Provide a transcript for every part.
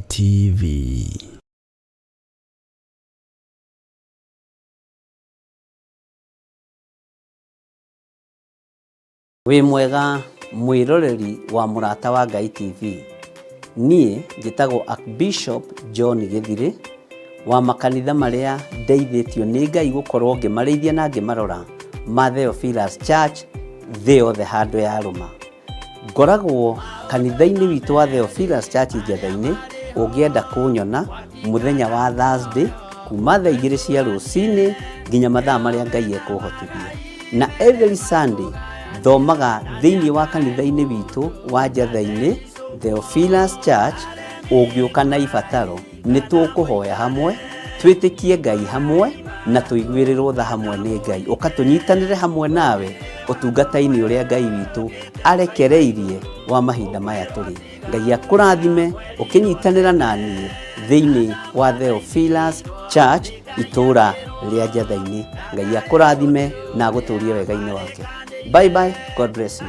TV. Wĩ mwega mwĩroreri wa Mũrata wa Ngai TV. Niĩ njĩtagwo Archbishop John Gĩthirĩ wa makanitha marĩa ndeithĩtio nĩ Ngai gũkorwo ngĩmarĩithia na ngĩmarora ma Theophilus Church thĩ yothe handũ ya rũma. Ngoragwo kanitha-inĩ witũ wa Theophilus Church Njatha-inĩ. Ũngĩenda kũnyona mũthenya wa Thursday kuma thaa 2 cia rũcinĩ nginya mathaa marĩa Ngai ekũhotithia. Na every Sunday thomaga thĩinĩ wa kanitha-inĩ witũ wa Njatha-inĩ Theophilus Church. Ũngĩũka na ibataro nĩ tũkũhoya hamwe, twĩtĩkie Ngai hamwe na tũiguĩrĩrwo tha hamwe nĩ Ngai. Ũkatũnyitanĩre hamwe nawe ũtungata-inĩ ũrĩa Ngai witũ arekereirie wa mahinda maya tũrĩ. Ngai akũrathime ũkĩnyitanĩra na niĩ thĩinĩ wa Theophilus Church itũũra rĩa Njatha-inĩ. Ngai akũrathime na agũtũũrie wega-inĩ wake. Bye bye. God bless you.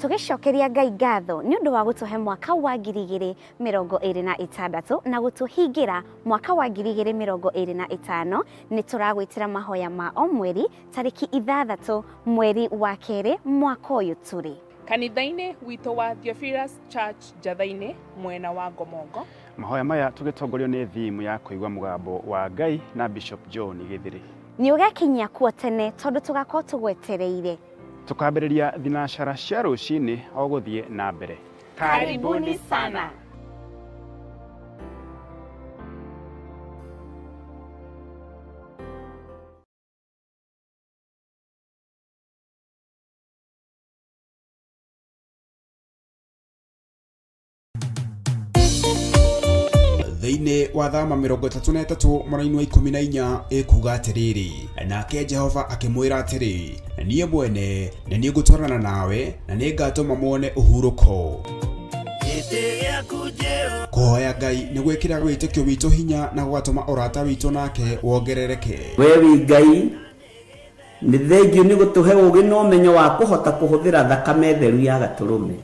Tũgĩcokeria Ngai ngatho nĩ ũndũ wa gũtũhe mwaka wa 2026 na gũtũhingĩra mwaka wa 2025. Nĩ tũragwĩtĩra mahoya ma o mweri tarĩki 6 mweri wa kerĩ mwaka ũyũ tũrĩ. Kanitha-inĩ witũ wa Theophilus Church Njatha-inĩ mwena wa Ngomongo. Mahoya maya tũgĩtongorio nĩ thimu ya kũigua mũgambo wa Ngai na Bishop John Gĩthirĩ. Nĩ ũgekinyia kuo tene tondũ tũgakorwo tũgwetereire. Tukambĩrĩria thinacara cia rũcinĩ o gũthiĩ na mbere. Karibuni sana. Thĩinĩ wa Thama 33 mwena-inĩ wa 14 ĩkuga atĩrĩrĩ, nake Jehova akĩmwĩra atĩrĩ, niĩ mwene nĩ niĩ ngũtwarana nawe na nĩ ngatũma muone ũhurũko. Kũhoya Ngai nĩ gwĩkĩra wĩtĩkio witũ hinya na gũgatũma ũrata witũ nake wongerereke. We wi Ngai nĩ thengiũ nĩ gũtũhe ũũgĩ na ũmenyo wa kũhota kũhũthĩra thakame theru ya Gatũrũme,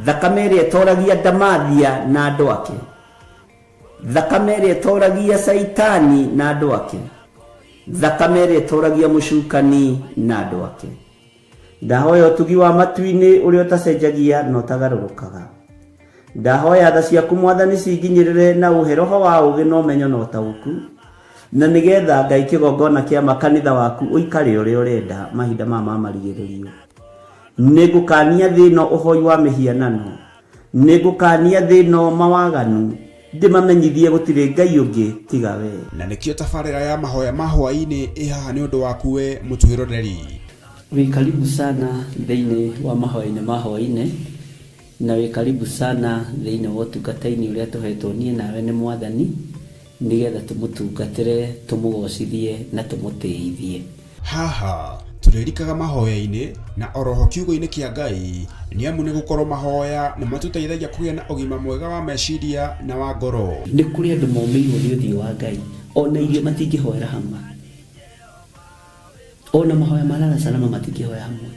thakame ĩrĩa ĩtoragia ndamathia na andũ ake, thakame ĩrĩa ĩtoragia Saitani na andũ ake, thakame ĩrĩa ĩtoragia mũcukani na andũ ake. Ndahoya ũtugi wa matu-inĩ ũrĩa ũtacenjagia na ũtagarũrũkaga. Ndahoya tha ciaku Mwathani cinginyĩrĩre na ũhe roho wa ũũgĩ na ũmenyo na ũtaũku, na nĩgetha Ngai kĩgongona kĩa makanitha waku ũikare ũrĩa ũrenda mahinda ma marigĩrĩrio. Nĩngũkania thĩno ũhoi wa mĩhianano, nĩngũkania thĩno mawaganu, ndĩmamenyithie gũtirĩ Ngai ũngĩ tiga we. Na nĩkĩo tabarĩra ya mahoya ma hwaĩ-inĩ ĩhaha nĩ ũndũ waku we mũtwĩroreri. Wĩ karibu sana thĩinĩ wa mahoya-inĩ ma hwaĩ-inĩ, na wĩ karibu sana thĩinĩ wa ũtungata-inĩ ũrĩa tũhetwo niĩ nawe nĩ Mwathani, nĩgetha tũmũtungatĩre, tũmũgocithie na tũmũtĩithie. Haha tũrĩrikaga mahoya-inĩ na oroho kiugo-inĩ kĩa Ngai, nĩ amu nĩ gũkorwo mahoya nĩ matũteithagia kũgĩa na ũgima mwega wa meciria na wa ngoro. Nĩ kũrĩ andũ momeirwo nĩ ũthiũ wa Ngai, ona irio matingĩhoera hamwe, ona mahoya marara salama matingĩhoya hamwe.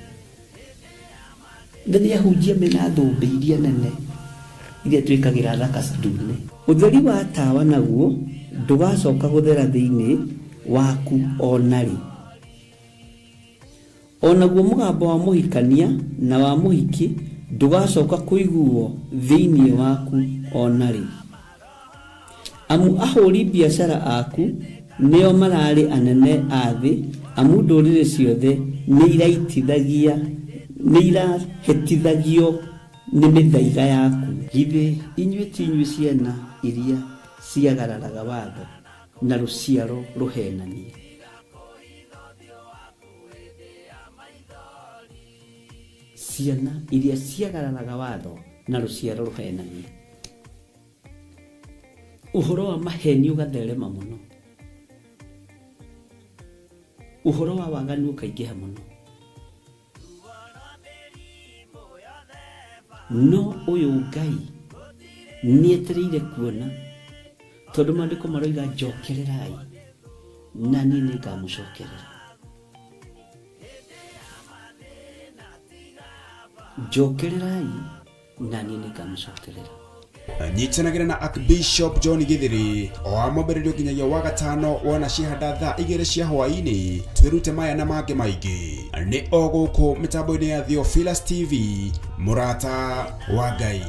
Nĩ ahunjia mena thũmbĩ iria nene iria twĩkagĩra thaka ndune. Ũtheri wa tawa naguo ndũgacoka gũthera thĩinĩ waku onarĩ. Onaguo mũgambo wa mũhikania na wa mũhiki ndũgacoka kũiguo thĩinĩ waku onarĩ. Amu ahũri biacara aku nĩo mararĩ anene a thĩ, amu ndũrĩrĩ ciothe nĩ irahĩtithagio nĩ mĩthaiga yaku. Githĩ inyuĩ ti inyuĩ ciana iria ciagararaga watho na rũciaro rũhenanie? Ciana iria ciagararaga watho na rũciaro rũhenanie. Ũhoro wa maheni ũgatherema mũno, ũhoro wa waganu ũkaingĩha mũno. No ũyũ Ngai nĩetereire kuona, tondũ maandĩko maroiga njokererai na niĩ nĩngamũcokerera. njokererai na niĩ nĩngamũcokerera. Nyitanagira na Archbishop John Githiri o amombererio nginyagia wa gatano wona cihanda thaa 2 cia hwaini. Twirute maya na mangĩ maingĩ nĩ o gũkũ mitambo-inĩ ya Theophilus TV, mũrata wa Ngai.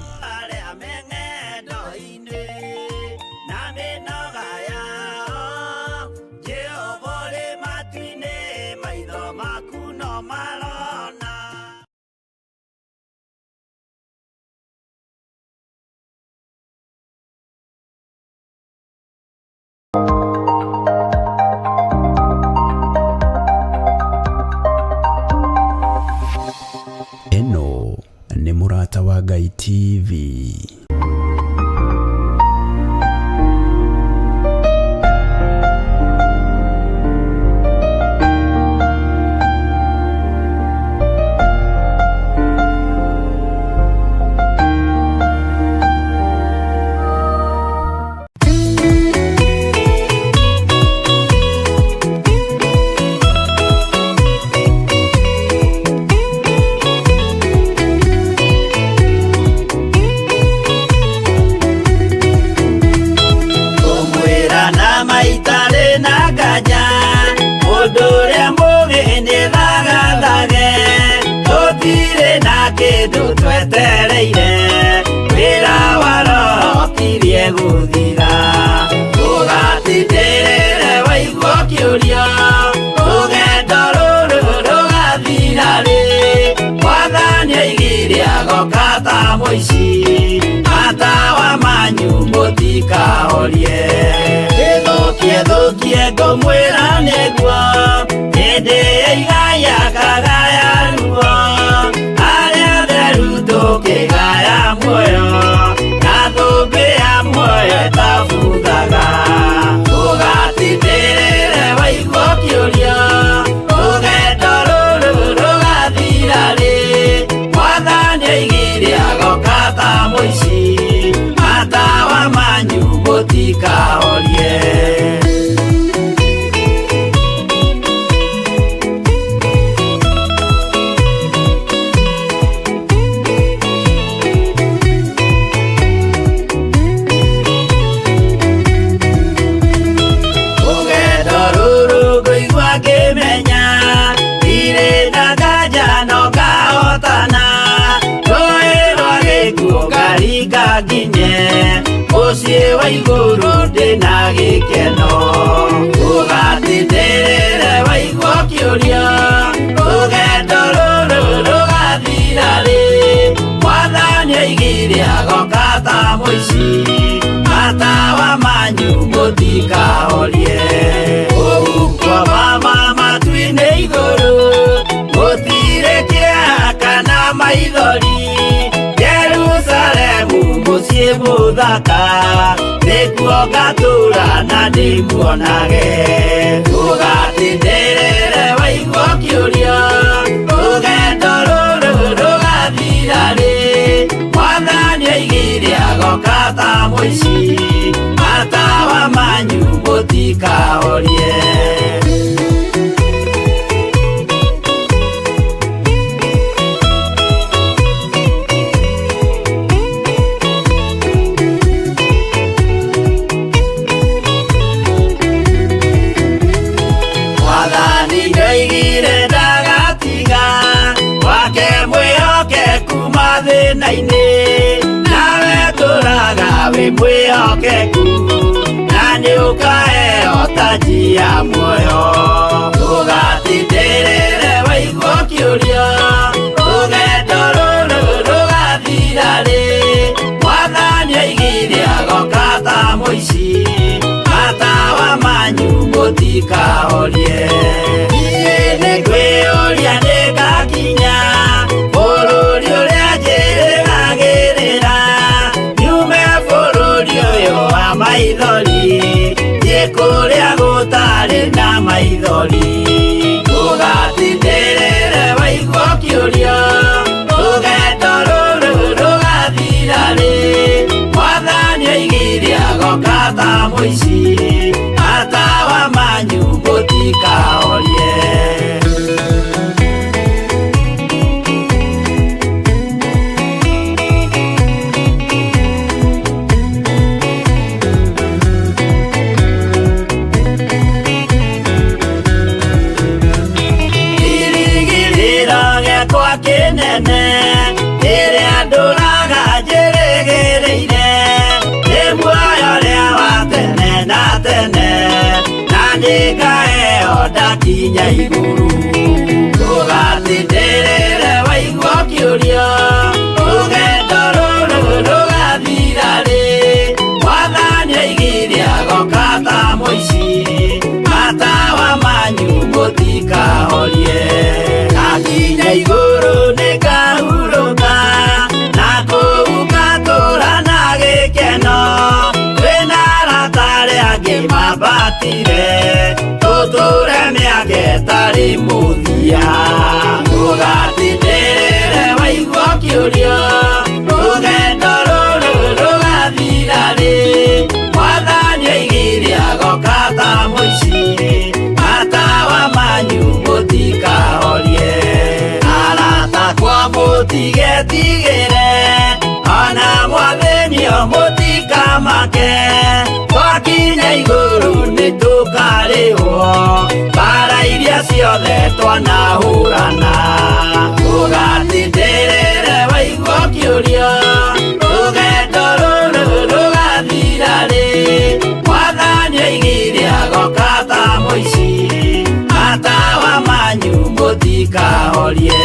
Eno nĩ mũrata wa Ngai TV. Atawa manyu mutika orie Thukie ngomwira nĩguo hĩndĩ igaya kagaya ruo arĩa theru tũkĩgaya muoyo na tũngĩya muoyo tabuthaga ũgatindĩrĩre waigua kĩũria rũgendo rũrũ rũgathira rĩ Mwathani oigire agoka ta mũici matawa manyu mũtikahorie Muciĩ wa igũrũ ndĩna gĩkeno ũgatindĩrĩre waigua kĩũria rũgendo rũrũ rũgathira rĩ Mwathani oigire agoka ta mũici matawa manyu mũtikahorie ũhukwo mama matu-inĩ igũrũ gũtirĩ kĩeha kana maithori Jerusalemu muciĩ mũthaka nĩkuo ngatũũra na ndĩmuonage ũgatindĩrĩre waigua kĩũria rũgendo rũrũ rũgathira rĩ Mwathani oigire agoka ta mũici matawa manyu mũtikahorie nawe tũraga wĩ mwĩhokeku na nĩũkaheo taji ya muoyo ũgatindĩrĩre waigua kĩũria rũgendo rũrũ rũgathira rĩ Mwathani oigire agoka ta mũici matawa manyu mũtikahorie niĩ nĩngwĩyũria nĩngakinya bũrũri ũrĩa njĩrĩgagĩrĩra nyume bũrũri ũyũ wa maithori thiĩ kũrĩa gũtarĩ na maithori ũgatindĩrĩre waigua kĩũria rũgendo rũrũ rũgathira rĩ Mwathani oigire agoka ta mũici matawa manyu mũtikahorie kinya iguru ugatindĩrĩre waigua kĩũria rũgendo rũrũ rũgathira rĩ mwathani aigire agoka ta mũici matawa manyu mũtikahorie akinya igũrũ nĩngahurũka na kũu ngatũũra na gĩkeno twĩna arata arĩa angĩ mambatire tũtũũre mĩaka ĩtarĩ mũthia ũgatindĩrĩre waigua kĩũria rũgendo rũrũ rũgathira rĩ mwathani aigire agoka ta mũici matawa manyu mũtikahorie arata kwa mũtigetigĩre ona mwathĩnio mũtikamake twakinya igũrũ nĩtũkarĩhwo mbara iria ciothe twanahũrana ũgatindĩrĩre waigua kĩũria rũgendo rũrũ rũgathira rĩ mwathani aigire agoka ta mũici matawa manyu mũtikahorie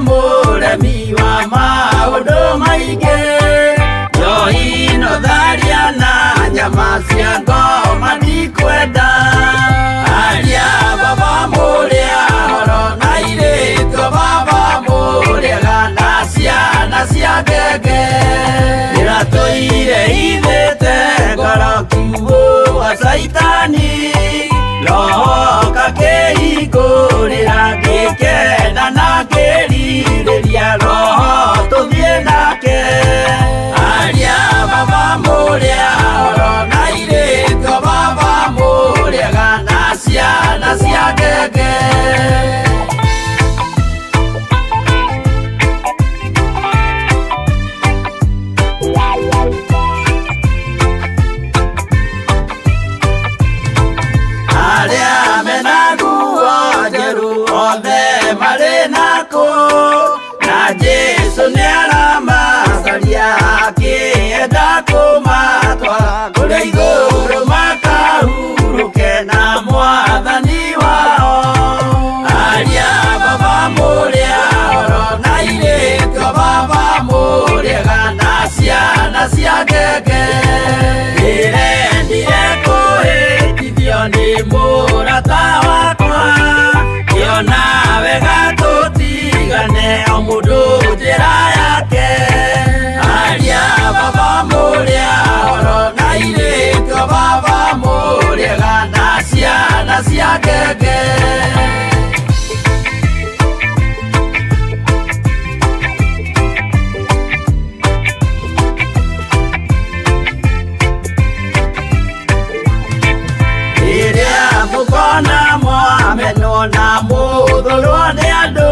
mũremi wa maũndũ maingĩ njohino tharia na nyama cia ngoma ndikwenda aria baba mũrĩa horo na irĩtwo baba mũrĩega na ciana cia ngenge ndĩratũire ithĩte ngoro kiugo wa caitani roho kakĩhingũrĩra ngĩkena na ngĩrirĩria roho tũthiĩ nake aria baba mũrĩa horo na irĩtwo baba mũrĩega na ciana cia ngenge Jesu nĩaramacaria akĩenda kũmatwara kũrĩa igũrũ makahurũke na mwathani wao aria baba mũrĩa horo na irĩtwo baba mũrĩega na ciana cia ngenge ndĩrendire kũhĩtithio nĩ mũrata wakwa kĩona wega tũtigane o mũndũ njĩra yake aria baba mũrĩa horo na irĩtwo baba mũrĩega na ciana cia ngenge rĩrĩa mũkona mwamenwo na mũthũrwo nĩ andũ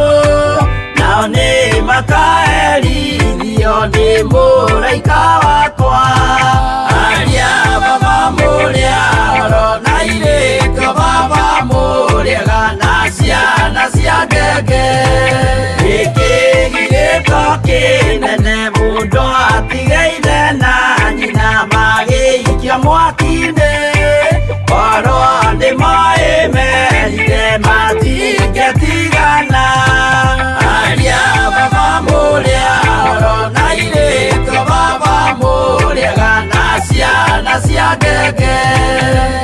nao nĩ makaherithio nĩ mũraika wakwa aria baba mũrĩa horo na irĩtwo baba mũrĩega na ciana cia ngenge gĩkĩgirĩko kĩnene mũndũ atigeire na nyina magĩikia mwaki-inĩ oro nĩmoĩmerire matingetigana aria baba mũrĩa horo na irĩtwo baba mũrĩega na ciana cia ngenge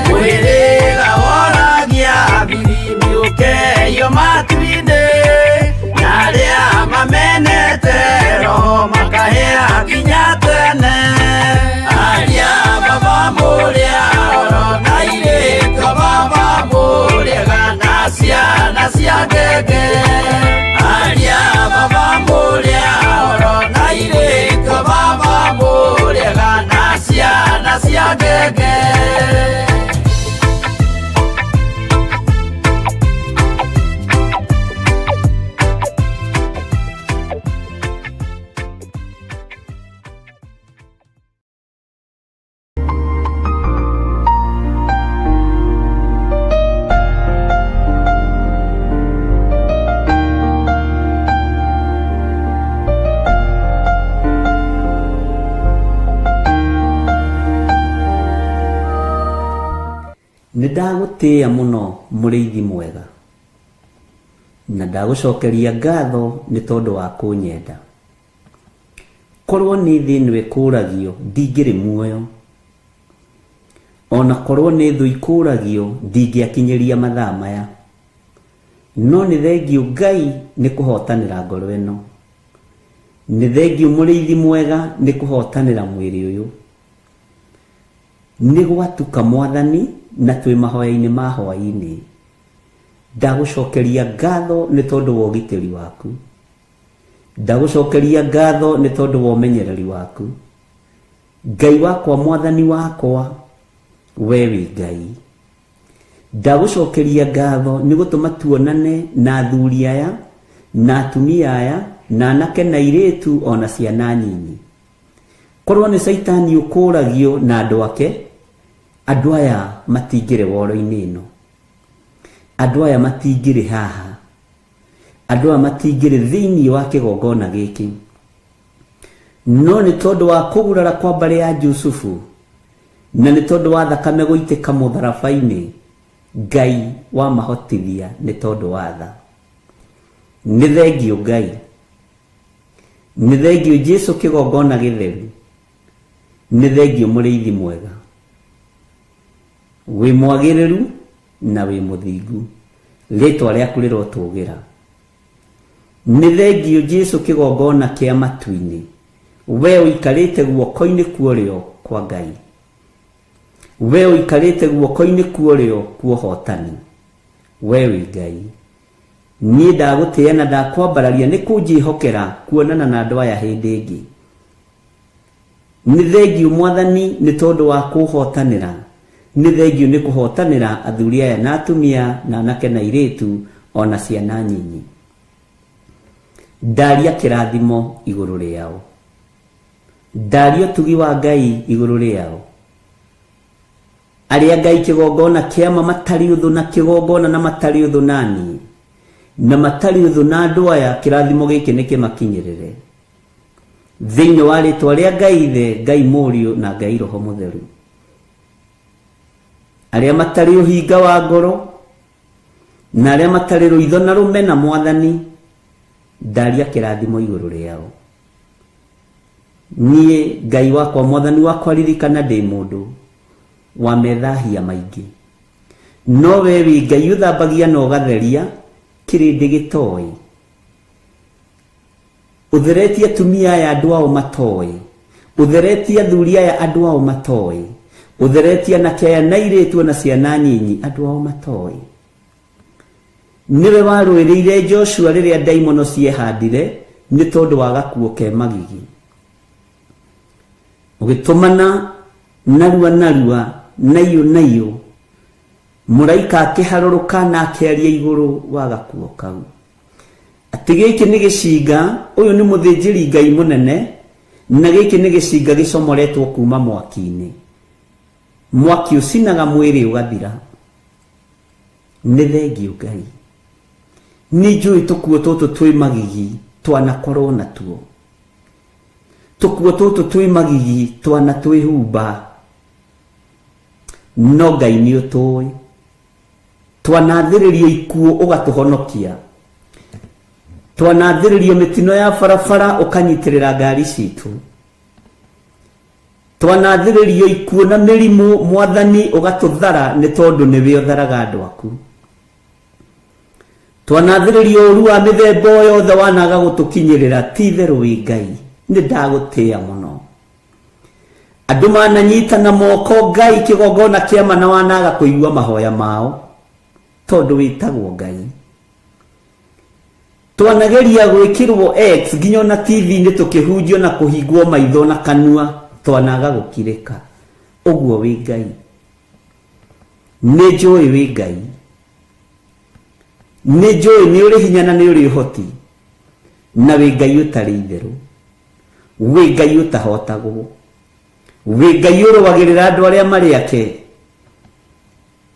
mwĩrĩga woragia birimi ũkeio matu-inĩ na arĩa mamenete roho makahĩa nginya tene aria baba mũrĩa horo na irĩtwo baba mũrĩega na ciana ciana cia ngenge aria baba mũrĩa oro na irĩko baba mũrĩega na ciana cia ngenge. Nindagũtĩa mũno mũrĩithi mwega na ndagũcokeria ngatho nĩ tondũ wa kũnyenda. Korwo nĩ thĩ ĩno ĩkũragio ndingĩrĩ muoyo, ona korwo nĩ thũ ikũragio ndingĩakinyĩria mathaa maya, no nĩ thengiũ Ngai nĩ kũhotanĩra ngoro ĩno, nĩ thengiũ mũrĩithi mwega nĩ kũhotanĩra mwĩrĩ ũyũ. Nĩ gwatuka Mwathani na twĩ mahoya-inĩ ma hwaĩ-inĩ. Ndagũcokeria ngatho nĩ tondũ wa ũgitĩri waku, ndagũcokeria ngatho nĩ tondũ wa ũmenyereri waku. Ngai wakwa, Mwathani wakwa, we wĩ Ngai. Ndagũcokeria ngatho nĩ gũtũma tuonane na athuri aya na atumia aya na anake na airĩtu ona ciana nyinyi. Korwo nĩ Saitani ũkũragio na andũ ake, andũ aya matingĩrĩ woro-inĩ ĩno, andũ aya matingĩrĩ haha, andũ aya matingĩrĩ thĩinĩ wa kĩgongona gĩkĩ, no nĩ tondũ wa kũgurara kwa mbarĩ ya Jusufu na nĩ tondũ wa thakame gũitĩka mũtharaba-inĩ, Ngai wa mahotithia nĩ tondũ wa tha. Nĩ thengiũ Ngai, nĩ thengiũ Jesũ kĩgongona gĩtheru, nĩ thengiũ mũrĩithi mwega, wĩ mwagĩrĩru na wĩ mũthingu, rĩtwa rĩaku rĩrotũgĩra. Nĩ thengiũ Jesũ kĩgongona kĩa matu-inĩ, we ũikarĩte guoko-inĩ kuorĩo kwa Ngai, we ũikarĩte guoko-inĩ kuorĩo kwa ũhotani, we wĩ Ngai. Niĩ ndagũtĩa na ndakwambararia nĩ kũnjĩhokera kuonana na andũ aya hĩndĩ ĩngĩ. Nĩ thengiũ Mwathani nĩ tondũ wa kũhotanĩra, nĩ thengiũ nĩ kũhotanĩra athuri aya na atumia na anake na airĩtu ona ciana nyinyi. Ndaria kĩrathimo igũrũ rĩao, ndaria ũtugi wa Ngai igũrũ rĩao. Arĩa Ngai kĩgongona kĩama matarĩ ũthũ na kĩgongona na matarĩ ũthũ naniĩ na matarĩ ũthũ na andũ aya, kĩrathimo gĩkĩ nĩ kĩmakinyĩrĩre thĩinĩ wa rĩtwa rĩa Ngai Ithe, Ngai Mũriũ na Ngai Roho Mũtheru. Arĩa matarĩ ũhinga wa ngoro na arĩa matarĩ rũitho na rũmena, Mwathani, ndaria kĩrathimo igũrũ rĩao. Niĩ Ngai wakwa, Mwathani wakwa, ririkana ndĩ mũndũ wa methahia maingĩ, no we wĩ Ngai ũthambagia na ũgatheria kĩrĩndĩ gĩtoĩ. Ũtheretie atumia aya andũ ao matoĩ, ũtheretie athuri aya andũ ao matoĩ, ũtheretie anake aya na airĩtu na ciana nyinyi andũ ao matoĩ. Nĩwe warũĩrĩire Joshua rĩrĩa ndaimono ciehandire nĩ tondũ wa gakuo ke magigi, ũgĩtũmana narua narua naiyũ naiyũ, mũraika akĩharũrũka na akĩaria igũrũ wa gakuo kau atĩ gĩkĩ nĩ gĩcinga, ũyũ nĩ mũthĩnjĩri Ngai mũnene, na gĩkĩ nĩ gĩcinga gĩcomoretwo kuma mwaki-inĩ, mwaki ũcinaga mwĩrĩ ũgathira. Nĩ thengiũ Ngai. Nĩ njũĩ tũkuo tũtũ twĩ magigi twanakorwo natuo, tũkuo tũtũ twĩ magigi twana twĩhumba, no Ngai nĩ ũtũĩ. Twanathĩrĩrio ikuo ũgatũhonokia, twanathĩrĩrio mĩtino ya barabara ũkanyitĩrĩra ngari citũ, twanathĩrĩrio ikuo na mĩrimũ, Mwathani, ũgatũthara nĩ tondũ nĩwe ũtharaga andũ aku. Twanathĩrĩrio ũru wa mĩthemba yothe wanaga gũtũkinyĩrĩra, ti therũ wĩ Ngai. Nĩ ndagũtĩa mũno. Andũ mananyitana moko, Ngai kĩgongona kĩama na wanaga kũigua mahoya mao tondũ wĩtagwo Ngai. twanageria gwikirwo X nginya na TV ni tukihunjio na kuhingwo maitho na kanua twanaga gukireka uguo wi Ngai ni njui wi Ngai ni njui ni uri hinya na ni uri hoti na wi Ngai utari itheru wi Ngai utahotagwo wi Ngai urwagirira andu aria mari ake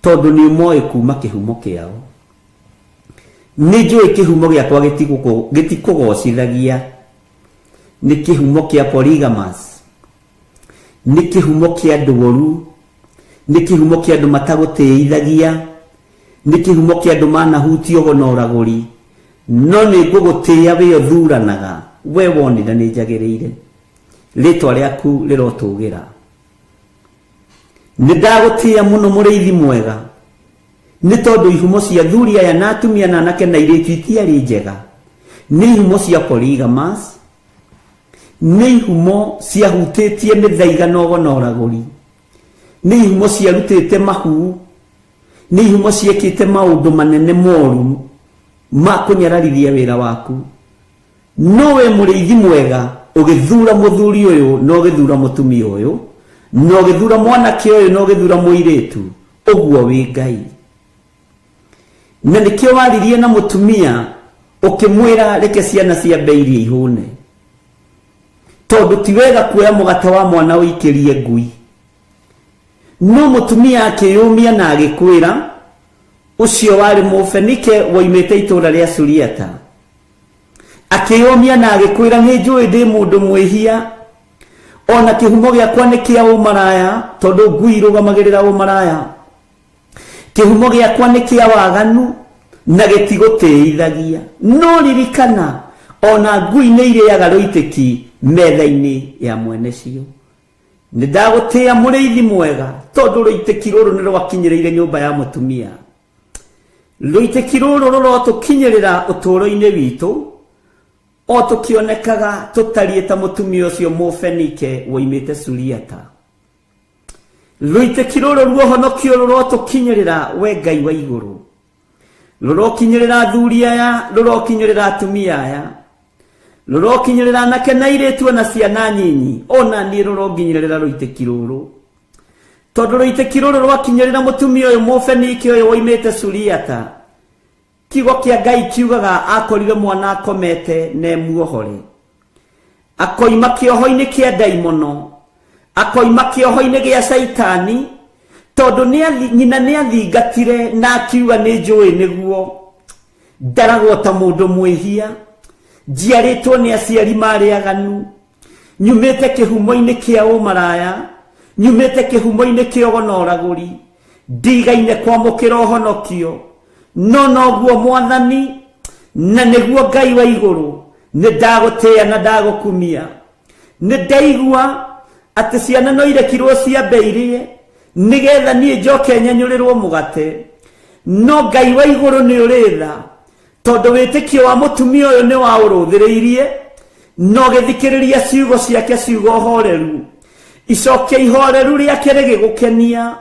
tondu ni moe kuma kihumo kiao ni njui kihumo giakwa gitikugocithagia ni kihumo kia polygamous ni kihumo kia ndugoru ni kihumo kia andu matagutiithagia ni kihumo kia andu manahutio gonoraguri no ni ngugutia we thuranaga we wonira ni njagiriire ritwa riaku rirotugira ni ndagutia muno muriithi mwega ni tondu ihumo cia thuri aya na atumia na anake na iritu itiari njega ni ihumo cia polygamous ni ihumo cia hutitie mithaiga nogonoraguri ni ihumo cia rutite mahu ni ihumo ciekite maundu manene moru ma kunyararithia wira waku no we muriithi mwega ugithura muthuri uyu no githura mutumia uyu no githura mwanake uyu no githura muiritu uguo wi Ngai na nikio waririe na mutumia ukimwira reke ciana cia mbeirie ihune tondu ti wega kuoya mugate wa mwana uikirie ngui no mutumia akiyumia na agikwira ucio wari mufenike woimete itura ria Suriata akiyumia na agikwira ni njui ndi mundu mwihia ona kihumo giakwa ni kia umaraya tondu ngui rugamagirira umaraya kihumo giakwa ni kia waganu na gitigutiithagia no ririkana ona ngui ni iriaga ruitiki metha-ini ya mwene cio ni ndagutia muriithi mwega tondu ruitiki ruru ni rwakinyiriire nyumba ya mutumia ruitiki ruru rurotukinyirira uturo-ini witu o tukionekaga tutarie ta mutumia ucio mufenike woimite Suriata ruitiki ruru ruohonokio rurotukinyirira we Ngai wa iguru rurokinyirira thuri aya rurokinyirira atumia aya rurokinyirira anake na iritu na ciana nyinyi ona ni ruronginyirira ruitiki ruru tondu ruitiki ruru rwakinyirira mutumia uyu mufenike uyu woimite Suriata kigo kia Ngai kiugaga akorire mwana akomete ne muohore akoima kioho-ini kia daimono akoima kioho-ini gia Saitani tondu nyina ni athingatire na akiuga ni njui niguo ndaragwo ta mundu mwihia njiaritwo ni aciari mariaganu nyumite kihumo-ini kia umaraya nyumite kihumo-ini kia gonoraguri ndigaine kwamukira uhonokio no noguo mwathani na niguo Ngai wa iguru ni ndagutia na ndagukumia ni ndaigua ati ciana no irekirwo cia mbeirie nigetha nie njoke nyanyurirwo mugate no Ngai wa iguru ni uritha tondu witikio wa mutumia uyu ni wa uruthiriirie no githikiriria ciugo ciake ciugo horeru icokia ihoreru riake rigigukenia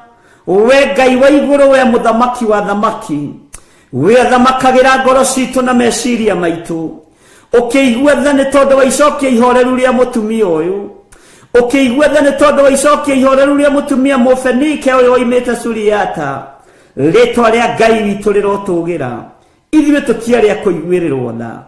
we Ngai wa iguru we muthamaki wa thamaki we thamakagira ngoro citu na meciria maitu ukigua thani tondu wa icokia ihoreru ria mutumia uyu ukigua thani tondu wa icokia ihoreru ria mutumia mufenike uyu woimite Suriata ritwa ria Ngai witu rirotugira ithuĩ tutiari a kuiguĩrĩrwo tha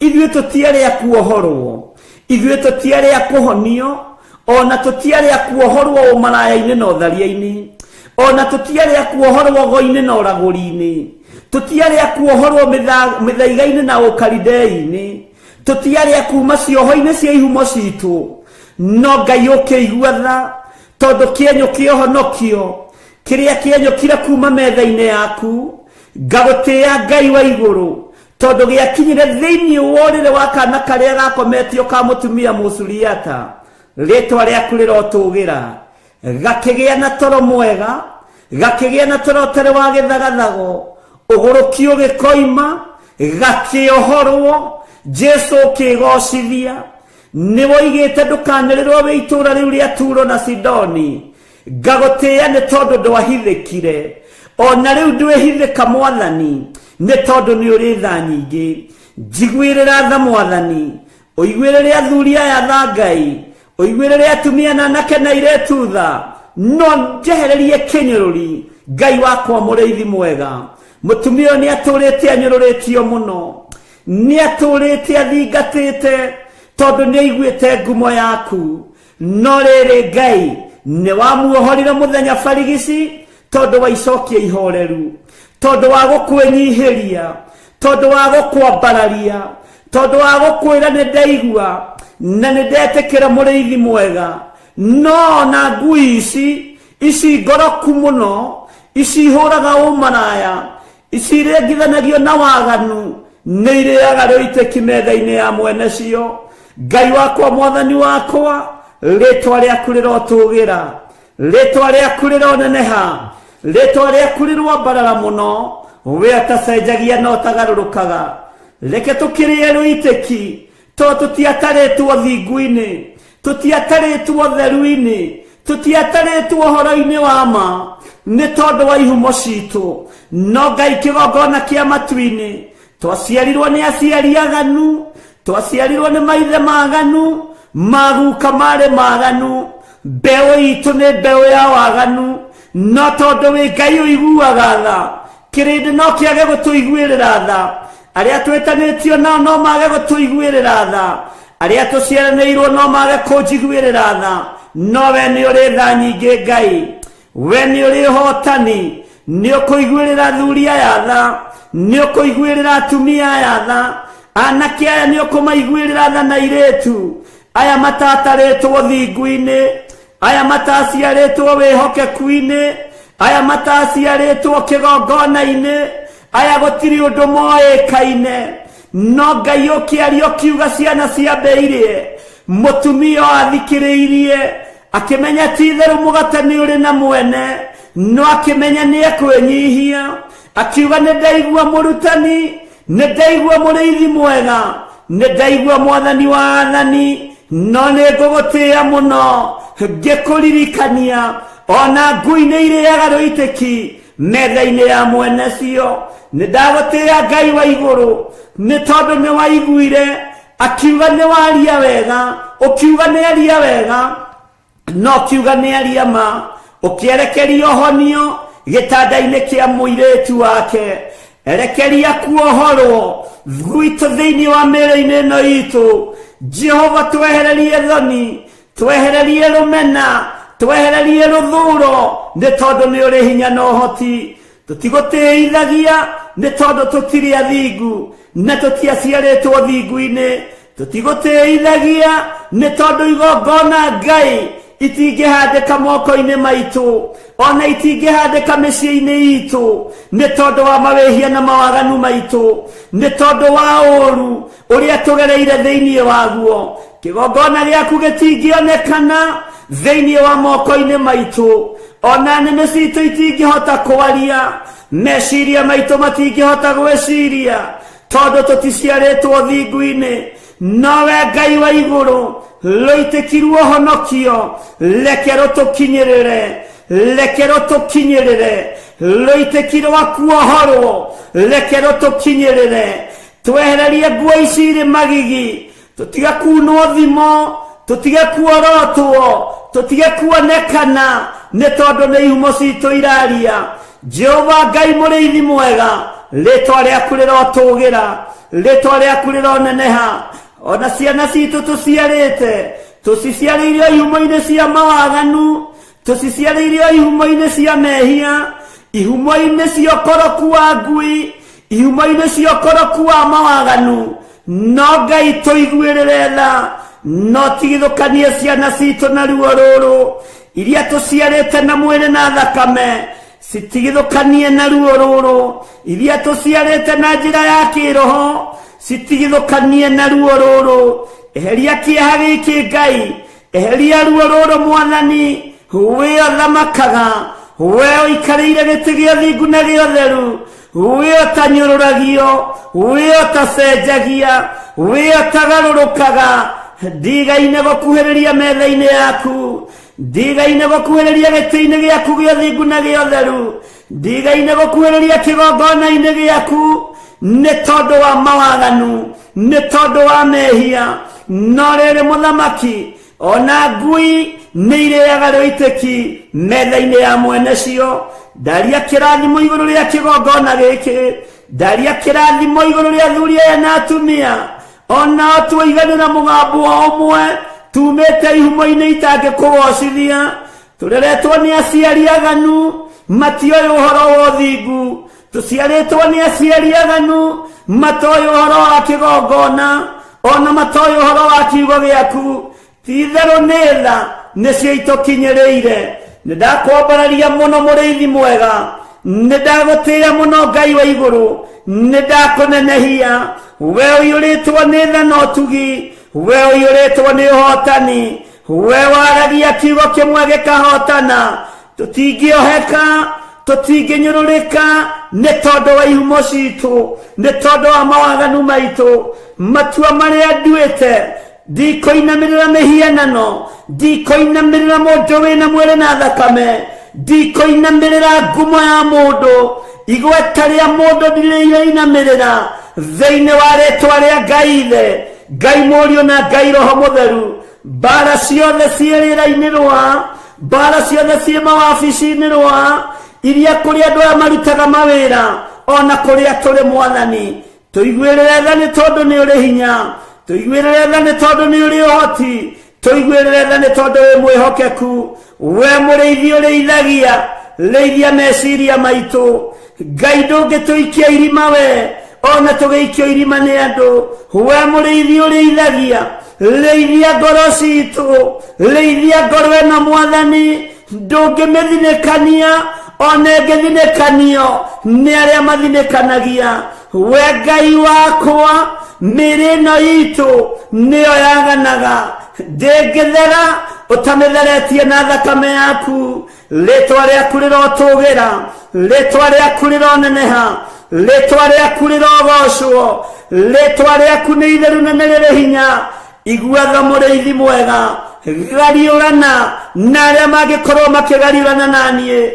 ithuĩ tutiari a kuohorwo ithuĩ tutiari a kuhonio ona tutiari a kuohorwo umaraya-ini na utharia-ini ona tutiari a kuohorwo go-ini na uraguri-ini tutiari a kuohorwo mithaiga-ini na ukaridei-ini tutiari a kuma cioho-ini cia ihumo citu no Ngai ukiigua tha tondu kĩenyũ kĩohonokio kĩrĩa kĩenyũkire kuma metha-ini yaku ngagutia Ngai wa iguru tondu giakinyire thiini worire wa kana karia gakometio ka mutumia Musuriata ritwa riaku rirotugira gakigia na toro mwega gakigia na toro tere wa githagathago ugurukio gikoima gakiohorwo Jesu kigocithia ni woigite ndukanĩrĩrwo wi itura riu ria Turo na Sidoni ngagutia ni tondu ndwahithĩkire ona riu ndwihithika mwathani ni tondu ni uri tha nyingi njiguirira tha Mwathani uiguirire athuri aya tha Ngai uiguirire atumia na anake na airetu tha no njehererie kinyururi Ngai wakwa muriithi mwega mutumia ni aturite anyururitio muno ni aturite athingatite tondu ni aiguite ngumo yaku no riri Ngai ni wamuohorire muthenya barigisi tondu wa icokia ihoreru tondu wa gukwenyihiria tondu wa gukwambararia tondu wa gukwira ni ndaigua na ni ndetikira muriithi mwega no na ngui ici ngoroku muno ici huraga umaraya ici rengithanagio na waganu ni iriaga rioiteki metha-ini ya mwene cio Ngai wakwa Mwathani wakwa ritwa riaku rirotugira ritwa riaku rironeneha ritwa riaku rirwambarara muno we atacenjagia no tagarurukaga reke tukirie ruiteki to tutiataritwo thingu-ini tutiataritwo theru-ini tutiataritwo horo-ini wa ma ni tondu wa ihumo citu no Ngai kigongona kia matu-ini twaciarirwo ni aciari aganu twaciarirwo ni maithe maganu maguka mari maganu mbeu itu ni mbeu ya waganu no tondu wi Ngai uiguaga tha kirindi no kiage gutuiguirira tha aria twetanitio nao no mage gutuiguirira tha aria tuciaraniirwo no mage kunjiguirira tha no we ni uri tha nyingi Ngai we ni uri hotani ni ukuiguirira thuri aya tha ni ukuiguirira atumia aya tha anake aya ni ukumaiguirira tha na iretu aya matataritwo thingu-ini aya mataciaritwo wihokeku-ini aya mataciaritwo kigongona-ini aya gutiri undu moikaine no Ngai ukiario kiuga ciana ciambeirie mutumia athikiriirie akimenya titheru mugatani uri na mwene no akimenya ni ekwenyihia akiuga ni ndaigua murutani ni ndaigua muriithi mwega ni ndaigua Mwathani wa athani no ni ngugutia muno ngikuririkania ona ngui ni iriaga ruiteki metha-ini ya mwene cio ni ndagutia Ngai wa iguru ni tondu ni waiguire akiuga ni waria wega ukiuga ni aria wega no kiuga ni aria ma ukierekeria honio gitanda-ini kia muiretu wake erekeria kuohorwo gwitu thiini wa mĩĩrĩ-inĩ ĩno itu Jehova twehererie thoni twehererie rumena twehererie ruthuro ni tondu ni uri hinya na uhoti tutigutiithagia ni tondu tutiri athingu na tutiaciaritwo thingu-ini tutigutiithagia ni tondu igongona Ngai itingihandika moko-ini maitu ona itingihandika mĩciĩ-ini itu ni tondu wa mawĩhia na mawaganu maitu ni tondu wa ũũru uria tugereire thiini waguo kigongona giaku gitingionekana thiini wa moko-ini maitu ona nĩmĩ citu itingihota kwaria meciria maitu matingihota gwĩciria tondu tuticiaritwo thingu-ini nowe Ngai wa iguru ruitikirwo honokio reke rutukinyirire ruitikirwo kuohorwo reke rutukinyirire twehererie nguo ici irĩ magigi tutige kunwo thimo tutige kuorotwo tutige kuonekana ni tondu nĩ ihumo citu iraria Jehova Ngai mũrĩithi mwega ritwa rĩaku rĩrotugira ritwa rĩaku rĩroneneha ona ciana citu tuciciarĩirio ihumo-inĩ cia mawaganu tuciciarĩirio ihumo-inĩ cia mehia ihumo-inĩ cia ũkoroku wa ngui ihumo-inĩ cia ũkoroku wa mawaganu no Ngai tuiguĩrĩre tha no tigithũkanie ciana citu na ruo rũrũ iria tuciarĩte na mwĩrĩ na thakame citigithũkanie na ruo rũrũ iria tuciarĩte na njĩra ya kĩroho citigithũkanie na ruo rũrũ eheria kĩeha gĩkĩ Ngai eheria ruo rũrũ Mwathani we othamakaga we ũikarĩire gĩtĩ gĩa thingu na gĩa ũtheru we ũtanyũrũragio we ũtacenjagia we ũtagarũrũkaga ndigaine gũkuhĩrĩria metha-inĩ yaku ndigaine gũkuhĩrĩria gĩtĩ-inĩ gĩaku gĩa thingu na gĩa ũtheru ndigaine gũkuhĩrĩria kĩgongona-inĩ gĩaku nĩ tondũ wa mawaganu, nĩ tondũ wa mehia. No rĩrĩ mũthamaki ona ngui nĩ irĩaga rĩitĩki metha-inĩ ya mwene cio. Ndaria kĩrathimo igũrũ rĩa kĩgongona gĩkĩ, ndaria kĩrathimo igũrũ rĩa athuri aya na atumia, onao tuiganĩra mũgambo ũmwe tumĩte ihumo-inĩ itangĩkũgocithia. Tũreretwo nĩ aciari aganu matioĩ ũhoro wa ũthingu, tũciarĩtwo nĩ aciari aganu matoĩ ũhoro wa kĩgongona, ona matoĩ ũhoro wa kiugo gĩaku. Ti-itherũ nĩ tha nĩcio itũkinyĩrĩire. Nĩndakwambararia mũno mũrĩithi mwega, nĩndagũtĩĩa mũno Ngai wa igũrũ, nĩndakũnenehia. We ũiyũrĩtwo nĩ tha na ũtugi, we ũiyũrĩtwo nĩ ũhotani, we waragia kiugo kĩmwe gĩkahotana. Tũtingĩoheka, tũtingĩnyũrũrĩka nĩ tondũ wa ihumo citũ, nĩ tondũ wa mawaganu maitũ. Matua marĩa nduĩte, ndikoinamĩrĩra mĩhianano, ndikoinamĩrĩra mũndũ wĩna mwĩrĩ na thakame, ndikoinamĩrĩra ngumo ya mũndũ, igweta rĩa mũndũ ndirĩinamĩrĩra thĩinĩ wa rĩtwa rĩa Ngai Ithe, Ngai Mũriũ na Ngai Roho Mũtheru. Mbara ciothe ciĩ rĩera-inĩ rwa, mbara ciothe ciĩ mawabici-inĩ rwa, iria kũrĩ andũ aya marutaga mawĩra, ona kũrĩa tũrĩ Mwathani. Tũiguĩrĩre tha nĩ tondũ nĩ ũrĩ hinya, tũiguĩrĩre tha nĩ tondũ nĩ ũrĩ ũhoti, tũiguĩrĩre tha nĩ tondũ wĩ mwĩhokeku. We mũrĩithi ũrĩithagia, rĩithia meciria maitũ. Ngai ndũngĩtũikia irima we, ona tũgĩikio irima nĩ andũ. We mũrĩithi ũrĩithagia, rĩithia ngoro citũ, rĩithia ngoro ĩno Mwathani. Ndũngĩmĩthinĩkania, ona ĩngĩthinĩkanio nĩ arĩa mathinĩkanagia. We Ngai wakwa, mĩrĩ ĩno itũ nĩyo yaganaga, ndĩngĩthera ũtamĩtheretie na thakame yaku. Rĩtwa rĩaku rĩrotũgĩra, rĩtwa rĩaku rĩroneneha, rĩtwa rĩaku rĩrogocwo, rĩtwa rĩaku nĩ itheru na nĩ rĩrĩ hinya. Iguaga mũrĩithi mwega, gariũrana na arĩa mangĩkorwo makĩgariũrana naniĩ,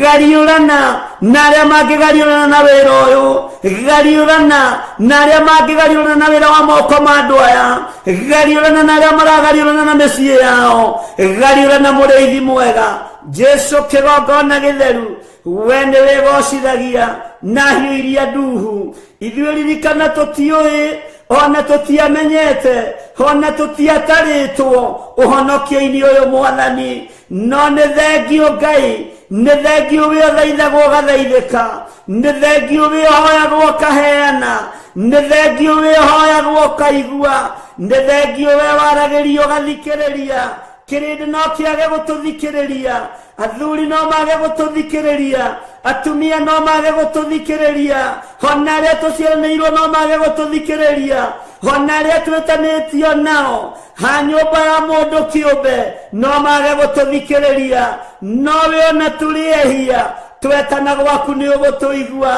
gariũrana na arĩa mangĩgariũrana na wĩra ũyũ, gariũrana na arĩa mangĩgariũrana na wĩra wa moko ma andũ aya, gariũrana na arĩa maragariũrana na mĩciĩ yao, gariũrana mũrĩithi mwega. Jesu kĩgongona gĩtheru, we nĩ wĩgocithagia na hiũ iria nduhu. Ithuĩ ririkana tũtiũĩ, ona tũtiamenyete, ona tũtiatarĩtwo ũhonokio-inĩ ũyũ Mwathani. No nĩ thengio Ngai, nĩ thengio wĩ ũthaithagwo ũgathaithĩka, nĩ thengio wĩ ũhoyagwo ũkaheana, nĩ thengio wĩ ũhoyagwo ũkaigua, nĩ thengio we waragĩrio ũgathikĩrĩria. Kĩrĩndĩ no kĩage gũtũthikĩrĩria, athuri no mage gũtũthikĩrĩria, atumia no mage gũtũthikĩrĩria, ona arĩa tũciaranĩirwo no mage gũtũthikĩrĩria, ona arĩa twĩtanĩtio nao ha nyũmba ya mũndũ kĩũmbe no mage gũtũthikĩrĩria. No we ona tũrĩehia, twetana gwaku nĩ ũgũtũigua,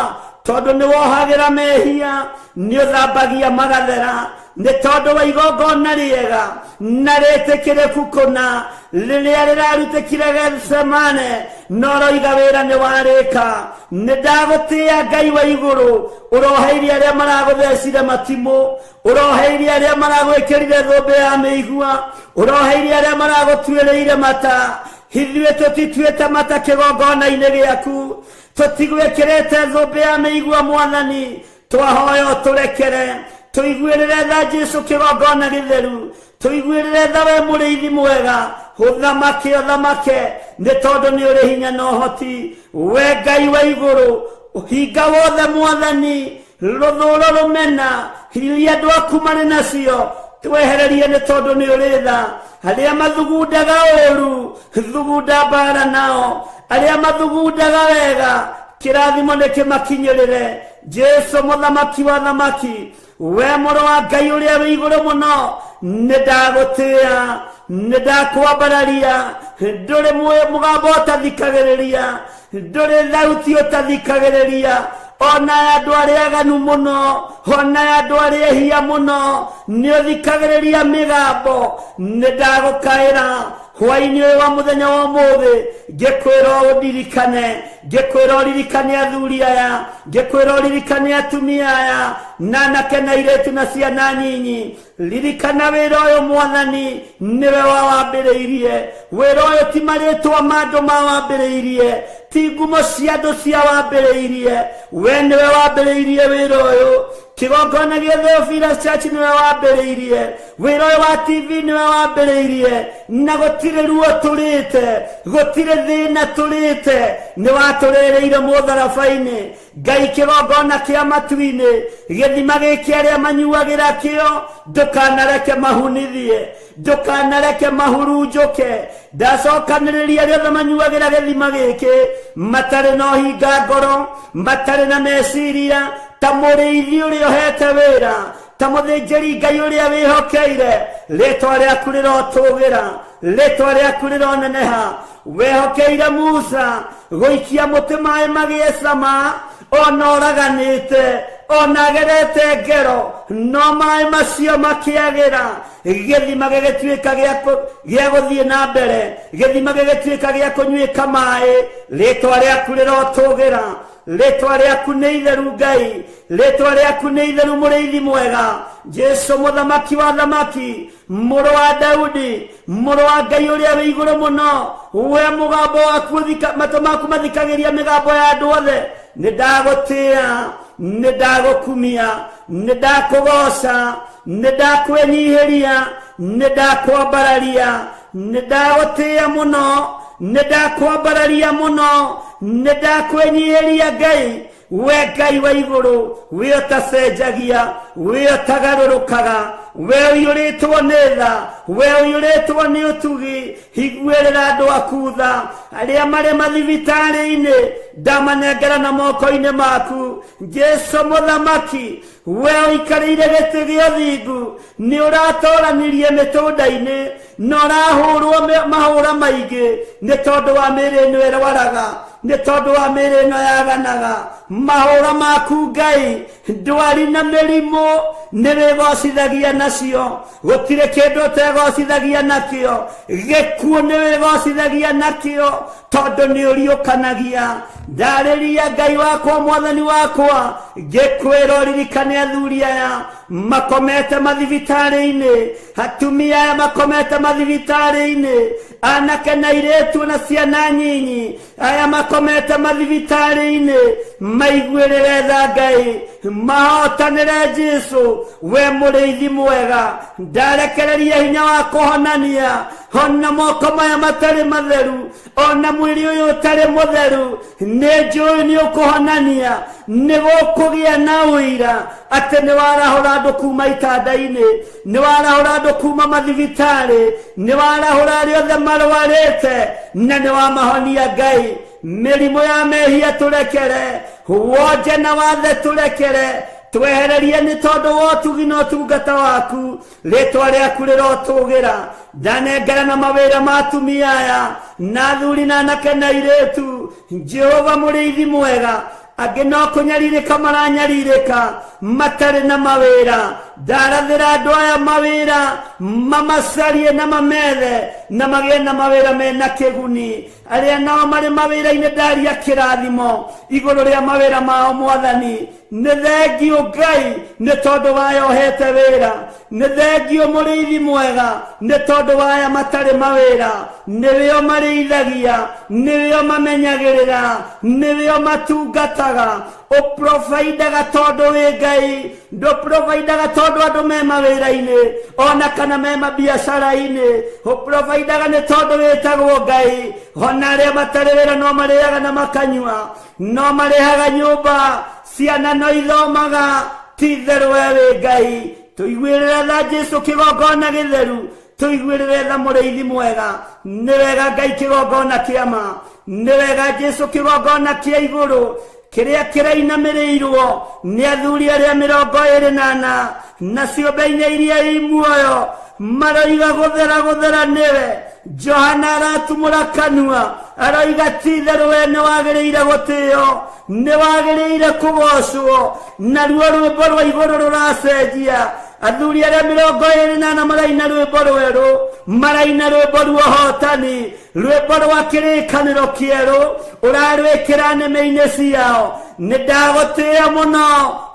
tondũ nĩ wohagĩra mehia, nĩ ũthambagia magathera. Nĩ tondũ wa igongona rĩega na rĩtĩkĩrĩku kũna, rĩrĩa rĩrarutĩkire Gethsemane, no roiga wĩra nĩ warĩka. Nĩ ndagũtĩĩa Ngai wa igũrũ, ũroheirie arĩa maragũthecire matimũ, ũroheirie arĩa maragwĩkĩrire thũmbĩ ya mĩigua, ũroheirie arĩa maragũtuĩrĩire mata. Ithuĩ tũtituĩte mata kĩgongona-inĩ gĩaku, tũtigwĩkĩrĩte thũmbĩ ya mĩigua Mwathani. Twahoya ũtũrekere, tũiguĩrĩre tha Jesu kĩgongona gĩtheru, tũiguĩrĩre tha we mũrĩithi mwega. Ũthamake ũthamake, nĩ tondũ nĩ ũrĩ hinya na ũhoti. We Ngai wa igũrũ, ũhinga wothe Mwathani, rũthũũro rũmena iria andũ aku marĩ nacio, twehererie nĩ tondũ nĩ ũrĩ tha. Arĩa mathugundaga ũũru, thugunda mbara nao. Arĩa mathugundaga wega, kĩrathimo nĩ kĩmakinyĩrĩre. Jesu mũthamaki wa thamaki, we mũrũ wa Ngai ũrĩa wĩ igũrũ mũno, nĩ ndagũtĩĩa, nĩ ndakwambararia. Ndũrĩ mũgambo ũtathikagĩrĩria, ndũrĩ thauti ũtathikagĩrĩria. Ona andũ arĩa aganu mũno, ona andũ arĩa ehia mũno, nĩ ũthikagĩrĩria mĩgambo. Nĩ ndagũkaĩra, hwaini wa muthenya wa muthe ngikwira udirikane ngikwira uririkane athuri aya ngikwira uririkane atumia aya na nake na iretu na ciana nyinyi ririkana wira uyu mwathani niwe wawambiriirie wira uyu ti maritwa mandu mawambiriirie ti ngumo cia andu cia wambiriirie we niwe wambiriirie wira uyu kigongona gia Theophilus Church niwe wambiriirie wira uyu wa TV niwe wambiriirie na gutire ruo turite gutire thina turite ni waturireire mutharabaini ngai kigongona kia matuini githima giki aria manyuagira kio ndukanareke mahunithie ndukanareke mahurunjuke ndacokaniriria riothe manyuagira githima giki matari no hinga ngoro matari na meciria ta muriithi uria ohete wira ta muthinjiri ngai uria wihokeire ritwa riaku rirotugira ritwa riaku rironeneha wehokeire Musa guikia muti mai magie cama ona oraganite ona gerete ngero no mai macio makiagira githima gigituika gia guthie na mbere githima gigituika gia kunyuika mai ritwa riaku rirotugira ritwa riaku ni itheru ngai ritwa riaku ni itheru muriithi mwega Jesu muthamaki wa thamaki muru wa Daudi muru wa ngai uria wi iguru muno we mugambo waku matu maku mathikagiria migambo ya andu othe nidagutia nidagukumia nidakugoca nidakwenyihiria nidakwambararia nidagutia muno nidakwambararia muno nidakwenyihiria ngai we ngai wa iguru we utacenjagia we utagarurukaga we uyuritwo ni tha we uyuritwo ni utugi higuirira andu aku tha aria mari mathibitari-ini ndamanengera na moko-ini maku Jesu muthamaki we uikarire giti gia thingu ni uratoranirie mitunda-ini na urahurwo mahura maingi ni tondu wa miri ino irwaraga ni tondu wa miri ino yaganaga mahura maku ngai ndwari na mirimu niwigocithagia nacio gutire kindu utegocithagia nakio gikuo niwigocithagia nakio tondu ni uriukanagia ndariria ngai wakwa mwathani wakwa ngikwira uririkane athuri aya makomete mathibitari-ini atumia aya makomete mathibitari-ini anake na iretu na ciana nyinyi aya makomete mathibitari-ini maiguirire tha ngai mahotanire Jesu we muriithi mwega ndarekereria hinya wa kuhonania ona moko maya matari matheru ona mwiri uyu utari mutheru ni njui ni ukuhonania ni gukugia na uira ati ni warahura andu kuma itanda-ini ni warahura andu kuma mathibitari ni warahura aria othe marwarite na ni wamahonia ngai mirimu ya mehia turekere wonje na wathe turekere twehererie ni tondu wa utugi na utungata waku ritwa riaku rirotugira ndanengera na mawira ma atumia aya na athuri na anake na iretu Jehova muriithi mwega angi no kunyaririka maranyaririka matari na mawira ndarathira andu aya mawira mamacarie na mamethe na magie na mawira mena kiguni aria nao mari mawira-ini ndaria kirathimo iguru ria mawira mao mwathani ni thengio ngai ni tondu wayohete wira ni thengio muriithi mwega ni tondu waya matari mawira niwio mariithagia niwio mamenyagirira niwio matungataga uprovidaga tondu wi ngai nduprovidaga tondu andu me mawira-ini ona kana me mabiacara-ini uprovidaga ni tondu witagwo ngai ona aria matari wira no mariaga na makanyua no marihaga nyumba ciana no ithomaga ti theru we wi ngai tuiguirire tha Jesu kigongona githeru tuiguirire tha muriithi mwega ni wega ngai kigongona kiama ni wega Jesu kigongona kia iguru kiria kirainamirirwo ni athuri aria 24 na ciumbe-ini iria i muoyo maroiga guthera niwe Johana aratumura kanua aroiga ti theru we ni wagiriire gutio ni wagiriire kugocwo na ruo rwimbo rwa iguru ruracenjia athuri arĩa 28 maraina rwĩmbo rwerũ, maraina rwĩmbo rwa ũhotani, rwĩmbo rwa kĩrĩkanĩro kĩerũ, ũrarwĩkĩra nĩmĩ-inĩ ciao. Nĩndagũtĩĩa mũno,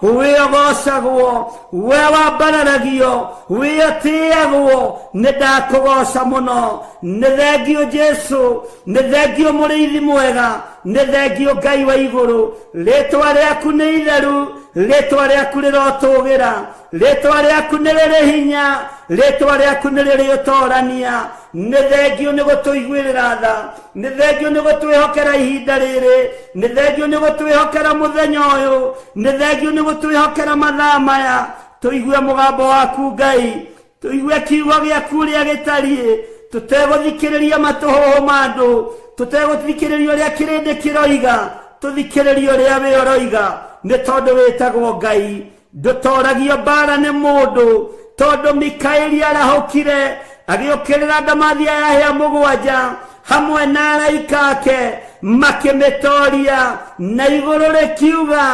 wĩogocagwo, we wambararagio, wĩotĩagwo, nĩndakũgoca mũno. Nĩ thengio Jesu, nĩ thengio mũrĩithi mwega, nĩ thengio Ngai wa igũrũ. Rĩtwa rĩaku nĩ itheru, rĩtwa rĩaku rĩrotũgĩra, rĩtwa rĩaku nĩ rĩrĩ hinya, rĩtwa rĩaku nĩ rĩrĩ ũtorania. Nĩ thengio nĩ gũtũiguĩrĩra tha, nĩ thengio nĩ gũtwĩhokera ihinda rĩrĩ, nĩ thengio nĩ gũtwĩhokera mũthenya ũyũ, nĩ thengio nĩ gũtwĩhokera mathaa maya. Tũigue mũgambo waku Ngai, tũigue kiugo gĩaku ũrĩa gĩtariĩ, tũtegũthikĩrĩria matũhũhũ ma andũ, tũtegũthikĩrĩria ũrĩa kĩrĩndĩ kĩroiga, tũthikĩrĩrie ũrĩa we ũroiga, nĩ tondũ wĩtagwo Ngai. Ndũtoragio mbara nĩ mũndũ, tondũ Mikaeli arahũkire agĩũkĩrĩra ndamathia ya hĩa mũgwanja hamwe na araika ake, makĩmĩtoria na igũrũ rĩkiuga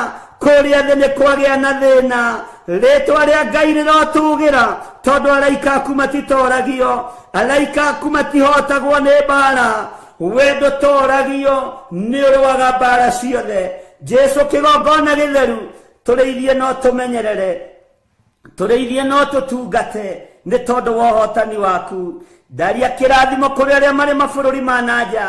kũrĩa thĩ nĩ kwagĩa na thĩna. Rĩtwa rĩa Ngai rĩrotũgĩra, tondũ araika aku matitoragio, araika aku matihotagwo nĩ mbara. We ndũtoragio, nĩ ũrũaga mbara ciothe. Jesu kĩgongona gĩtheru, tũrĩithie no tũmenyerere, tũrĩithie no tũtungate, nĩ tondũ wa ũhotani waku. Ndaria kĩrathimo kũrĩ arĩa marĩ mabũrũri ma nanja,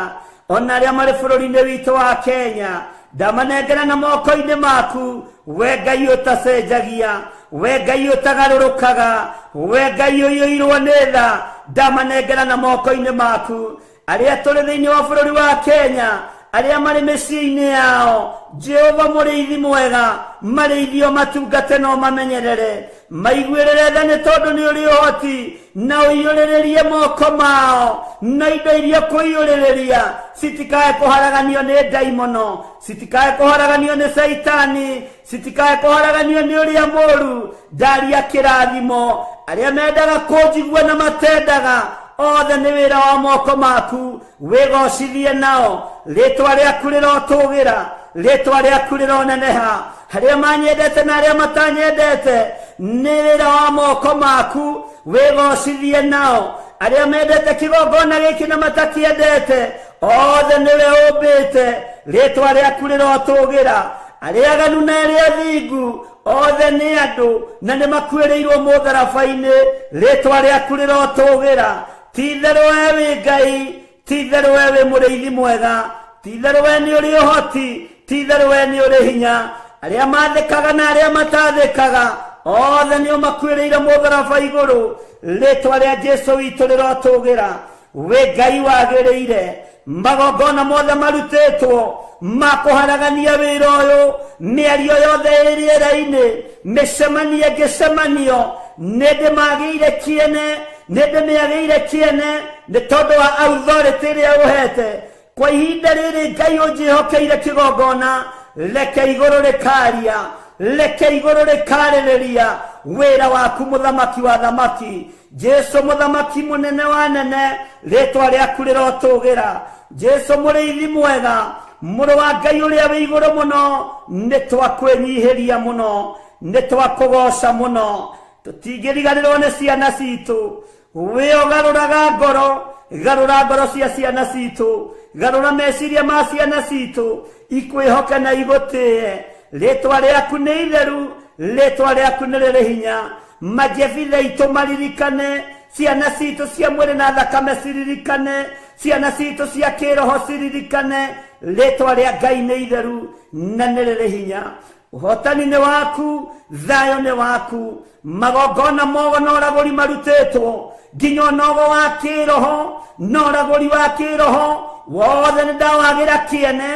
ona arĩa marĩ bũrũri-inĩ witũ wa Kenya. Ndamanengera na moko-inĩ maku, we Ngai ũtacenjagia, we Ngai ũtagarũrũkaga, we Ngai ũiyũirwo nĩ tha. Ndamanengera na moko-inĩ maku arĩa tũrĩ thĩinĩ wa bũrũri wa Kenya, arĩa marĩ mĩciĩ-inĩ yao. Jehova mũrĩithi mwega, marĩithio matungate no mamenyerere, maiguĩrĩre tha nĩ tondũ nĩ ũrĩ ũhoti, na ũiyũrĩrĩrie moko mao, na indo iria kũiyũrĩrĩria citikae kũharaganio nĩ ndaimono, citikae kũharaganio nĩ Saitani, citikae kũharaganio nĩ ũrĩa mũũru. Ndaria kĩrathimo arĩa mendaga kũnjigua na matendaga, othe nĩ wĩra wa moko maku, wĩgocithie nao. Rĩtwa rĩaku rĩrotũgĩra, rĩtwa rĩaku rĩroneneha, harĩa manyendete na arĩa matanyendete, nĩ wĩra wa moko maku, wĩgocithie nao. Arĩa mendete kĩgongona gĩkĩ na matakĩendete, othe nĩwe ũmbĩte, rĩtwa rĩaku rĩrotũgĩra. Arĩa aganu na arĩa athingu, othe nĩ andũ na nĩ makuĩrĩirwo mũtharaba-inĩ, rĩtwa rĩaku rĩrotũgĩra. Ti-itherũ we wĩ Ngai, ti-itherũ we wĩ mũrĩithi mwega, ti-itherũ we nĩ ũrĩ ũhoti, ti-itherũ we nĩ ũrĩ hinya. Arĩa mathĩkaga na arĩa matathĩkaga, othe nĩ ũmakuĩrĩire mũtharaba igũrũ, rĩtwa rĩa Jesu witũ rĩrotũgĩra. We Ngai wagĩrĩire, magongona mothe marutĩtwo makũharagania wĩra ũyũ, mĩario yothe ĩrĩ rĩera-inĩ, mĩcemanio ngĩcemanio, nĩ ndĩmagĩire kĩene, nĩ ndĩmĩagĩire kĩene nĩ tondũ wa authority ĩrĩa ũhete. Kwa ihinda rĩrĩ Ngai ũnjĩhokeire kĩgongona, reke igũrũ rĩkaria, reke igũrũ rĩkarĩrĩria wĩra waku mũthamaki wa thamaki. Jesu mũthamaki mũnene wa nene, rĩtwa rĩaku rĩrotũgĩra. Jesu mũrĩithi mwega, mũrũ wa Ngai ũrĩa wĩ igũrũ mũno, nĩ twakwĩnyihĩria mũno, nĩ twakũgoca mũno. Tũtingĩriganĩrwo nĩ ciana citũ, we ũgarũraga ngoro, garũra ngoro cia ciana citũ, garũra meciria ma ciana citũ, ikwĩhoke na igũtĩe. Rĩtwa rĩaku nĩ itheru, rĩtwa rĩaku nĩ rĩrĩ hinya. Majebithe itũ maririkane, ciana citũ cia mwĩrĩ na thakame ciririkane, ciana citũ cia kĩroho ciririkane. Rĩtwa rĩa Ngai nĩ itheru na nĩ rĩrĩ hinya. Ũhotani nĩ waku, thayũ nĩ waku, magongona mogo na ũragũri marutĩtwo, nginya ũnogo wa kĩroho na ũragũri wa kĩroho, wothe nĩ ndawagĩra kĩene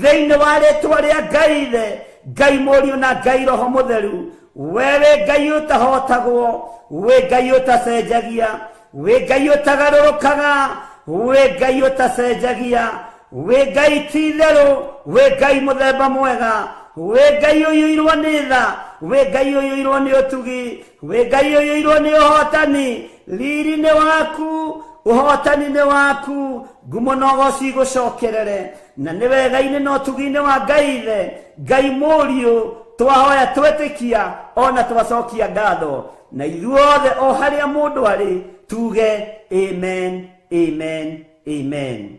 thĩinĩ wa rĩtwa rĩa Ngai Ithe, Ngai Mũriũ na Ngai Roho Mũtheru. Wewe Ngai ũtahotagwo, we Ngai ũtacenjagia, we Ngai ũtagarũrũkaga, we Ngai ũtacenjagia, we Ngai ti-itherũ, we Ngai mũthemba mwega, we Ngai ũiyũirwo nĩ tha, we Ngai ũiyũirwo nĩ ũtugi, we Ngai ũiyũirwo nĩ ũhotani. Riri nĩ waku, ũhotani nĩ waku, ngumo na ũgoci igũcokerere, na nĩ wega-inĩ na ũtugi-inĩ wa Ngai Ithe, Ngai Mũriũ, twahoya twĩtĩkia ona twacokia ngatho na ithuothe o haria mundu ari tuge amen, amen, amen.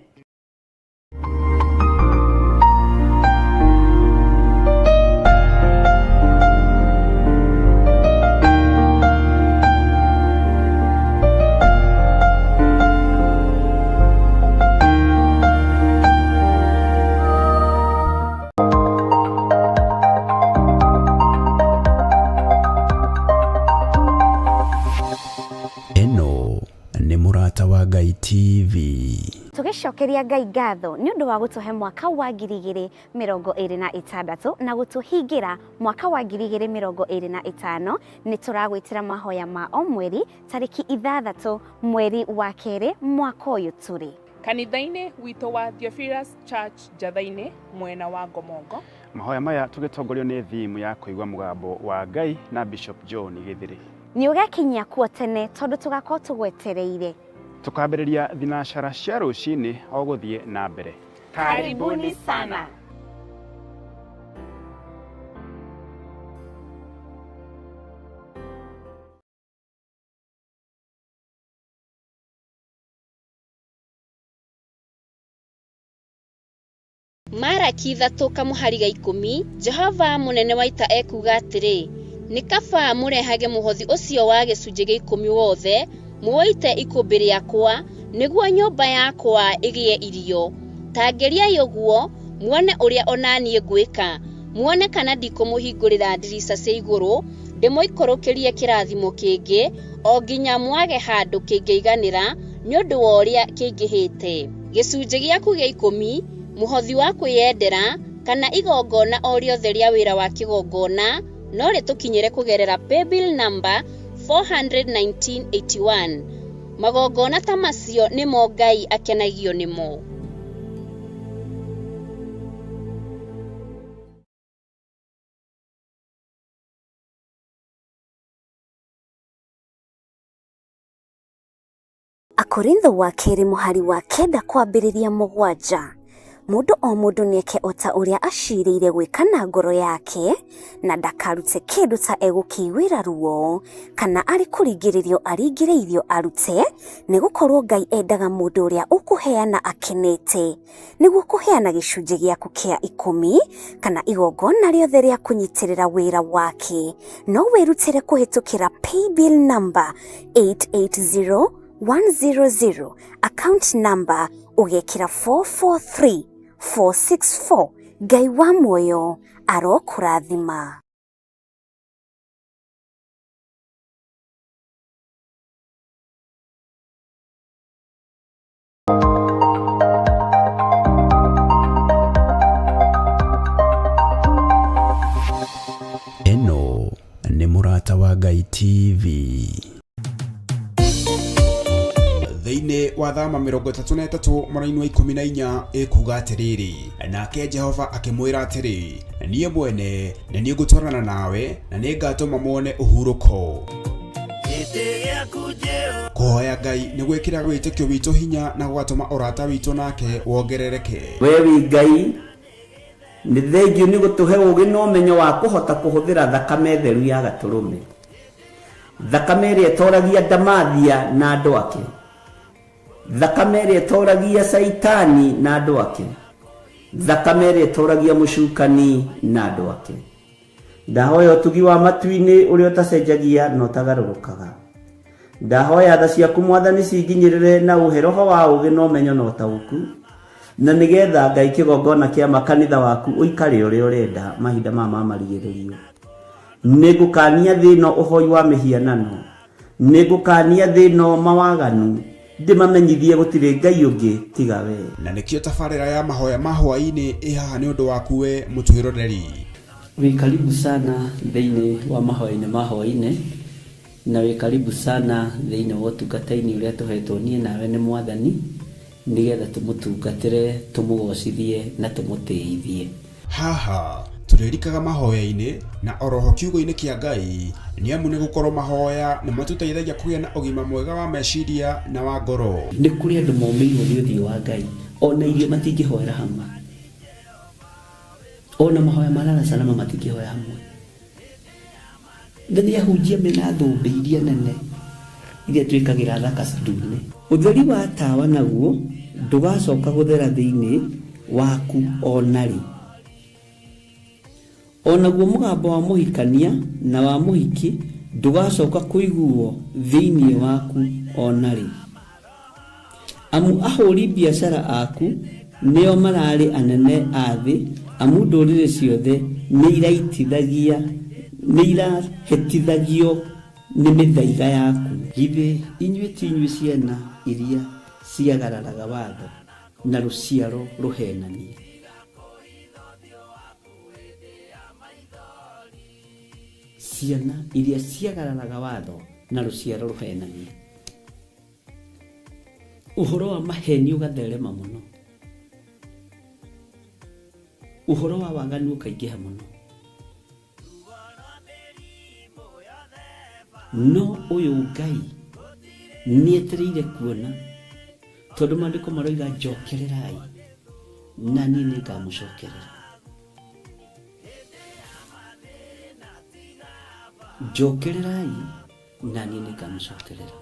Eno nĩ Mũrata wa Ngai TV. Tugicokeria Ngai ngatho ni undu wa gutuhe mwaka wa 2026 na gutuhingira mwaka wa 2025. Ni turagwitira mahoya ma o mweri tariki 6 mweri wa keri mwaka uyu turi kanitha-ini wito wa Theophilus Church Jathaini mwena wa Ngomongo. Mahoya maya tugitongorio ni thimu ya kuigwa mugambo wa Ngai na Bishop John Githiri. Ni ugakinya kuo tene tondu tugakorwo tugwetereire. Tukambĩrĩria thinashara cia rũcinĩ o gũthiĩ na mbere. Karibuni sana. Maraki 3:10 Jehova munene wa ita ekuga atiri ni kaba murehage muhothi ucio wa gicunje gia 10 wothe muoite ikumbĩ rĩakwa niguo nyũmba yakwa igie irio. Tangeria yoguo muone uria onanie ngwika, muone kana ndikumuhingurira ndirica cia iguru ndimoikorokerie kirathimo kingi o nginya mwage handu kingeiganira ni undu wa uria kingihite. Gicunje giaku gia 10 muhothi wa kwiyendera kana igongona o riothe ria wira wa kigongona no ritukinyire kugerera paybill number 41981. Magongona ta macio nimo Ngai akenagio nimo. Akorintho wa keri muhari wa 9 kwambĩrĩria 7. Mundu o mundu nieke ota uria ashirĩire gwĩka na ngoro yake na ndakarute kindu ta egũkĩiguĩra ruo kana ari kũringĩrĩrio aringĩrĩirio arute nĩgũkorwo Ngai endaga mundu uria ũkũheana akenete nĩguo kũheana gĩcunjĩ gĩaku kĩa 10 kana igongona rĩothe rĩa kũnyitĩrĩra wĩra wake. No wĩrutĩre kũhĩtũkĩra paybill number 880100 account number ugekira 443464. Ngai wa muoyo arokurathima. Eno nĩ Mũrata wa Ngai TV. Thĩinĩ wa thama 33 mweri-inĩ wa 14 ekuga atiriri, nake Jehova akimwira atiri niĩ mwene na niĩ ngũtwarana nawe na nĩ ngatũma muone ũhurũko. Kũhoya Ngai nĩ gwĩkĩra wĩtĩkio witũ hinya na gũgatũma ũrata witũ nake wongerereke. We Ngai nĩ thengiũ nĩ gũtũhe ũgĩ na ũmenyo wa kũhota kũhũthĩra thakame theru ya gatũrũme, thakame ĩrĩa ĩtoragia ndamathia na andũ ake, thakame ĩrĩa ĩtoragia Saitani na andũ ake, thakame ĩrĩa ĩtoragia mũcukani na andũ ake. Ndahoya ũtugi wa matu-inĩ ũrĩa ũtacenjagia na ũtagarũrũkaga. Ndahoya tha ciaku Mwathani cinginyĩrĩre na ũhe roho wa ũgĩ na ũmenyo na ũtaũku, na nĩgetha Ngai kĩgongona kĩa makanitha waku ũikare ũrĩa ũrenda mahinda mama marigĩrĩrio. Nĩngũkania thĩno ũhoi wa mĩhianano, nĩngũkania thĩno mawaganu, ndĩmamenyithie gũtirĩ Ngai ũngĩ tiga we. Na nĩkĩo tabarĩra ya mahoya ma hwaĩ-inĩ ĩhaha nĩ ũndũ waku we mũtwĩroreri. Wĩ karibu sana thĩinĩ wa mahoya-inĩ ma hwaĩ-inĩ, na wĩ karibu sana thĩinĩ wa ũtungata-inĩ ũrĩa tũhetwo niĩ nawe nĩ Mwathani, nĩgetha tũmũtungatĩre, tũmũgocithie na tũmũtĩithie. Haha tũrĩrikaga mahoya-inĩ na oroho kiugo-inĩ kĩa Ngai nĩ amu nĩ gũkorwo mahoya nĩ matũteithagia kũgĩa na ũgima mwega wa meciria na wa ngoro. Nĩ kũrĩ andũ momĩirwo nĩ ũthiũ wa Ngai, ona irio matingĩhoera hamwe, ona mahoya ma lala salama matingĩhoya hamwe. nĩ ahunjia mena thũmbĩ iria nene iria twĩkagĩra thaka cindune. Ũtheri wa tawa naguo ndũgacoka gũthera thĩinĩ waku onarĩ. Onaguo mũgambo wa mũhikania na wa mũhiki ndũgacoka kũiguo thĩinĩ waku onarĩ. Amu ahũri biacara aku nĩo mararĩ anene a thĩ, amu ndũrĩrĩ ciothe nĩirahĩtithagio nĩ mĩthaiga yaku. Githĩ inyuĩ ti inyuĩ ciana iria ciagararaga watho na rũciaro rũhenanie? Ciana iria ciagararaga watho na rũciaro rũhenanie. Ũhoro wa maheni ũgatherema mũno. Ũhoro wa waganu ũkaingĩha mũno. No ũyũ Ngai nĩetereire kuona, tondũ maandĩko maroiga njokererai na niĩ nĩngamũcokerera. Njokererai na niĩ nĩngamũcokerera.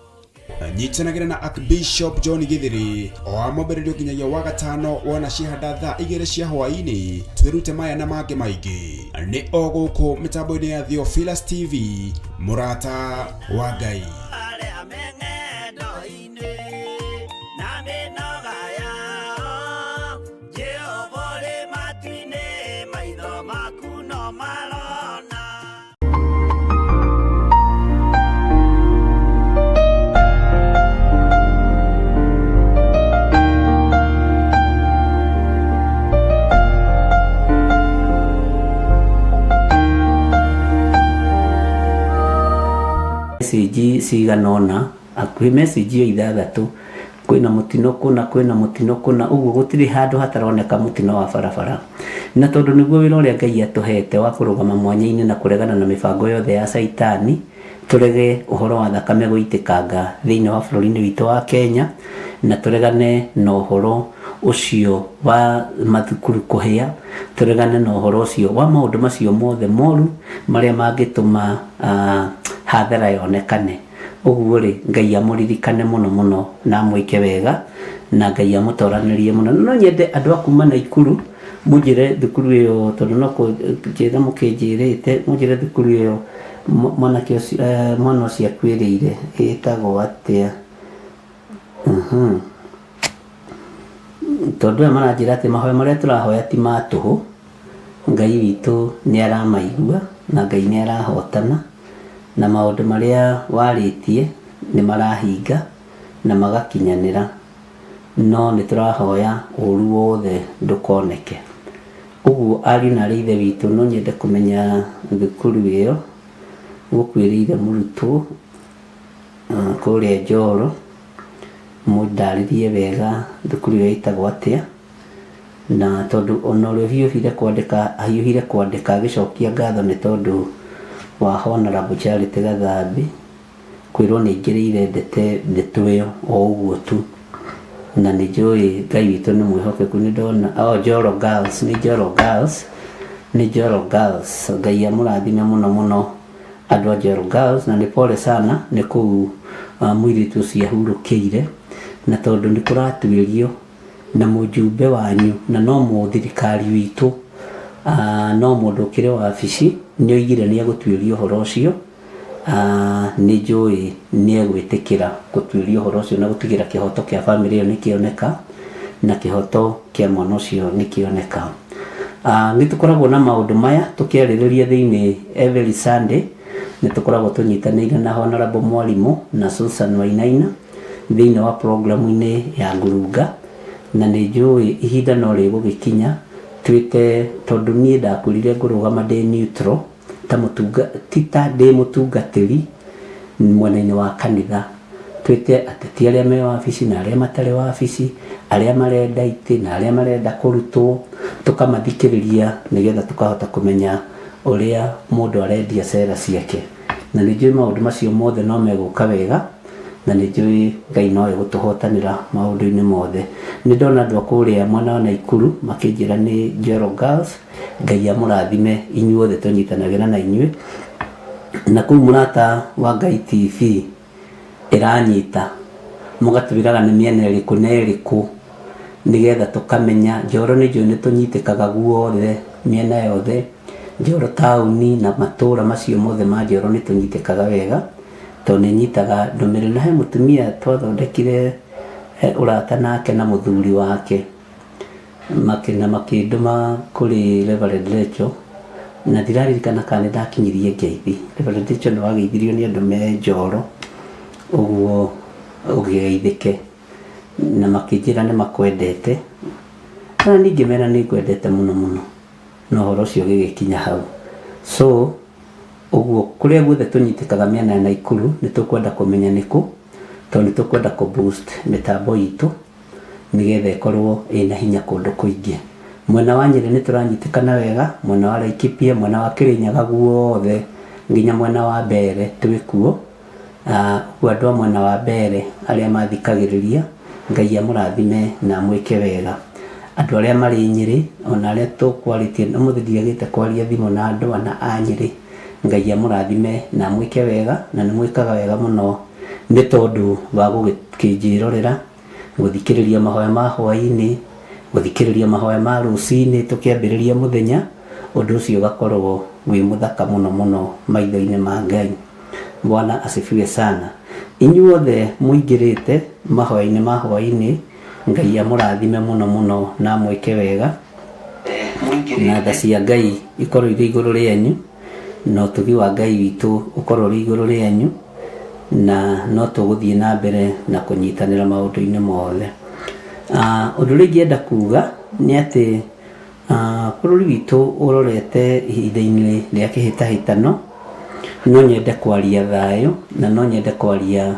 Nyitanagĩra na Archbishop John Githiri o amũmbĩrĩrio nginyagia wa gatano wona ciahanda thaa 2 cia hwaĩ-inĩ. Twĩrute maya na mangĩ maingĩ nĩ o gũkũ mĩtambo-inĩ ya Theophilus TV, mũrata wa Ngai. Message ciganona akuhi message yo 6 kwina mutino kuna uguo gutiri handu hataroneka mutino wa barabara. Na tondu niguo wira uria Ngai atuhete wa kurugama mwanya-ini na kuregana na mibango yothe ya saitani, turege uhoro wa thakame guitikanga thiini wa bururi-ini witu wa Kenya, na turegane na uhoro ucio wa mathukuru kuhia, turegane na uhoro ucio wa maundu macio mothe moru maria mangituma hathara yonekane. Uguo ri Ngai amuririkane muno na mwike wega, na Ngai amutoranirie muno. No nyende andu akuma na ikuru mujire thukuru iyo, tondu no kujira mukijirite mujire thukuru iyo mwana cia kwirire etagwo atia. Tondu maranjira ati mahoya maria turahoya ti matuhu, Ngai witu ni aramaigua na Ngai ni arahotana, na maundu maria waritie ni marahinga na magakinyanira. No ni turahoya uru wothe ndukoneke. Uguo ari na rithe witu no nyende kumenya thukuru iyo gukwirire murutwo kuria Njoro, mudaririe wega thukuru iyo itagwo atia, na tondu onorio hiuhire kwandika gicokia ngatho ni tondu wa Honorable Charity Gathambi kwirwo ni ingirire ndeto iyo o uguo tu, na ni njui Ngai witu ni mwihokeku. Ni ndona Njoro Girls Ngai amurathime muno andu a Njoro Girls, na ni pole sana ni ku mwiritu cia hurukiire, na tondu ni kuratuirio na mujumbe wanyu na no muthirikari witu no mundu kire wa afici ni oigire ni agutwirio horo ucio. Ni njui ni egwitikira gutwirio horo ucio na gutigira kihoto kia family iyo ni kioneka na kihoto kia mwana ucio ni kioneka. Ni tukoragwo na maundu maya tukiaririria thiini every Sunday. Ni tukoragwo tunyitanire na Honorable Mwalimu na Susan Wainaina thiini wa programu-ini ya Ngurunga, na ni njui ihinda no rigugikinya twite, tondu nie ndakurire ngurugama ndi neutral ta ndi mutungatiri mwena-ini wa kanitha, twite ateti aria me wabici na aria matari wabici, aria marenda ite na aria marenda kurutwo, tukamathikiriria nigetha tukahota kumenya uria mundu arendia cera ciake. Na ni njui maundu macio mothe no meguka wega, na ni njui Ngai no egutuhotanira maundu-ini mothe. Ni ndona andu akuria mwana wa Naikuru makinjira ni Njoro Girls, Ngai amurathime inyuothe tunyitanagira na inyui. na kuu murata wa Ngai TV iranyita mugatwiraga nĩ mĩena ĩrĩkũ na ĩrĩkũ nigetha tukamenya Njoro nĩ njũĩ nĩ tũnyitĩkaga guothe mĩena yothe Njoro taũni na matũra macio mothe ma Njoro nĩ tũnyitĩkaga wega tondũ nĩ nyitaga ndũmĩrĩri na he mũtumia twathondekire urata nake na mũthuri wake makĩndũma kũrĩ Reverend Rachel na ndiraririkana kana ndakinyirie ngeithi. Reverend Rachel nĩ wageithirio nĩ andũ me Njoro ũguo ũgeithĩke na makĩnjĩra nĩ makwendete na ningĩ mera nĩ ngwendete mũno mũno no ũhoro ũcio ũgĩgĩkinya hau. So ũguo kũrĩa guothe tũnyitĩkaga mĩena ya Naikuru nĩ tũkwenda kũmenya nĩkũ tondũ nĩ tũkwenda kũ boost mĩtambo itũ nigetha ĩkorwo ĩna hinya kũndũ kũingĩ. Mwena wa Nyĩrĩ nĩ tũranyitĩkana wega, mwena wa Laikipia, mwena wa Kĩrĩnyaga guothe nginya mwena wa Mbere twĩkuo. Andũ a mwena wa Mbere arĩa mathikagĩrĩria Ngai amũrathime na mwĩke wega. Andũ arĩa marĩ Nyĩrĩ ona arĩa tũkwarĩtie na mũthĩ ndiagĩte kwaria thimũ na andũ ana a Nyĩrĩ Ngai amũrathime na mwĩke wega na nĩ mwĩkaga wega mũno nĩ tondũ wa gũkĩnjĩrorera gũthikĩrĩria mahoya ma hwaĩ-inĩ gũthikĩrĩria mahoya ma rũcinĩ tũkĩambĩrĩria mũthenya ũndũ ũcio ũgakorwo wĩ mũthaka mũno mũno maitho-inĩ ma Ngai. Bwana asifiwe sana. Inyuothe mũingĩrĩte mahoya-inĩ ma hwaĩ-inĩ Ngai amũrathime mũno mũno na mwĩke wega na tha cia Ngai ikorwo irĩ igũrũ rĩanyu na ũtugi wa Ngai witũ ũkorwo ũrĩ igũrũ rĩanyu na no tũgũthiĩ na mbere na kũnyitanĩra maũndũ-inĩ mothe. Ũndũ ũrĩa ingĩenda kuga nĩ atĩ bũrũri witũ ũrorete ihinda-inĩ rĩa kĩhĩtahĩtano no nyende kwaria thayũ na no nyende kwaria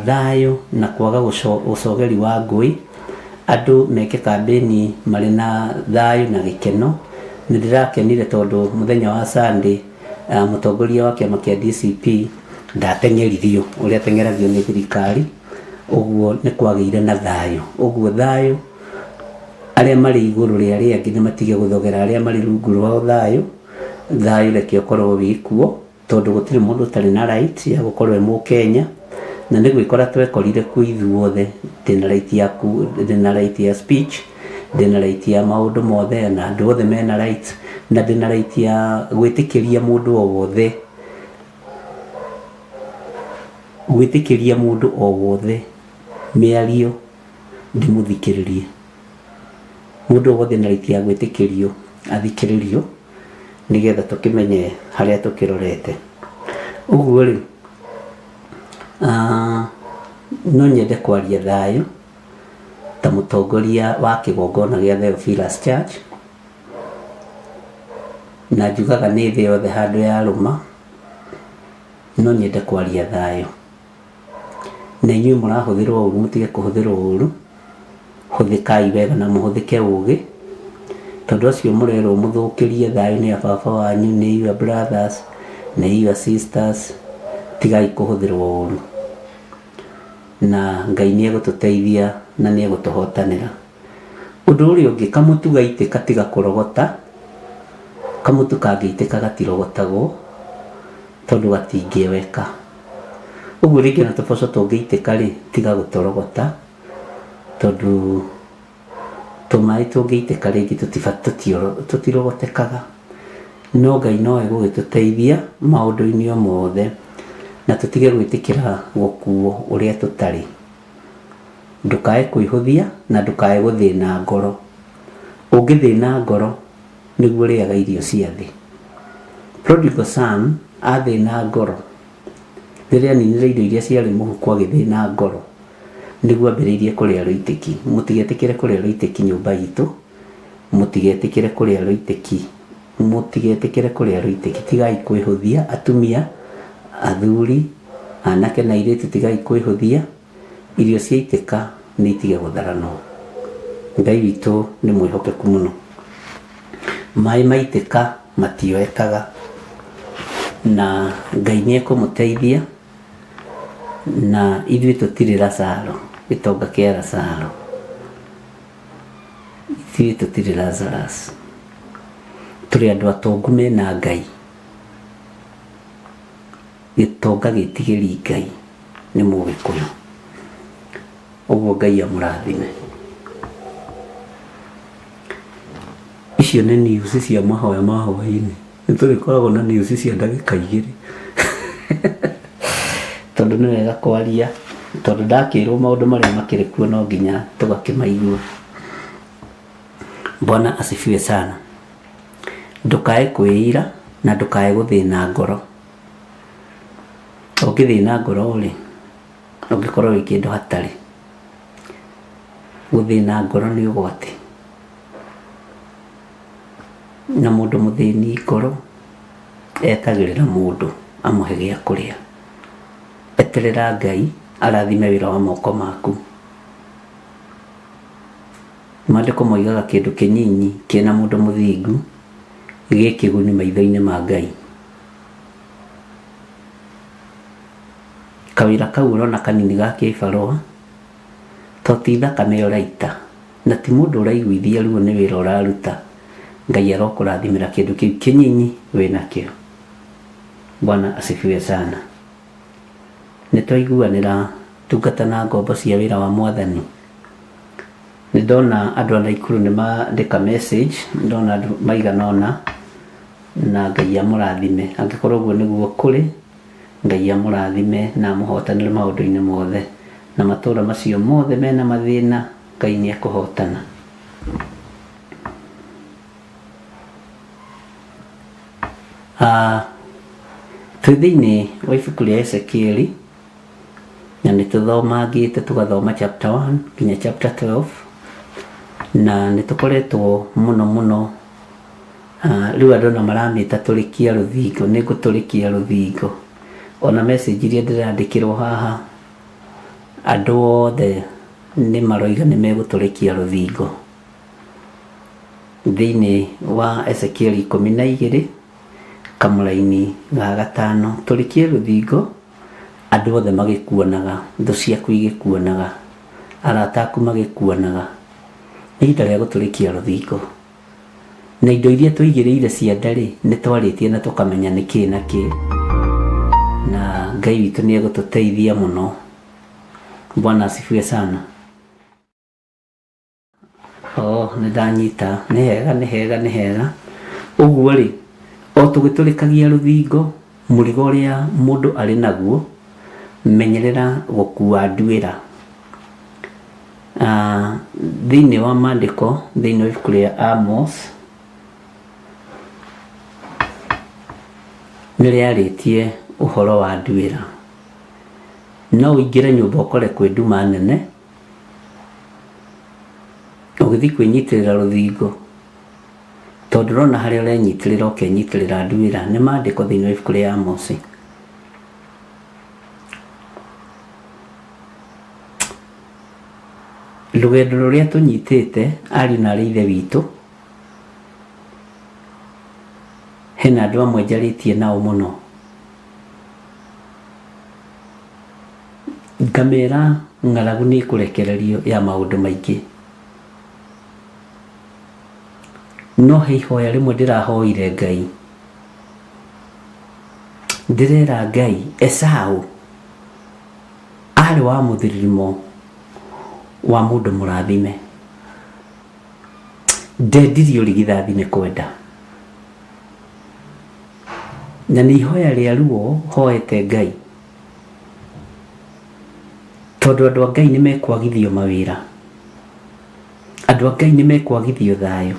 thayũ na kwaga ũcogeri wa ngũĩ. Andũ meke kambeni marĩ na thayũ na gĩkeno. Nĩ ndĩrakenire tondũ mũthenya wa Sunday mũtongoria wa kĩama kĩa DCP ndateng'eririo ũrĩa ateng'eragio nĩ thirikari, ũguo nĩ kwagĩire na thayũ. Ũguo thayũ arĩa marĩ igũrũ rĩa arĩa angĩ nĩ matige gũthogera arĩa marĩ rungu rwao thayũ. Thayũ reke ũkorwo wĩ kuo tondũ gũtirĩ mũndũ ũtarĩ na right ya gũkorwo e Mũkenya na nĩ gwĩkora twekorire kuo ithuothe. Ndĩna right ya speech, ndĩna right ya maũndũ mothe na andũ othe mena right na ndĩna right ya gwĩtĩkĩria mũndũ o wothe mĩario ndĩmũthikĩrĩrie. Mũndũ o wothe na right ya gwĩtĩkĩrio athikĩrĩrio nigetha tũkĩmenye harĩa tũkĩrorete. Ũguo rĩ no nyende kwaria thayũ ta mũtongoria wa kĩgongona gĩa Theophilus Church na njugaga nĩ thĩ yothe handũ ya rũma no nyende kwaria thayũ. Na inyuĩ mũrahũthĩrwo ũru mũtige kũhũthĩrwo ũru, hũthĩkai wega na mũhũthĩke ũgĩ tondũ acio mũrerwo mũthũkĩrie thayũ nĩ a baba wanyu, nĩ your brothers, nĩ your sisters. Tigai kũhũthĩrwo ũru na Ngai nĩ egũtũteithia na nĩ egũtũhotanĩra. Ũndũ ũrĩa ũngĩ kamũtu gaitĩka tiga kũrogota, kamũtu kangĩitĩka gatirogotagwo tondũ gatingĩweka. Ũguo rĩngĩ na tũboco tũngĩitĩka rĩ tiga gũtũrogota tondũ tũmaĩ tũngĩitĩka rĩngĩ tũtirogotekaga. No Ngai no egũgĩtũteithia maũndũ-inĩ o mothe na tũtige gwĩtĩkĩra gũkuo ũrĩa tũtarĩ. Ndũkae kwĩhũthia na ndũkae gũthĩna ngoro. Ũngĩthĩna ngoro nĩguo rĩaga irio cia thĩ. Prodigal son athĩna ngoro rĩrĩa aninire indo iria ciarĩ mũhuko agĩthĩna ngoro nĩguo ambĩrĩirie kũrĩa rũitĩki. Mũtigetĩkĩre kũrĩa rũitĩki nyũmba itũ, mũtigetĩkĩre kũrĩa rũitĩki, mũtigetĩkĩre kũrĩa rũitĩki. Tigai kwĩhũthia atumia, athuri, anake na airĩtu, tigai kwĩhũthia. Irio ciaitĩka nĩ itige gũtharanwo. Ngai witũ nĩ mwĩhokeku mũno. Maĩ maitĩka matioekaga na Ngai nĩ ekũmũteithia na ithuĩ tũtirĩ Lazaro, gĩtonga kĩa Lazaro. Ithuĩ tũtirĩ Lazarus, tũrĩ andũ atongu mena Ngai gitonga gitigiri Ngai ni Mugikuyu. Uguo Ngai amurathime. Icio nĩ news cia mahoya ma hwaĩ-inĩ. Nĩtũrĩkoragwo na news cia ndagĩka 2 tondũ nĩ wega kwaria, tondũ ndakĩrwo maũndũ marĩa makĩrĩ kuo no nginya tũgakĩmaigua. Bwana asifiwe sana. Ndukae kwĩira na ndukae gũthĩna ngoro. Ũngĩthĩna ngoro rĩ, ũngĩkorwo wĩ kĩndũ hatarĩ. Gũthĩna ngoro nĩ ũgwati. Na mũndũ mũthĩni ngoro etagĩrĩra mũndũ amũhe gĩa kũrĩa. Eterera Ngai arathime wĩra wa moko maku. Maandĩko moigaga kĩndũ kĩnyinyi kĩna mũndũ mũthingu gĩ kĩguni maitho-inĩ ma Ngai. Kawĩra kau ũrona kanini ga kĩbarũa to ti thakame ũraita na ti mũndũ ũraiguithia ruo nĩ wĩra ũraruta. Ngai arokũrathimĩra kĩndũ kĩu kĩnyinyi wĩnakĩo. Bwana asifiwe sana. Nĩtwaiguanĩra tungata na ngombo cia wĩra wa Mwathani. Nĩndona andũ a Naikuru nĩmandĩka message, ndona andũ maigana ũna, na Ngai amũrathime. Angĩkorwo ũguo nĩguo kũrĩ, Ngai amũrathime na amũhotanĩre maũndũ-inĩ mothe, na matũũra macio mothe mena mathĩna Ngai nĩekũhotana. Twĩ thĩinĩ wa ibuku rĩa Ezekieli na nĩtũthomangĩte tũgathoma chapter 1 nginya chapter 12, na nĩtũkoretwo mũno rĩu andũ na maramĩta tũrĩkia rũthingo. Nĩngũtũrĩkia rũthingo. Ona message iria ndĩrandĩkĩrwo haha andũ othe nĩ maroiga nĩ megũtũrĩkia rũthingo. Thĩinĩ wa Ezekieli 12 kamũraini ga 5, tũrĩkie rũthingo andũ othe magĩkuonaga, thũ ciaku igĩkuonaga, arata aku magĩkuonaga. Nĩ ihinda rĩa gũtũrĩkia rũthingo. Na indo iria tũigĩrĩire cia ndarĩ nĩtwarĩtie na tũkamenya nĩkĩ na kĩ, na Ngai witũ nĩegũtũteithia mũno. Bwana asifiwe sana. Nĩndanyita. Nĩ hega. Ũguo rĩ, o tũgĩtũrĩkagia rũthingo, mũrigo ũrĩa mũndũ arĩ naguo, menyerera gũkua nduĩra. Thĩinĩ wa maandĩko, thĩinĩ wa ibuku rĩa Amos, nĩrĩarĩtie ũhoro wa nduĩra. No ũingĩre nyũmba ũkore kwĩ nduma nene, ũgĩthiĩ kwĩnyitĩrĩra rũthingo, tondũ ũrona harĩa ũrenyitĩrĩra ũkenyitĩrĩra nduĩra. Nĩ maandĩko thĩinĩ wa ibuku rĩa Amos. Rũgendo rũrĩa tũnyitĩte ariũ na arĩ ithe witũ, hena andũ amwe njarĩtie nao mũno, ngamera ng'aragu nĩ kũrekererio ya maũndũ maingĩ. No he ihoya rĩmwe ndĩrahoire Ngai, ndĩrera Ngai Esaũ arĩ wa mũthirimo wa mũndũ mũrathime. Ndendirie ũrigithathi nĩ kwenda, na nĩ ihoya rĩa ruo hoete Ngai, tondũ andũ a Ngai nĩ mekwagithio mawĩra, andũ a Ngai nĩ mekwagithio thayũ,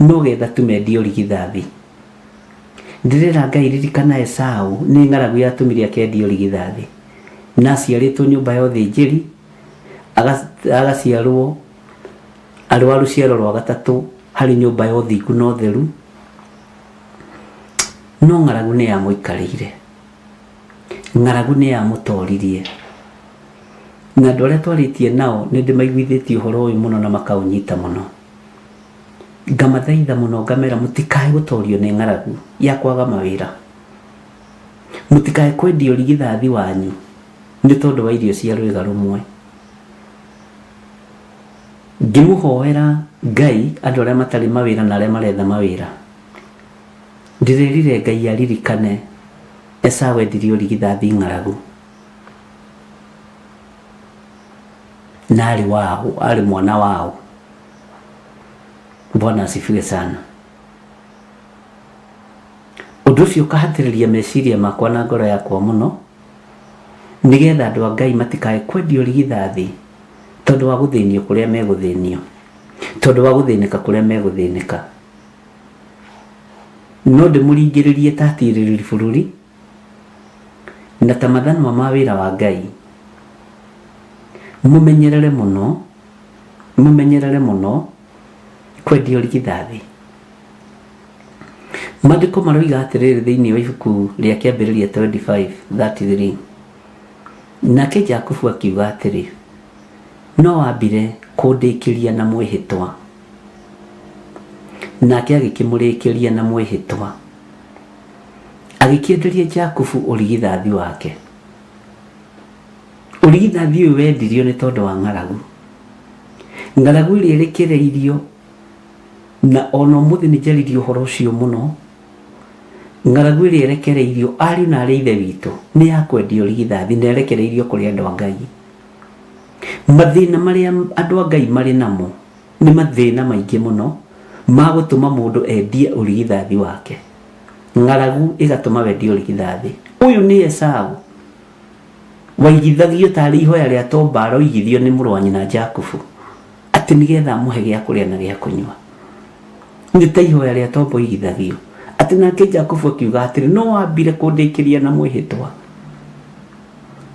no getha tumendie ũrigithathi. Ndĩrera Ngai ririkana Esaũ, nĩ ng'aragu yatũmire akendia ũrigithathi, na aciarĩtwo nyũmba ya ũthĩnjĩri, agaciarwo arĩ wa rũciaro rwa gatatũ harĩ nyũmba ya ũthingu na ũtheru, no ng'aragu nĩ yamũikarĩire, ng'aragu nĩ yamũtoririe. Na andũ arĩa twarĩtie nao nĩ ndĩmaiguithĩtie ũhoro ũyũ mũno na makaũnyita mũno. Ngamathaitha mũno ngamera mũtikae gũtorio nĩ ng'aragu ya kwaga mawĩra, mũtikae kwendia ũrigithathi wanyu nĩ tondũ wa irio cia rwĩga rũmwe. Ngĩmũhoera Ngai andũ arĩa matarĩ mawĩra na arĩa maretha mawĩra, ndĩrerire Ngai aririkane Esau endirie ũrigithathi ng'aragu na arĩ mwana wao. Bwana asifiwe sana. Ũndũ ũcio ũkahatĩrĩria meciria makwa na ngoro yakwa mũno, nigetha andũ a Ngai matikae kwendio ũrigithathi tondũ wa gũthĩnio kũrĩa megũthĩnio, tondũ wa gũthĩnĩka kũrĩa megũthĩnĩka. No ndĩmũringĩrĩrie ta atirĩrĩri bũrũri na ta mathanwa ma wĩra wa Ngai, mũmenyerere mũno kwendia ũrigithathi. Maandĩko maroiga atĩrĩrĩ thĩinĩ wa ibuku rĩa Kĩambĩrĩria 25:33, nake Jakubu akiuga atĩrĩ, no wambire kũndĩkĩria na mwĩhĩtwa. Nake agĩkĩmũrĩkĩria na mwĩhĩtwa, agĩkĩenderia Jakubu ũrigithathi wake. Ũrigithathi ũyũ wendirio nĩ tondũ wa ng'aragu, ng'aragu ĩrĩa ĩrekereirio, na ona ũmũthĩ nĩ njaririe ũhoro ũcio mũno. Ng'aragu ĩrĩa ĩrekereirio ariũ na aarĩ a Ithe witũ nĩ ya kwendia ũrigithathi na ĩrekereirio kũrĩ andũ a Ngai. Mathĩna marĩa andũ a Ngai marĩ namo nĩ mathĩna maingĩ mũno ma gũtũma mũndũ endie ũrigithathi wake. Ng'aragu ĩgatũma wendie ũrigithathi. Ũyũ nĩ Esau waigithagio tarĩ ihoya rĩa tombara oigithio nĩ mũrũ wa nyina Jakubu atĩ nĩgetha amũhe gĩa kũrĩa na gĩa kũnyua. Nĩ ta ihoya rĩa tombo oigithagio atĩ nake Jakubu akiuga atĩrĩ, no wambire kũndĩkĩria na mwĩhĩtwa.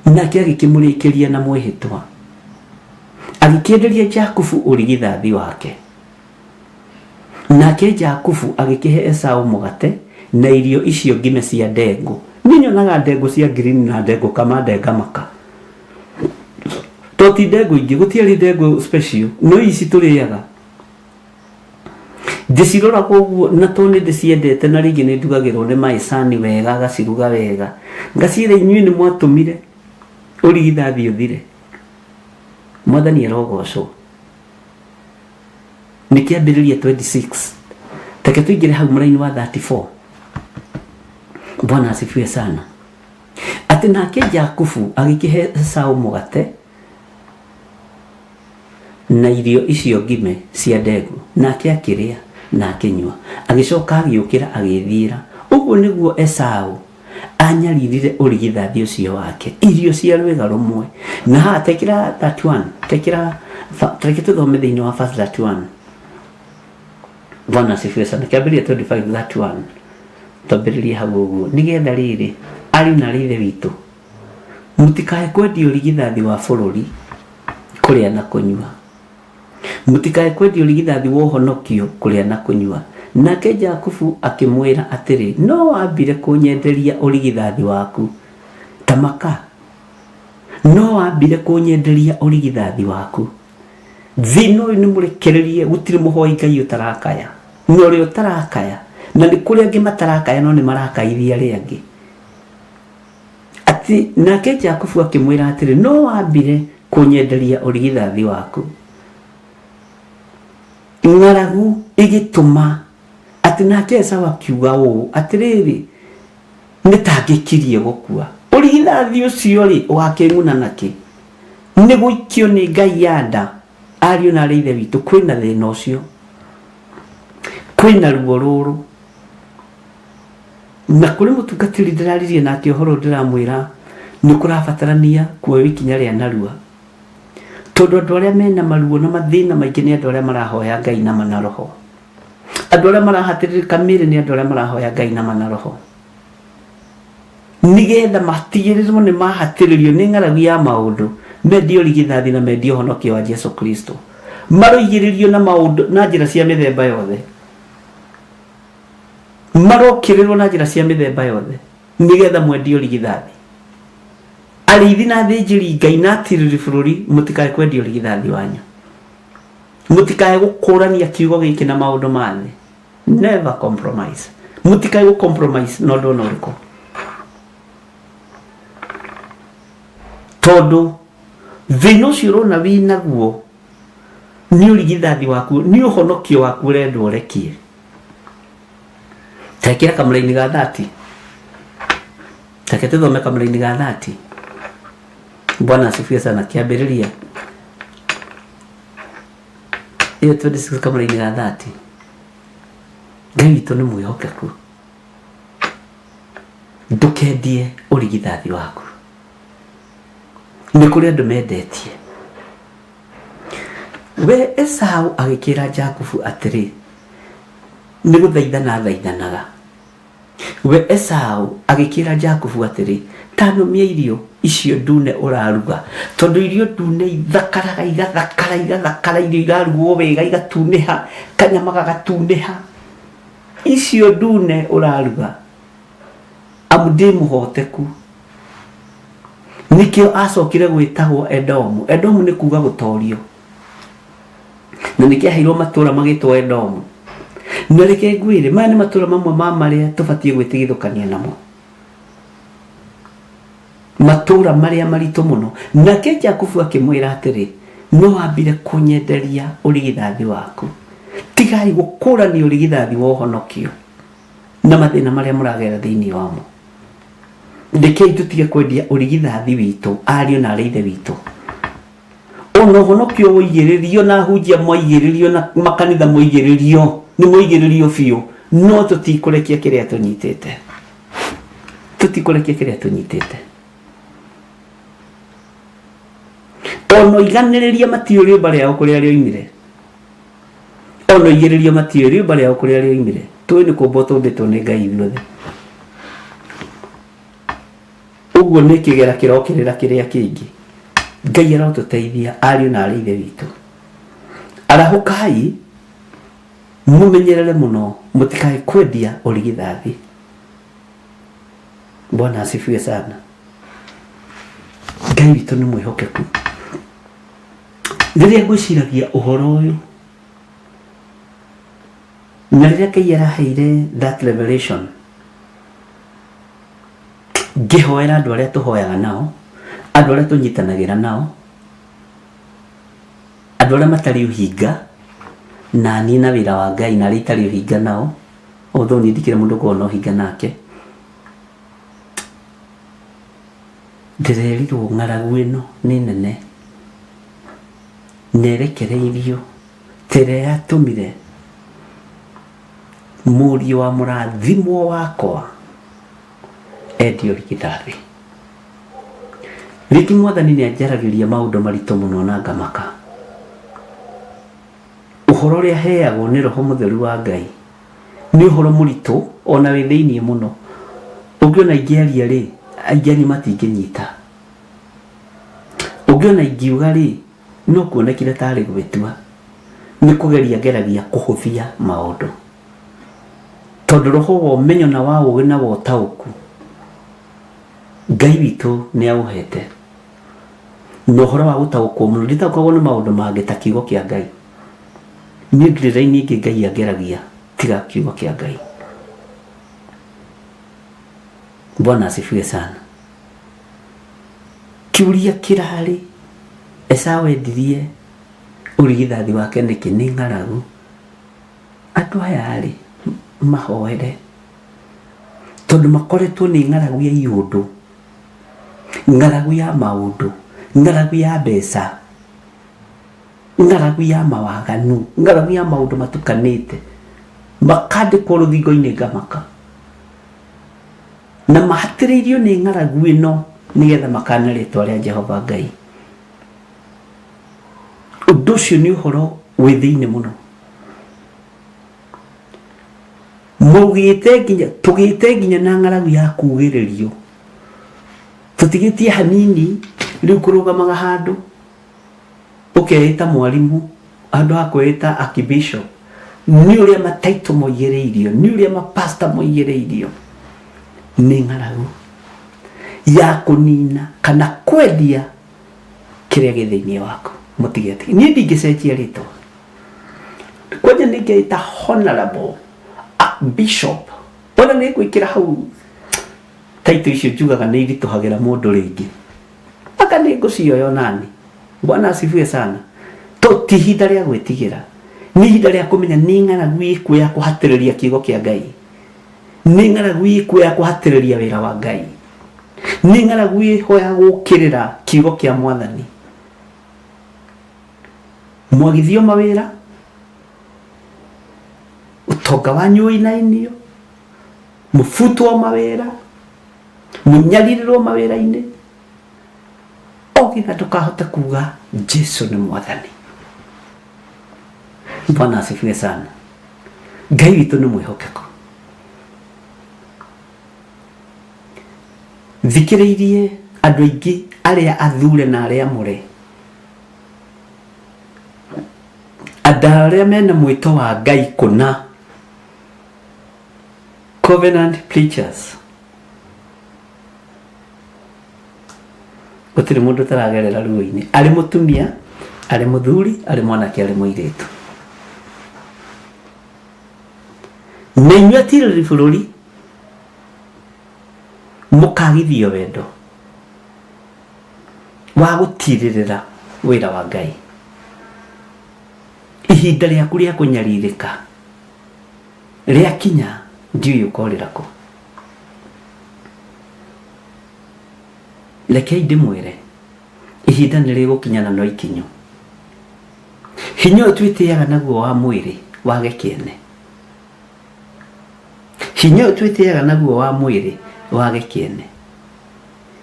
Nake agĩkĩmũrĩkĩria na mwĩhĩtwa, agĩkĩenderia Jakubu ũrigithathi wake. Nake Jakubu agĩkĩhe Esau mũgate na irio icio ngime cia ndengũ. Nĩ nyonaga ndengũ cia green na ndengũ kama ndengamaka. Toti ndengũ ingĩ, gũtiarĩ ndengũ special, no ici tũrĩaga. Ndĩcirora koguo na to nĩ ndĩciendete, na rĩngĩ nĩ ndugagĩrwo nĩ maicani wega, gaciruga wega, ngaciĩra inyuĩ nĩ mwatũmire ũrigithathi ũthire. Mwathani arogocwo. Nĩ Kĩambĩrĩria 26. Take tũingĩre hau mũraini wa 34. Bwana asifiwe sana. Atĩ nake Jakubu agĩkĩhe Esau mũgate na irio icio ngime cia ndengũ, nake akĩrĩa na akĩnyua, agĩcoka agĩũkĩra agĩthiĩra. Ũguo nĩguo Esau anyaririre ũrigithathi ũcio wake, irio cia rwĩga rũmwe. Na haha tekĩra 31, reke tũthome thĩinĩ wa verse 31. Bwana asifiwe sana. Kĩambĩrĩria 25:31. Twambĩrĩrie hau ũguo, nĩgetha rĩrĩ ariũ na aarĩ a Ithe witũ mũtikae kwendia ũrigithathi wa bũrũri kũrĩa na kũnyua, mũtikae kwendia ũrigithathi wa ũhonokio kũrĩa na kũnyua. Nake Jakubu akĩmwĩra atĩrĩ, no wambire kũnyenderia ũrigithathi waku ta maka, no wambire kũnyenderia ũrigithathi waku. Thĩna ũyũ nĩ mũrekererie, gũtirĩ mũhoi Ngai ũtarakaya, na ũrĩa ũtarakaya, na nĩ kũrĩ angĩ matarakaya no nĩ marakaithia arĩa angĩ. Atĩ nake Jakubu akĩmwĩra atĩrĩ, no wambire kũnyenderia ũrigithathi waku. Ng'aragu ĩgĩtũma atĩ nake Esau akiuga ũũ atĩrĩrĩ, nĩtangĩkirie gũkua. Ũrigithathi ũcio rĩ ũgakĩng'una nakĩ? Nĩ gũikio nĩ Ngai yanda. Ariũ na aarĩ a Ithe witũ, kwĩna thĩna ũcio, kwĩna ruo rũrũ. Na kũrĩ mũtungatĩri ndĩraririe nake ũhoro ndĩramwĩra nĩ kũrabatarania kuoywo ikinya rĩa narua, tondũ andũ arĩa mena maruo na mathĩna maingĩ nĩ andũ arĩa marahoya Ngai na mana roho. Andũ arĩa marahatĩrĩrĩka mĩĩrĩ nĩ andũ arĩa marahoya Ngai na mana roho, nĩgetha matigĩrĩrwo nĩ mahatĩrĩrio nĩ ng'aragu ya maũndũ, mendie ũrigithathi na mendie ũhonokio wa Jesu Kristo, maroigĩrĩrio na maũndũ na njĩra cia mĩthemba yothe, marokĩrĩrwo na njĩra cia mĩthemba yothe, nĩgetha mwendie ũrigithathi. Arĩithi na athĩnjĩri Ngai na atirĩrĩ bũrũri, mũtikae kwendia ũrigithathi wanyu, mũtikae gũkũrania kiugo gĩkĩ na maũndũ ma thĩ. Never compromise. Mũtikae gũcompromise na ũndũ ona ũrĩkũ, tondũ thĩna ũcio ũrona wĩnaguo nĩ ũrigithathi waku, nĩ ũhonokio waku ũrendwo ũrekie. Tekĩra kamũra-inĩ ga 30. Take tuthome kamũra-inĩ ga 30. Bwana asifiwe sana. Kiambĩrĩria iyo 26 kamũra-inĩ ga 30. Ngai witũ nĩ mwĩhokeku. Ndũkendie ũrigithathi waku. Nĩ kũrĩ andũ mendetie. We Esau agĩkĩra Jakubu atĩrĩ, nĩ gũthaithana thaithanaga. We Esau agĩkĩra Jakubu atĩrĩ, tanũmia irio icio ndune ũraruga, tondũ irio ndune ithakaraga igathakara irio irarugwo wega igatunĩha, kanyama gagatunĩha. Icio ndune ũraruga amu ndĩ mũhoteku. Nikĩo acokire gwĩtagwo Edomu. Edomu nĩ kuga gũtorio, na nĩkĩo aheirwo matũũra magĩtwo Edomu. Na reke ngwĩre, maya nĩ matũũra mamwe ma marĩa tũbatiĩ gwĩtigithũkania namo, matũũra marĩa maritũ mũno. Nake Jakubu akĩmwĩra atĩrĩ, no wambire kũnyenderia ũrigithathi waku, tigai gũkũrania ũrigithathi wa ũhonokio na mathĩna marĩa mũragera thĩinĩ wamo. Ndekei tũtige kwendia ũrigithathi witũ, ariũ na arĩ ithe witũ. Ona ũhonokio ũigĩrĩrio na hunjia mwaigĩrĩrio na makanitha mwaigĩrĩrio, nĩ mwaigĩrĩrio biũ, no tũtikũrekia kĩrĩa tũnyitĩte. Tũtikũrekia kĩrĩa tũnyitĩte. Ona iganĩrĩria matiũ rĩũmba rĩao kũrĩa rĩoimire. Ona igĩrĩrio matiũ rĩũmba rĩao kũrĩa rĩoimire. Tũĩ nĩ kũmbwo tũmbĩtwo nĩ Ngai ithuothe. Ũguo nĩ kĩgera kĩrokĩrĩra kĩrĩa kĩngĩ. Ngai arotũteithia ariũ na arĩ ithe witũ. Arahũkai mũmenyerere mũno mũtikae kwendia ũrigithathi. Bwana asifiwe sana. Ngai witũ nĩ mwĩhokeku. Rĩrĩa ngwĩciragia ũhoro ũyũ, na rĩrĩa Ngai araheire that revelation, ngĩhoera andũ arĩa tũhoyaga nao, andũ arĩa tũnyitanagĩra nao, andũ arĩa matarĩ ũhinga, na niĩ na wĩra wa Ngai na arĩa itarĩ ũhinga nao, although niĩ ndikĩrĩ mũndũ ũkoragwo na ũhinga nake, ndĩrerirwo ng'aragu ĩno nĩ nene, nerekereirio tere yatũmire mũriũ wa mũrathimwo wakwa endie ũrigithathi. Rĩngĩ Mwathani nĩ anjaragĩria maũndũ maritũ mũno na ngamaka. Ũhoro ũrĩa heagwo nĩ Roho Mũtheru wa Ngai nĩ ũhoro mũritũ, ona wĩ thĩinĩ mũno. Ũngĩona ingĩaria rĩ, aingĩ ni matingĩnyita. Ũngĩona ingiuga rĩ, no kuonekire tarĩ gwĩtua. Nĩ kũgeria ngeragia kũhũthia maũndũ, tondũ Roho wa ũmenyo na wa ũũgĩ na wa ũtaũku Ngai witũ nĩ aũhete. Na ũhoro wa gũtaũkwo mũno nditaũkagwo nĩ maũndũ mangĩ ta kiugo kĩa Ngai. Niĩ ndĩrĩ-inĩ ingĩ Ngai angeragia tiga kiugo kĩa Ngai. Bwana asifiwe sana. Kiuria kĩrarĩ, Esau endirie ũrigithathi wake nĩkĩ? Nĩ ng'aragu. Andũ aya rĩ, mahoere, tondũ makoretwo nĩ ng'aragu ya iũndũ, ng'aragu ya maũndũ, ng'aragu ya mbeca, ng'aragu ya mawaganu, ng'aragu ya maũndũ matukanĩte, makandĩkwo rũthingo-inĩ ngamaka, na mahatĩrĩirio nĩ ng'aragu ĩno nĩgetha makane rĩtwa rĩa Jehova Ngai. Ũndũ ũcio nĩ ũhoro wĩ thĩinĩ mũno. Tũgĩte nginya na ng'aragu ya kugĩrĩrio. Tũtigĩtie hanini rĩu kũrũgamaga handũ ũkeĩta mwarimũ, andũ a kwĩĩta archbishop, nĩ ũrĩa mataitũ moigĩrĩirio, nĩ ũrĩa mapasta moigĩrĩirio. Nĩ ng'aragu ya kũnina kana kwendia kĩrĩa gĩ thĩinĩ waku. Mũtigete niĩ ndingĩcenjia rĩtwa, kwanja nĩngeĩta honorable bishop, ona nĩ gwĩkĩra hau taitũ icio njugaga nĩ iritũhagĩra mũndũ rĩngĩ, aka nĩ ngũcioyo nani. Bwana asifiwe sana. To ti ihinda rĩa gwĩtigĩra, nĩ ihinda rĩa kũmenya nĩ ng'aragu ĩkuo ya kũhatĩrĩria kiugo kĩa Ngai, nĩ ng'aragu ĩkuo ya kũhatĩrĩria wĩra wa Ngai. nĩ ng'aragu ĩhoya gũkĩrĩra kiugo kĩa Mwathani. Mwagithio mawĩra, ũtonga wanyu ũinainio, mũbutwo mawĩra, mũnyarirĩrwo mawĩra-inĩ, ogĩtha ndũkahote kuga Jesu nĩ Mwathani. Bwana asifiwe sana. Ngai witũ nĩ mwĩhokeku. Thikĩrĩirie andũ aingĩ arĩa athure na arĩa mũre, andũ arĩa mena mwĩto wa Ngai kũna, covenant preachers. Gũtirĩ mũndũ taragerera ruo-inĩ, arĩ mũtumia, arĩ mũthuri, arĩ mwanake, arĩ mũirĩtu. Na inyuĩ atirĩrĩ bũrũri mũkagithio wendo wa gũtirĩrĩra wĩra wa Ngai. Ihinda rĩaku rĩa kũnyarirĩka rĩakinya, ndiũĩ ũkorĩra kũ. Rekei ndĩmwĩre, ihinda nĩ rĩgũkinya na no ikinyo. Hinya ũyũ twĩtĩaga naguo wa mwĩrĩ wage kĩene. Hinya ũyũ twĩtĩaga naguo wa mwĩrĩ wage kĩene.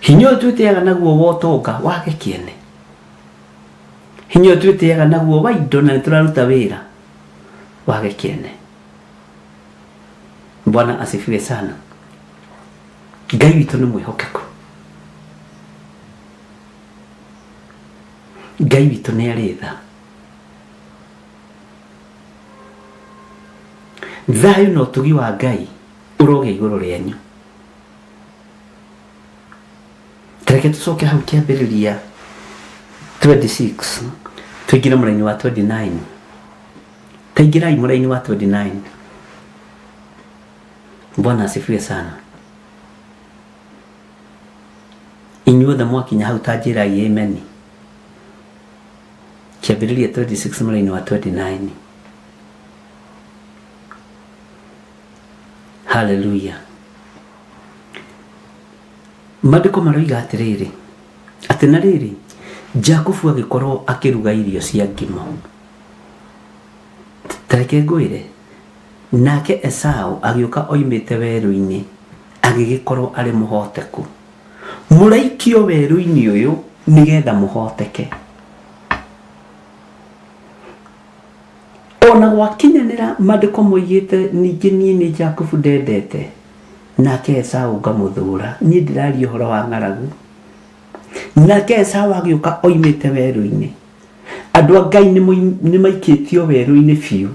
Hinya ũyũ twĩtĩaga naguo wa ũtonga wage kĩene. Hinya ũyũ twĩtĩaga naguo wa indo na nĩtũraruta wĩra wage kĩene. Bwana asifiwe sana. Ngai witũ nĩ mwĩhokeku. Ngai witũ nĩ arĩ tha. Thayũ na ũtugi wa Ngai ũroge igũrũ rĩanyu. Reke tũcoke hau kĩambĩrĩria 26 tũingĩre mũraini wa 29. Taingĩrai mũraini wa 29. Bwana asifiwe sana. Inyuothe mwakinya hau tanjĩrai amen. Kĩambĩrĩria 26 mũraini wa 29. Hallelujah. Maandĩko maroiga atĩrĩrĩ, atĩ na rĩrĩ Jakubu agĩkorwo akĩruga irio cia ngima. Tareke ngwĩre, nake Esau agĩũka oimĩte werũ-inĩ, agĩgĩkorwo arĩ mũhoteku. Mũraikio werũ-inĩ ũyũ nĩgetha mũhoteke. Ona gwakinyanĩra maandĩko moigĩte ningĩ niĩ nĩ Jakubu ndendete, nake Esau ngamũthũra. Niĩ ndĩraria ũhoro wa ng'aragu. Nake Esau agĩũka oimĩte werũ-inĩ. Andũ a Ngai nĩ maikĩtio werũ-inĩ biũ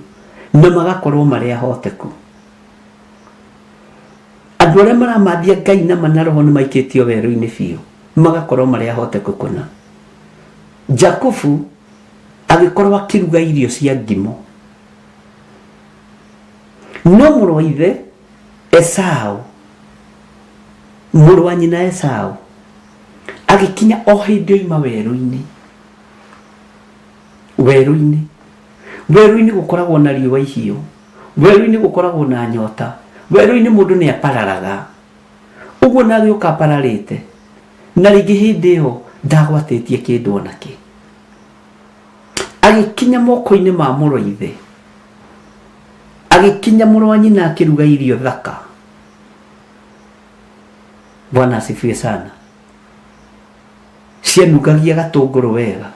na magakorwo marĩ ahoteku. Andũ arĩa maramathia Ngai na manaroho nĩ maikĩtio werũ-inĩ biũ magakorwo marĩ ahoteku kũna. Jakubu agĩkorwo akĩruga irio cia ngimo. No mũrũ wa ithe Esau, mũrũ wa nyina Esau, agĩkinya o hĩndĩ oima werũ-inĩ. Werũ-inĩ gũkoragwo na riũa ihiũ, werũ-inĩ gũkoragwo na nyota, werũ-inĩ mũndũ nĩ apararaga. Ũguo na agĩũka apararĩte, na rĩngĩ hĩndĩ ĩyo ndagwatĩtie kĩndũ ona kĩ. Agĩkinya moko-inĩ ma mũrũ wa ithe, agĩkinya mũrũ wa nyina akĩruga irio thaka. Bwana asifiwe sana. Cianungagia gatũngũrũ wega.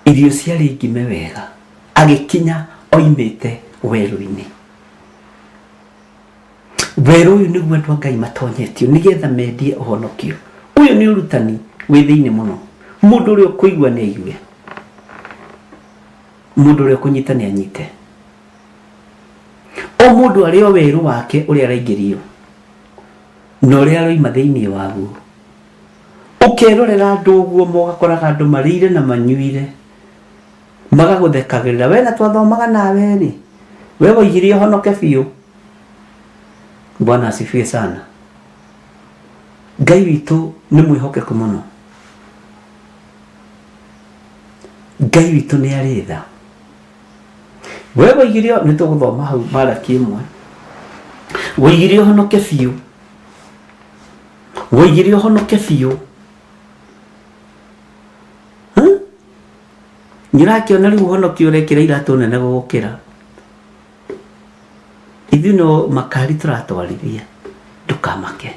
Irio ciarĩ ngime wega. Agĩkinya oimĩte werũ-inĩ. Werũ ũyũ nĩguo andũ a Ngai matonyetio nĩgetha mendie ũhonokio. Ũyũ nĩ ũrutani wĩ thĩinĩ mũno. Mũndũ ũrĩa ũkũigua nĩ aigue. Mũndũ ũrĩa ũkũnyita nĩ anyite. O mũndũ arĩ o werũ wake ũrĩa araingĩrio na ũrĩa aroima thĩinĩ waguo. Ũkerorera andũ ũguo mũgakoraga andũ marĩire na manyuire, magagũthekagĩrĩra. We na twathomaga nawe rĩ, we waigire ũhonoke biũ. Bwana asifiwe sana. Ngai witũ nĩ mwĩhokeku mũno. Ngai witũ nĩ arĩ tha. We waigire nĩ tũgũthoma hau Malaki 1. woigire ũhonoke biũ, woigire ũhonoke biũ. Nĩũrakĩona rĩu ũhonokio ũrekĩra iratũ nene gũgũkĩra. Ithuĩ no makari tũratwarithia, ndũkamake,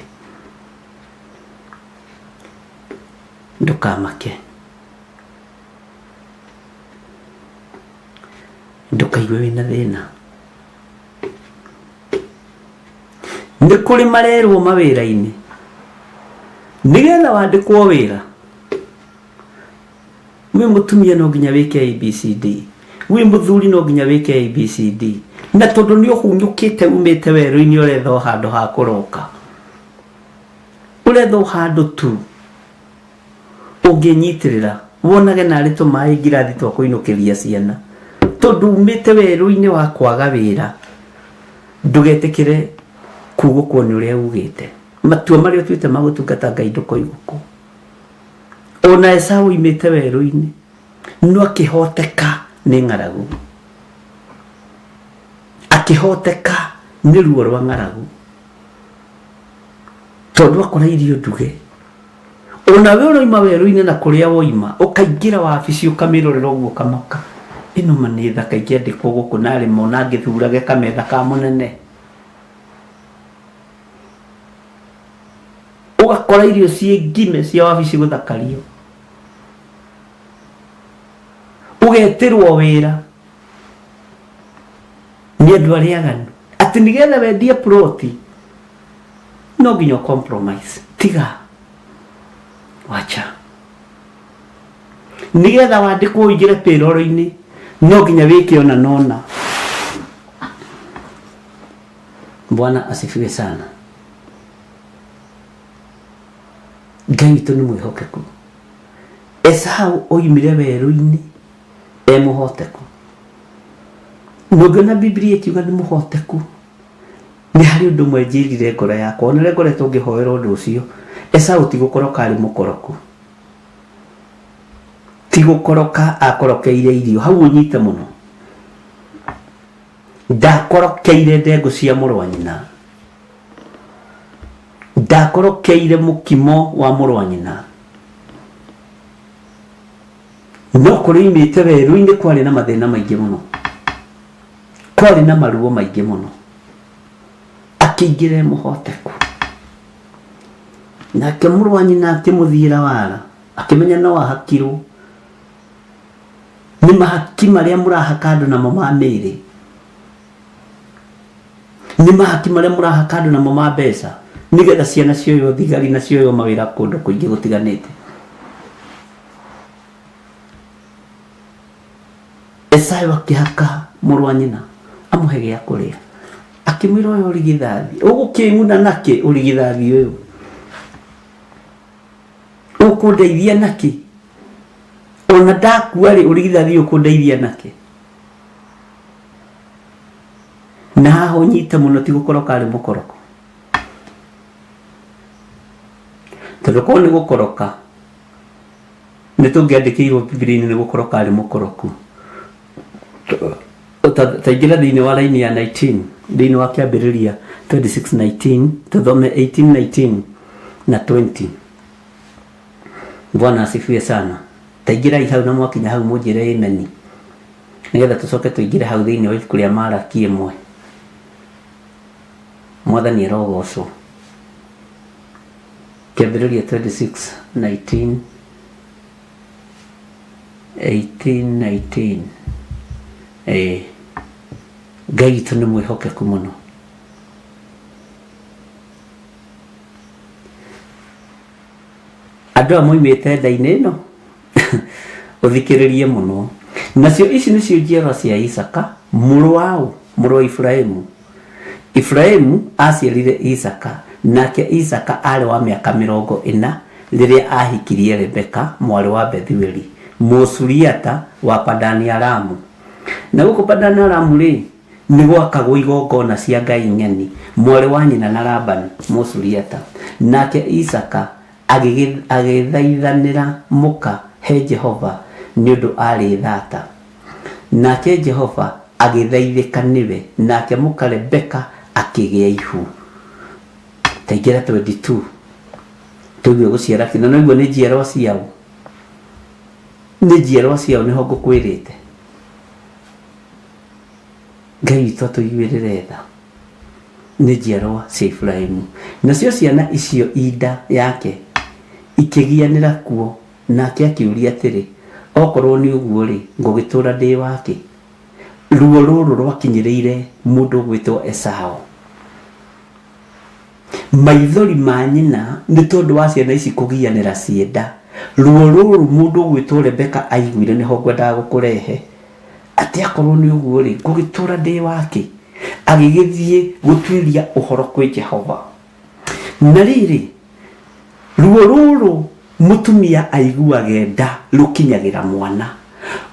ndũkamake, ndũkaigue wĩna thĩna. Nĩ kũrĩ marerwo mawĩra-inĩ nĩgetha wandĩkwo wĩra, wĩ mũtumia no nginya wĩke ABCD, wĩ mũthuri no nginya wĩke ABCD, na tondũ nĩ ũhunyũkĩte umĩte werũ-inĩ ũretha o handũ ha kũroka, ũretha o handũ tu ũngĩnyitĩrĩra wonage narĩ tũmaĩ ngirathi twa kũinũkĩria ciana, tondũ umĩte werũ-inĩ wa kwaga wĩra. Ndũgetĩkĩre kugũkwo nĩ ũrĩa ugĩte. Matua marĩa ũtuĩte magũtungata Ngai ndũkoigũkwo. Ona Esaũ imĩte werũ-inĩ no akĩhoteka nĩ ng'aragu, akĩhoteka nĩ ruo rwa ng'aragu, tondũ akora irio nduge. Ona we ũroima werũ-inĩ na kũrĩa woima ũkaingĩra wabici ũkamĩrorera ũguo ũkamaka, ĩno ma nĩ thaka ingĩandĩkwo gũkũ narĩ mona ngĩthurage kametha ka mũnene. Ũgakora irio ciĩ ngime cia wabici gũthakario, ũgeterwo wĩra nĩ andũ arĩa aganu atĩ nĩgetha wendie ploti no nginya compromise. Tiga, wacha. Nĩgetha wandĩkwo ũingĩre payroll-inĩ no nginya wĩke ona nona. Bwana asifiwe sana. Ngai witũ nĩ mwĩhokeku. Esaũ oimire werũ-inĩ mũhoteku. Mũngĩona Biblia ikiuga nĩ mũhoteku, nĩ harĩ ũndũ ũmwe njĩrire ngoro yakwa, ona rĩrĩa ngoretwo ngĩhoera ũndũ ũcio. Esaũ ti gũkoroka arĩ mũkoroku, ti gũkoroka akorokeire irio. Hau ũnyite mũno, ndakorokeire ndengũ cia mũrũ wa nyina, ndakorokeire mũkimo wa mũrũ wa nyina. No kũrĩ imĩte werũ-inĩ kwarĩ na mathĩna maingĩ mũno, kwarĩ na maruo maingĩ mũno, akĩingĩra mũhoteku. Nake mũrũ wa nyina akĩmũthiĩra wara, akĩmenya no ahakirwo nĩ mahaki marĩa mũrahaka andũ namo ma mĩĩrĩ, nĩ mahaki marĩa mũrahaka andũ namo ma mbeca, nĩgetha ciana cioywo thigari na cioywo mawĩra kũndũ kũingĩ gũtiganĩte. Esaũ akĩhaka mũrũ wa nyina amũhe gĩa kũrĩa, akĩmwĩra ũyũ ũrigithathi ũgũkĩng'una nakĩ, ũrigithathi ũyũ ũkũndeithia nakĩ? Ona ndakua rĩ ũrigithathi ũkũndeithia nakĩ? Na haha ũnyite mũno, ti gũkoroka arĩ mũkoroko, tondũ korwo nĩ gũkoroka nĩ tũngĩandĩkĩirwo Biblia-inĩ nĩ gũkoroka arĩ mũkoroku. Taingĩra thĩinĩ wa raini ya 19 thĩinĩ wa kĩambĩrĩria 26:19 tũthome 18:19 na 20. Bwana asifiwe sana. Taingĩrai hau na mwakinya hau mũnjĩre ameni, nĩgetha tũcoke tũingĩre hau thĩinĩ wa ibuku rĩa Malaki 1. Mwathani arogocwo. Kĩambĩrĩria 26:19 18:19. Ngai witũ nĩ mwĩhokeku mũno. Andũ a moimĩte nda-inĩ ĩno ũthikĩrĩrie mũno. Nacio ici nĩcio njiarwa cia Isaka mũrũ wa Iburahĩmu. Iburahĩmu aciarire Isaka, nake Isaka arĩ wa mĩaka 40 rĩrĩa ahikirie Rebeka mwarĩ wa Bethueli Mũsuriata wa Padani Aramu. Na gũkũ Padani Aramu rĩ nĩ gwakagwo igongona cia Ngai ng'eni, mwarĩ wa nyina na Labani Mũsuriata. Nake Isaka agĩthaithanĩra mũka he Jehova nĩ ũndũ arĩ thata, nake Jehova agĩthaithĩka nĩwe, nake mũka Rebeka akĩgĩa ihu. Taingĩra 22 tũgĩe gũciara kĩna no igua nĩ njiarwa ciao, nĩ njiarwa ciao nĩho ngũkwĩrĩte. Ngai witũ atũiguĩrĩre tha, nĩ njiarwa cia Ibrahimu. Nacio ciana icio inda yake ikĩgianĩra kuo, nake akĩũria atĩrĩ, okorwo nĩ ũguo rĩ, ngũgĩtũra ndĩ wake. Ruo rũrũ rwakinyĩrĩire mũndũ gwĩtwo Esau. Maithori ma nyina nĩ tondũ wa ciana ici kũgianĩra cienda. Ruo rũrũ mũndũ gwĩtwo Rebeka aiguire nĩho ngwendaga gũkũrehe. Atĩ akorwo nĩ ũguo rĩ, ngũgĩtũra ndĩ wake. Agĩgĩthiĩ gũtuĩria ũhoro kwĩ Jehova. Na rĩrĩ, ruo rũrũ mũtumia aiguage nda rũkinyagĩra mwana.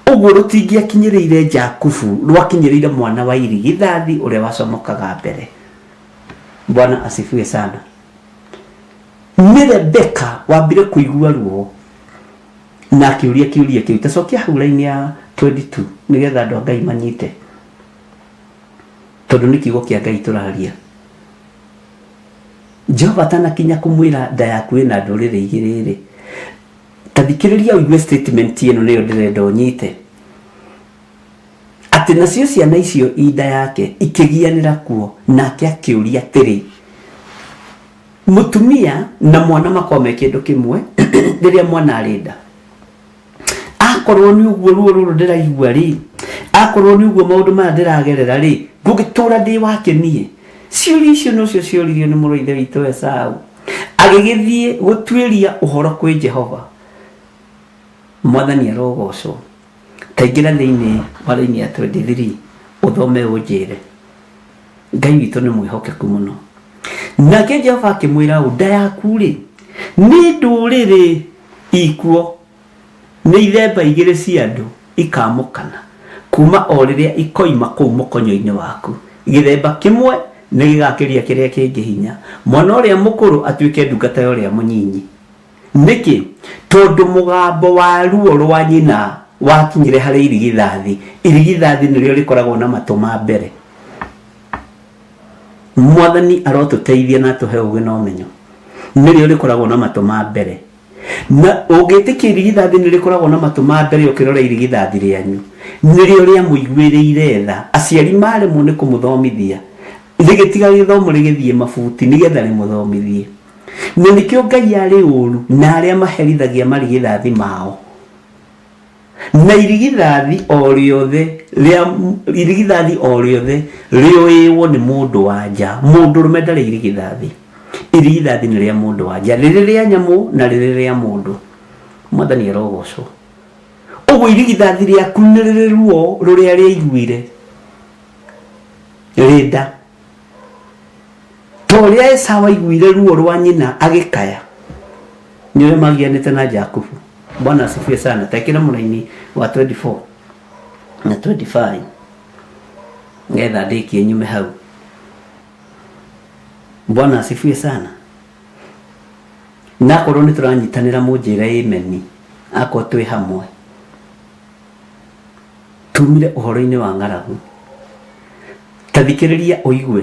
Ũguo rũtingĩakinyĩrĩire Jakubu, rwakinyĩrĩire mwana wa irigithathi ũrĩa wacomokaga mbere. Bwana asifiwe sana. Nĩ Rebeka wambire kũigua ruo na akĩũria kĩũria kĩu. Tacokia hau raini ya 22 nĩgetha andũ a Ngai manyite, tondũ nĩ kiugo kĩa Ngai tũraria. Jehova atanakinya kũmwĩra nda yaku ĩna ndũrĩrĩ igĩrĩ rĩ, tathikĩrĩria ũigue statement ĩno nĩyo ndĩrenda ũnyite. Atĩ nacio ciana icio inda yake ikĩgianĩra kuo, nake akĩũria atĩrĩ, mũtumia na mwana makome kĩndũ kĩmwe rĩrĩa mwana arĩ nda. Akorwo nĩ ũguo ruo rũrũ ndĩraigua rĩ, akorwo nĩ ũguo maũndũ maya ndĩragerera rĩ, ngũgĩtũra ndĩ wake niĩ. Ciũria icio nocio cioririo nĩ mũrũ ithe witũ Esau, agĩgĩthiĩ gũtuĩria ũhoro kwĩ Jehova. Mwathani arogocwo. Taingĩra thĩinĩ wa raini ya 23 ũthome ũnjĩre. Ngai witũ nĩ mwĩhokeku mũno. Nake Jehova akĩmwĩra, nda yaku rĩ, nĩ ndũrĩrĩ ikuo, nĩ ithemba igĩrĩ cia andũ ikamũkana kuma o rĩrĩa ikoima kũu mũkonyo-inĩ waku. Gĩthemba kĩmwe nĩ gĩgakĩria kĩrĩa kĩngĩ hinya, mwana ũrĩa mũkũrũ atuĩke ndungata ya ũrĩa mũnyinyi. Nĩkĩ? Tondũ mũgambo wa ruo rwa nyina wakinyire harĩ irigithathi. Irigithathi nĩrĩo rĩkoragwo na matũ ma mbere. Mwathani arotũteithia na tũhe ũgĩ na ũmenyo. Nĩrĩo rĩkoragwo na matũ ma mbere. Na ũngĩtĩkia irigithathi nĩ rĩkoragwo na matũ ma mbere ũkĩrora irigithathi rĩanyu, nĩrĩo rĩamũiguĩrĩire tha. Aciari maremwo nĩ kũmũthomithia, rĩgĩtiga gĩthomo rĩgĩthiĩ mabuti nĩgetha rĩmũthomithie. Na nĩkĩo Ngai arĩ ũru na arĩa maherithagia marigithathi mao. Na irigithathi o rĩothe rĩoĩwo nĩ mũndũ wa nja. Mũndũ rũme ndarĩ irigithathi. Irigithathi nĩ rĩa mũndũ wa nja, rĩrĩ rĩa nyamũ na rĩrĩ rĩa mũndũ. Mwathani arogocwo. Ũguo irigithathi rĩaku nĩ rĩrĩ ruo rũrĩa rĩaiguire rĩnda. To rĩa Esau aiguire ruo rwa nyina agĩkaya, nĩ ũrĩa magianĩte na Jakubu. Bwana asifiwe sana. Tekera mũraini wa 24 na 25 ngetha ndĩkie nyume hau. Bwana asifiwe sana. Na korwo nĩ tũranyitanĩra mũnjĩre ameni, akorwo twĩ hamwe. Tumire ũhoro-inĩ wa ng'aragu. Tathikĩrĩria ũigue.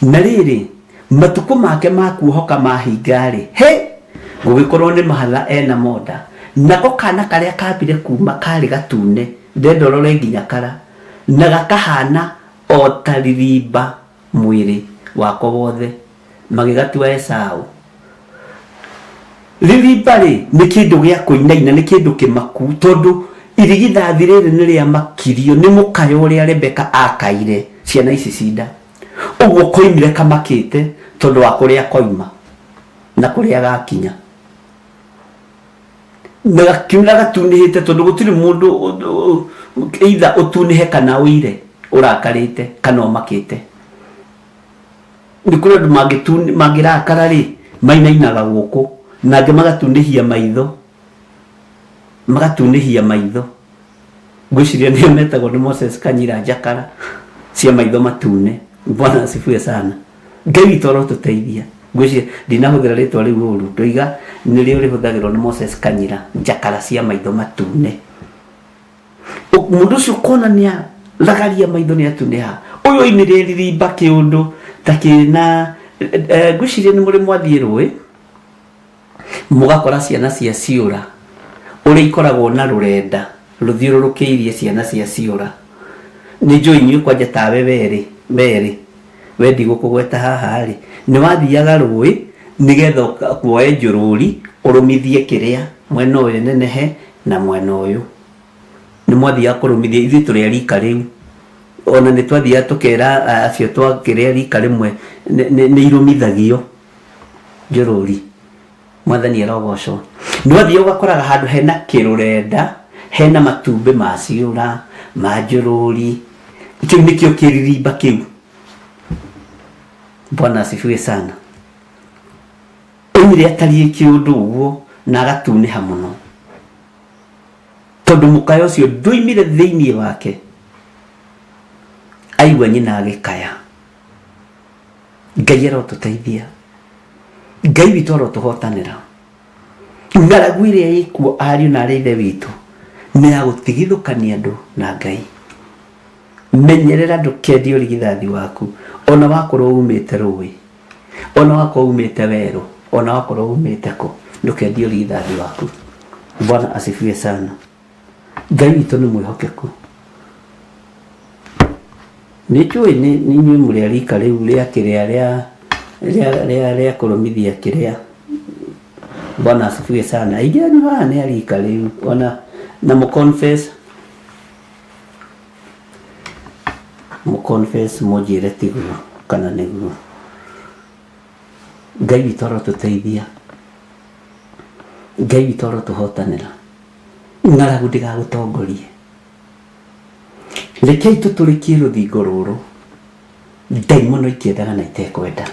Na rĩrĩ, matukũ make ma kuohoka mahinga rĩ, gũgĩkorwo nĩ mahatha ena moda. Nako kana karĩa kambire kuma karĩ gatune, ndendorore nginya kara, na gakahana o ta ririmba mwĩrĩ wako wothe, magĩgatua Esau. Ririmba rĩ nĩ kĩndũ gĩa kũinaina, nĩ kĩndũ kĩmaku, tondũ irigithathi rĩrĩ nĩ rĩa makirio nĩ mũkayo ũrĩa Rebeka akaire ciana ici cinda. Ũguo koimire kamakĩte tondũ wa kũrĩa koima na kũrĩa gakinya. Na gakiuna gatunĩhĩte tondũ gũtirĩ mũndũ either ũtunĩhe kana ũire ũrakarĩte kana ũmakĩte. Nĩ kũrĩ andũ mangĩrakara rĩ mainainaga gũkũ, na angĩ magatunĩhia maitho. Ngwĩciria nĩo metagwo nĩ Moses Kanyira njakara cia maitho matune. Bwana asifiwe sana. Ngai witũ arotũteithia. Ngwĩciria ndinahũthĩra rĩtwa rĩu ũru, ndoiga nĩrĩo rĩhũthagĩrwo nĩ Moses Kanyira njakara cia maitho matune. Mũndũ ũcio ũkona nĩ aragaria maitho nĩ atunĩha. Ũyũ uyu imiriri mbaki undu takina gushire ni muri mwathirwe mugakora ciana cia ciura uri ikoragwo na rurenda ruthiururukiirie ciana cia ciura ni joinyu kwa jatawe beri wendi gukugweta haha ri ni wathiaga rui nigetha kuoe njururi urumithie kiria mwena uyu nenehe na mwena uyu ni mwathia kurumithia ithu turi rika riu ona ni twathia tukera acio twakiria rika rimwe ni irumithagio njururi mwathani arogocwo ni wathia ugakoraga handu hena kirurenda hena matumbe ma ciura ma njururi ikiu nikio kiririmba kiu. Bwana asifiwe sana. Umire atari kiundu uguo na agatuniha muno tondu mukayo ucio nduimire thiini wake aigua nyina agikaya. Ngai arotuteithia, Ngai witu arotuhotanira. Ngaragu iria ikuo ariu na arithe witu ni agutigithukania andu na Ngai. Menyerera ndukendio rigithathi waku ona wakorwo umite rui ona wakorwo umite weru ona wakorwo umite ko ndukendio rigithathi waku. Bwana asifiwe sana. Ngai witu ni mwihokeku. Nichwe ni muri rika riu ria kiria ria kurumithia kiria. Bwana asifiwe sana. Ijani wa ni rika riu ona na mu confess mojire tigu kana niguo. Ngai witu arotuteithia, Ngai witu arotuhotanira. Ngaragu ndigagutongorie. Rekei tuturikie ruthingo ruru ndaimono ikiendaga na itekwenda.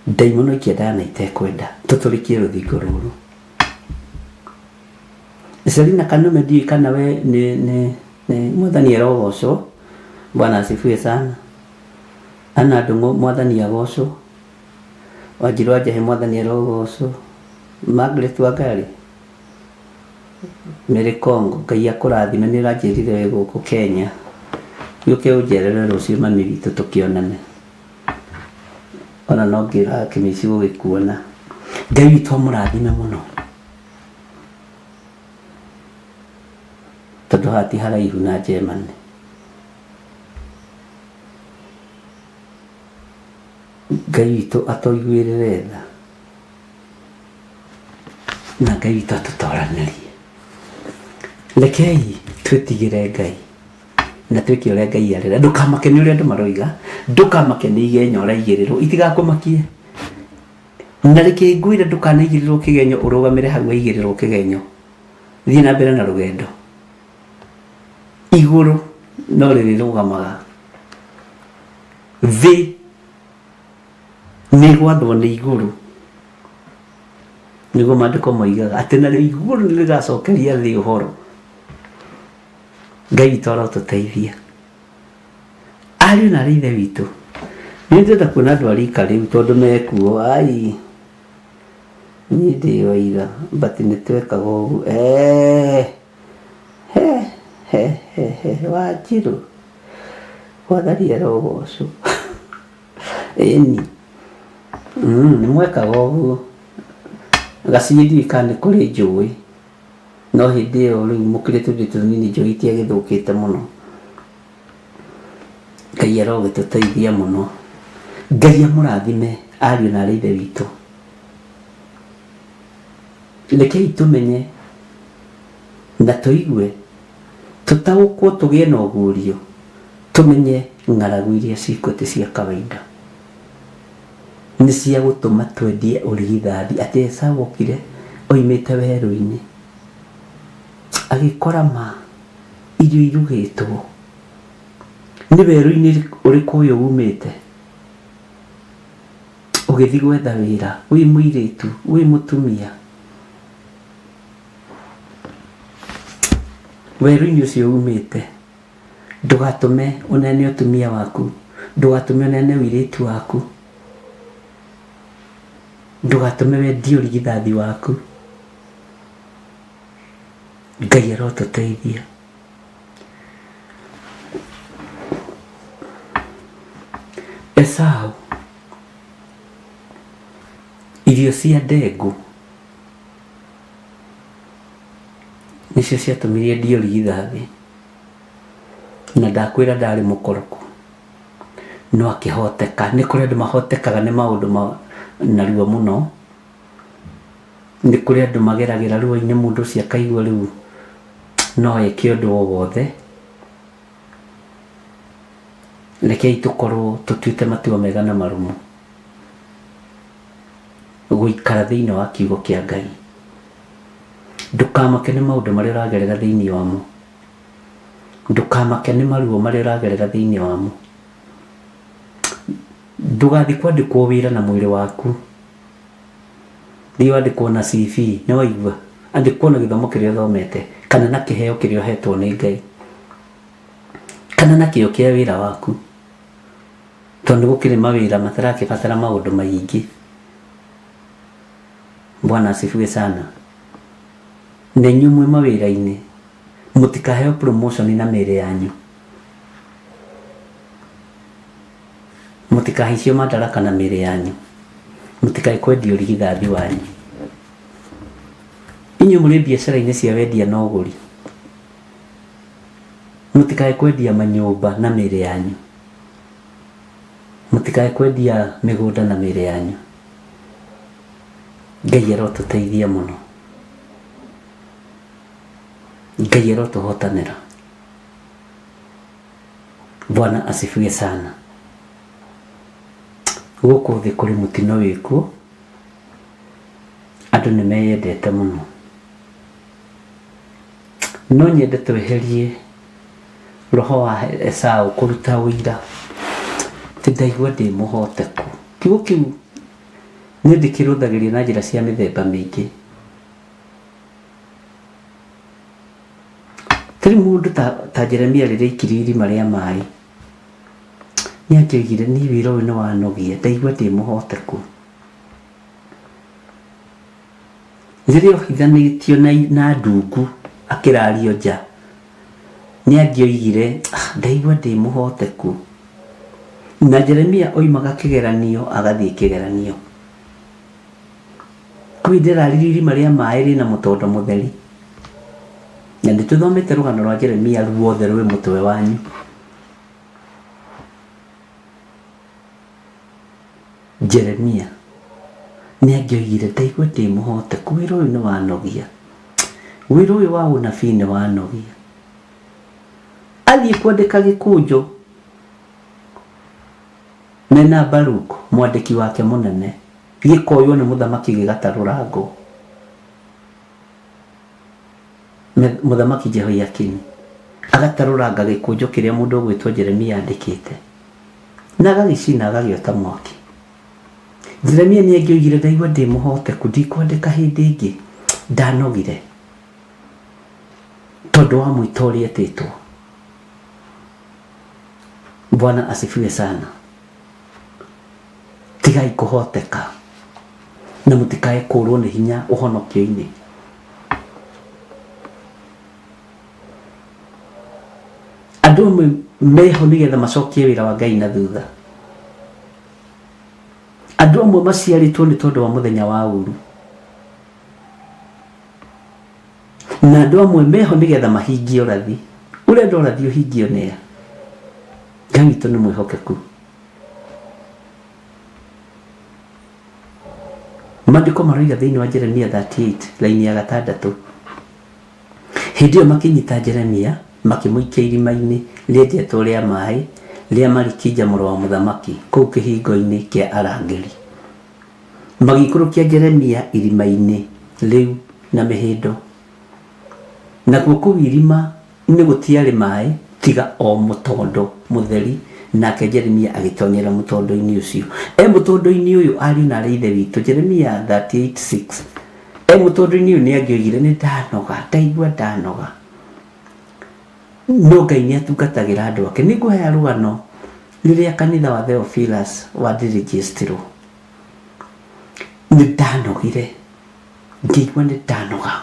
Ndaimono ikiendaga na itekwenda tuturikie ruthingo ruru. Selina kanume di kana we ni mwathani arogocwo. Bwana asifiwe sana. Ana ndungu mwathani agocwo. Wajirwa jahe mwathani arogocwo. Margaret Wangari Mary Kongo Ngai akurathime ni rajirire we guku Kenya yuke ujerere rucio mami witu tukionane ona no ngira kimisi gugikuona. Ngai witu amurathime muno tondu hati haraihu na Germany. Ngai witu atoiguirire tha na Ngai witu atutoranirie. Rekei twetigire Ngai na twike uria Ngai arera. Ndukamake ni uria andu maroiga, ndukamake ni igenyo uraigirirwo itigakumakie. Na reke ngwire ndukanaigirwo kigenyo urugamire hau igirwo kigenyo. Thii na mbere na rugendo. Iguru no rirugamaga. Thi ni gwathwo ni iguru. Nigo mandiko moigaga ati na iguru ni rigacokeria thi uhoro. Ngai witu arotuteithia. Ariu na arithe witu ni ndenda kuona andu arika riu tondu mekuo ai ni ndio ira but ni twekaga ugu Wajiru wathari arogocwo eni ni mwekaga ugu gaciri kana kuri njui no hindi iyo riu mukire tubitu nini njui tiagithukite muno. Ngai arogituteithia muno. Ngai amurathime ariu na arithe witu. Rekei tumenye na tuigue tutaukwo tugie na ugurio tumenye ngaragu iria cikwete cia kawaida ni cia gutuma twendie urigithathi ati Esau okire oimite weru-ini agikora ma irio irugitwo ni weru-ini uriku uyu umite ugithi gwetha wira wi muiritu wi mutumia weru-ini ucio umite ndugatume unene utumia waku ndugatume unene wiritu waku ndugatume wendie urigithathi waku. Ngai arotuteithia. Esau irio cia ndengũ nicio ciatũmire ndiorigithathi, na ndakwĩra ndarĩ mũkoroku no akĩhoteka. Nĩ kũrĩ andũ mahotekaga nĩ maũndũ narua mũno, nĩ kũrĩ andũ mageragĩra ruo-inĩ mũndũ ũcio akaigua rĩu no eke ũndũ o wothe. Rekei tũkorwo tũtuĩte matua mega na marumu gũikara thĩinĩ wa kiugo kĩa Ngai. Ndũkamake nĩ maũndũ marĩa ũragerera thĩinĩ wamo, ndũkamake nĩ maruo marĩa ũragerera thĩinĩ wamo. Ndũgathiĩ kwandĩkwo wĩra na mwĩrĩ waku, thiĩ wandĩkwo na CV. Nĩ waigua, andĩkwo na gĩthomo kĩrĩa ũthomete, kana na kĩheo kĩrĩa ũhetwo nĩ Ngai, kana na kĩo kĩa wĩra waku, tondũ gũkĩrĩ mawĩra matarakĩbatara maũndũ maingĩ. Bwana asifiwe sana. Na inyuĩ mwĩ mawĩra-inĩ mũtikaheo promotion na mĩĩrĩ yanyu, mũtikahaicio madaraka na mĩĩrĩ yanyu, mũtikae kwendia ũrigithathi wanyu. Inyuĩ mũrĩ biacara-inĩ cia wendia na ũgũri, mũtikae kwendia manyũmba na mĩĩrĩ yanyu, mũtikae kwendia mĩgũnda na mĩĩrĩ yanyu. Ngai arotũteithia mũno, Ngai arotũhotanĩra. Bwana asifiwe sana. Gũkũ thĩ kũrĩ mũtino wĩkuo, andũ nĩ meyendete mũno, no nyende tweherie roho wa Esau kũruta ũira tĩ ndaigua ndĩ mũhoteku. Kiugo kĩu nĩ ndĩkĩrũthagĩria na njĩra cia mĩthemba mĩingĩ. Tĩrĩ mũndũ ta Jeremia rĩrĩa aikire irima rĩa maĩ, nĩ akĩoigire niĩ wĩra ũyũ nĩ wanogia, ndaigua ndĩ mũhoteku. Rĩrĩa ohithanĩtio na ndungu akĩrario nja, nĩ angĩoigire ndaigua ndĩ mũhoteku. Na Jeremia oimaga kĩgeranio agathiĩ kĩgeranio. Kwĩ ndĩraririe irima rĩa maĩ rĩna mũtondo mũtheri, na nĩtũthomete rũgano rwa Jeremia ruothe rwĩ mũtwe wanyu. Jeremia nĩ angĩoigire ndaigua ndĩ mũhoteku, wĩra ũyũ nĩ wanogia, wĩra ũyũ wa ũnabii nĩ wanogia. Athiĩ kwandĩka gĩkũnjũ mena Baruku mwandĩki wake mũnene, gĩkoywo nĩ mũthamaki gĩgatarũrangwo. Mũthamaki Jehoiakini agatarũranga gĩkũnjũ kĩrĩa mũndũ ũgwĩtwo Jeremia andĩkĩte, na agagĩcina agagĩota mwaki. Jeremia nĩ angĩoigire ndaigua ndĩ mũhoteku, ndikwandĩka hĩndĩ ĩngĩ, ndanogire tondũ wa mwĩta ũrĩa etĩtwo. Bwana asifiwe sana. Tigai kũhoteka na mũtikae kũrwo nĩ hinya ũhonokio-inĩ. Andũ amwe meho nĩgetha macokie wĩra wa Ngai na thutha. Andũ amwe maciarĩtwo nĩ tondũ wa mũthenya wa ũru, na andũ amwe meho nĩgetha mahingie ũrathi. Ũrenda ũrathi ũhingio nĩa? Ngai witũ nĩ mwĩhokeku. Maandĩko maroiga thĩinĩ wa Jeremia 38 raini ya 6, hĩndĩ ĩyo makĩnyita Jeremia makĩmũikia irima-inĩ rĩenjetwo rĩa maĩ rĩa Malikija mũrũ wa mũthamaki kũu kĩhingo-inĩ kĩa arangĩri. Magĩikũrũkia Jeremia irima-inĩ rĩu na mĩhĩndo, nakuo kũu irima nĩ gũtiarĩ maĩ tiga o mũtondo mũtheri. Nake Jeremia agĩtonyera mũtondo-inĩ ũcio. Mũtondo-inĩ ũyũ ariũ na ithe witũ, Jeremia 38:6, mũtondo-inĩ ũyũ nĩ angĩoigire nĩ ndanoga, ndaigua ndanoga. No Ngai nĩ atungatagĩra andũ ake. Nĩ ngũheya rũgano rĩrĩa kanitha wa Theophilus wa Dĩrĩjĩstirwo. Nĩ ndanogire, ngĩigua nĩ ndanoga,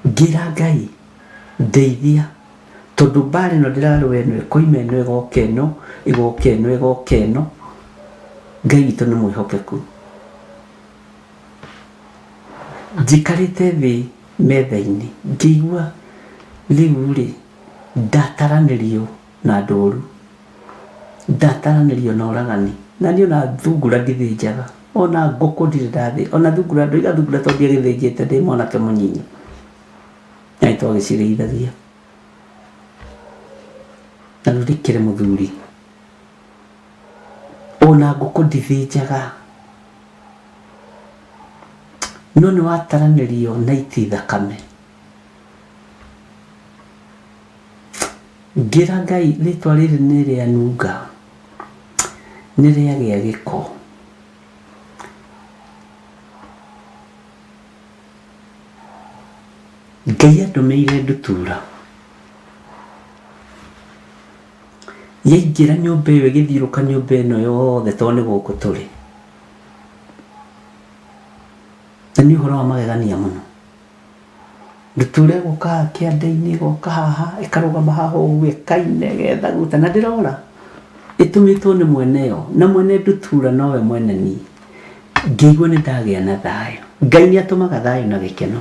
ngĩra Ngai ndeithia, tondu mbara ĩno ndĩrarũa ĩno ĩkoima ĩno ĩgoka ĩno ĩgoka ĩno ĩgoka ĩno. Ngai witũ nĩ mwĩhokeku. Njikarĩte thĩ metha-inĩ ngĩigua rĩu rĩ ndataranĩrio na ndũru, ndataranĩrio na ũragani, na niĩ ona thungura ndithĩnjaga, ona ngũkũ ndirĩ ndathĩ, ona thungura ndoiga thungura tondũ ndiagĩthĩnjĩte ndĩ mwanake mũnyinyi na nĩtwagĩcirĩithagia, na rĩu ndĩkĩrĩ mũthuri, ona ngũkũ ndithĩnjaga, no nĩ wataranĩrio na iti thakame. Ngira Ngai rĩtwa rĩrĩ nĩ rĩa nunga, nĩ rĩagĩa gĩko. Ngai andũmĩire ndutura, yaingĩra nyũmba ĩyo ĩgĩthiũrũka nyũmba ĩno yothe tondũ nĩ gũkũ tũrĩ, na nĩ ũhoro wa magegania mũno. Ndutura ĩgũka kĩanda-inĩ, ĩgoka haha ĩkarũgama haha ũguo ĩkaina ĩgethaguta, na ndĩrora ĩtũmĩtwo nĩ mwene yo, na mwene ndutura nowe mwene niĩ. Ngĩigua nĩ ndagĩa na thayũ. Ngai nĩ atũmaga thayũ na gĩkeno.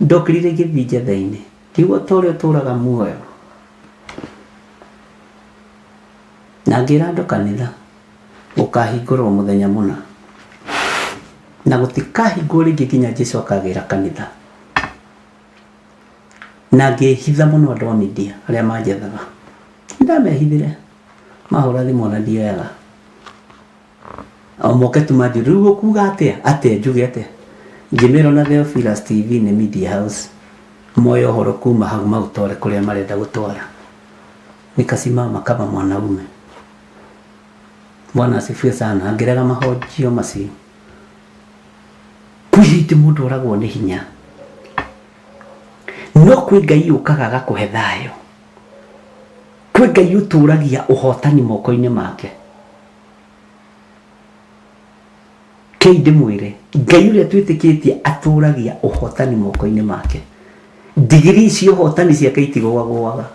Ndokĩrire ngĩthiĩ njetha-inĩ ngĩigua ta ũrĩa ũtũraga muoyo, na ngĩra andũ kanitha gũkahingũrwo mũthenya mũna, na gũtikahingwo rĩngĩ nginya Jesũ akagĩra kanitha. Na ngĩhitha mũno andũ a media arĩa manjethaga, ndamehithire, mahũra thimũ na ndioyaga, o moke tu manjũrie rĩu ũkuuga atĩa, atĩa njuge atĩa. Ngĩmera na Theophilus TV nĩ media house, moe ũhoro kuma hau maũtware kũrĩa marenda gũtwara, nikasimama kama mwanaume. Bwana asifiwe sana. Ngĩrega mahonjio macio, kwĩhĩndĩ mũndũ oragwo nĩ hinya, no kwĩ Ngai ũkaga agakũhe thayũ, kwĩ Ngai ũtũragia ũhotani moko-inĩ make. Kĩi ndĩmwĩre, Ngai ũrĩa twĩtĩkĩtie atũragia ũhotani moko-inĩ make. Ndigiri cia ũhotani ciake itigũagũaga.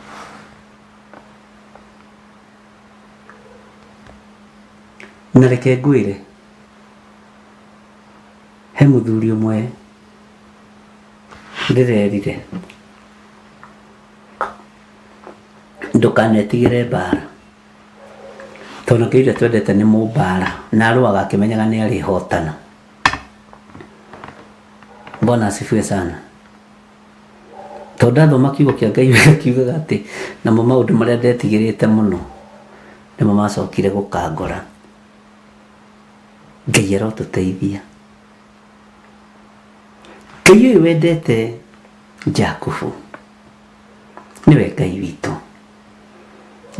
Na reke ngwĩre, he mũthuri ũmwe ndĩrerire ndũkanetigĩre mbara, tondũ Ngai ũrĩa twendete nĩ mũmbara, na arũaga akĩmenyaga nĩ arĩhotana. Bwana asifiwe sana. Tondũ ndathoma kiugo kĩa Ngai kiugaga atĩ namo maũndũ marĩa ndetigĩrĩte mũno nĩmo macokire gũkangora. Ngai arotũteithia. Ngai ũyũ wendete Jakubu nĩwe Ngai witũ.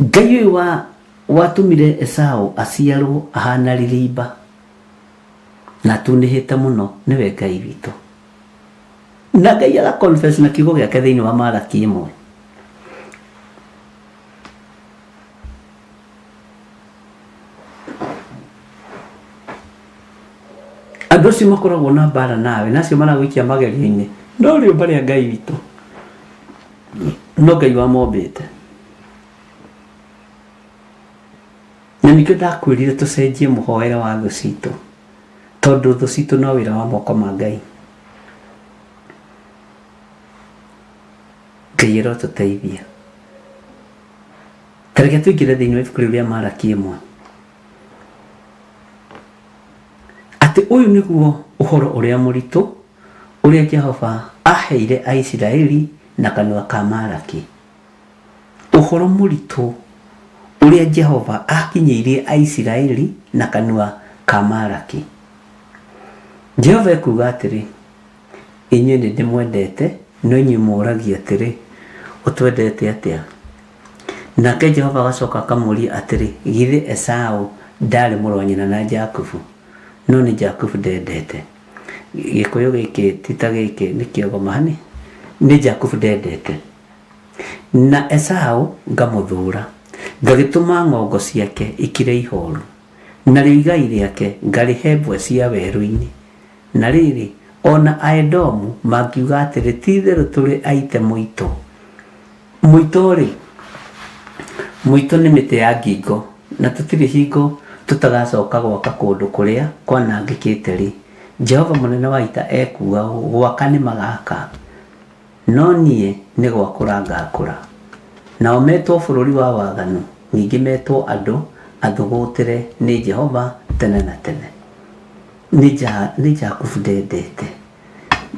Ngai ũyũ watũmire Esau aciarwo ahana ririmba na tunĩhĩte mũno nĩwe Ngai witũ. Na Ngai aga confess na kiugo gĩake thĩinĩ wa Malaki 1. Andũ acio makoragwo na mbara nawe, nacio maragũikia magerio-inĩ, no rĩũmba rĩa Ngai witũ no Ngai wamombĩte. Na nĩkĩo ndakwĩrire tũcenjie mũhoere wa thũ citũ, tondũ thũ citũ no wĩra wa moko ma Ngai. Ngai arotũteithia. Ta reke tũingĩre thĩinĩ wa ibuku rĩu rĩa Malaki 1. Atĩ ũyũ nĩguo ũhoro ũrĩa mũritũ ũrĩa Jehova aheire Aisiraeli na kanua ka Malaki. Ũhoro mũritũ ũrĩa Jehova akinyĩirie Aisiraeli na kanua ka Malaki. Jehova ekuuga atĩrĩ, inyuĩ nĩ ndĩmwendete, no inyuĩ mũragia atĩrĩ, ũtwendete atĩa? Nake Jehova agacoka akamũria atĩrĩ, githĩ Esau ndarĩ mũrũ wa nyina na Jakubu? No nĩ Jakubu ndendete. Gĩkũyũ gĩkĩ tita gĩkĩ nĩ kĩogomani, nĩ Jakubu ndendete. Na Esau ngamũthũra, ngagĩtũma ng'ongo ciake ikire ihooru, na rĩu igai rĩake ngarĩhe mbwe cia werũ-inĩ. Na rĩrĩ, ona Aedomu mangiuga atĩrĩ ti-itherũ tũrĩ aite mũitũ, Muito nĩ mĩtĩ ya ngingo na tũtirĩ hingo tũtagacoka gwaka kũndũ kũrĩa kwanangĩkĩte rĩ. Jehova mũnene wa ita ekuga gwaka nĩ magaka, no niĩ nĩ gwakũra ngakũra. Nao metwo bũrũri wa waganu, ningĩ metwo andũ athũgũtĩre nĩ Jehova tene na tene. Nĩ Jakubu ndendete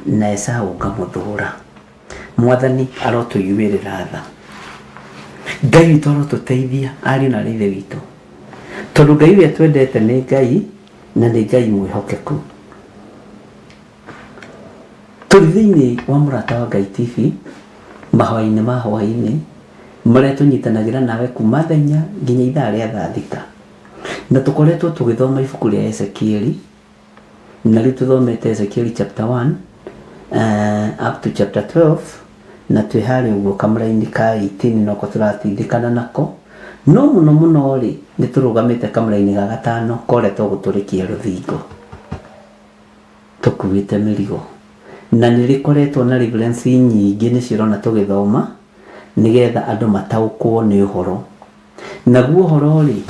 na Esau ngamũthũra. Mwathani arotũiguĩrĩra tha. Ngai witũ arotũteithia ariũ na ithe witũ, tondũ Ngai ũrĩa twendete nĩ Ngai na nĩ Ngai mwĩhokeku. Tũrĩ thĩinĩ wa Mũrata wa Ngai TV, mahoya-inĩ ma hwaĩ-inĩ marĩa tũnyitanagĩra nawe kuma thaa 4 nginya ithaa rĩa thaa 6, na tũkoretwo tũgĩthoma ibuku rĩa Ezekieli, na rĩu tũthomete Ezekieli chapter 1 up to chapter 12, na twĩ harĩ ũguo kamũra-inĩ ka 18 noko tũratindĩkana nako, no mũno rĩ nĩ tũrũgamĩte kamũra-inĩ ga 5 koretwo gũtũrĩkia rũthingo tũkuĩte mĩrigo, na nĩ rĩkoretwo na reference nyingĩ nĩ cirona tũgĩthoma nĩgetha andũ mataũkwo nĩ ũhoro. Naguo ũhoro rĩ,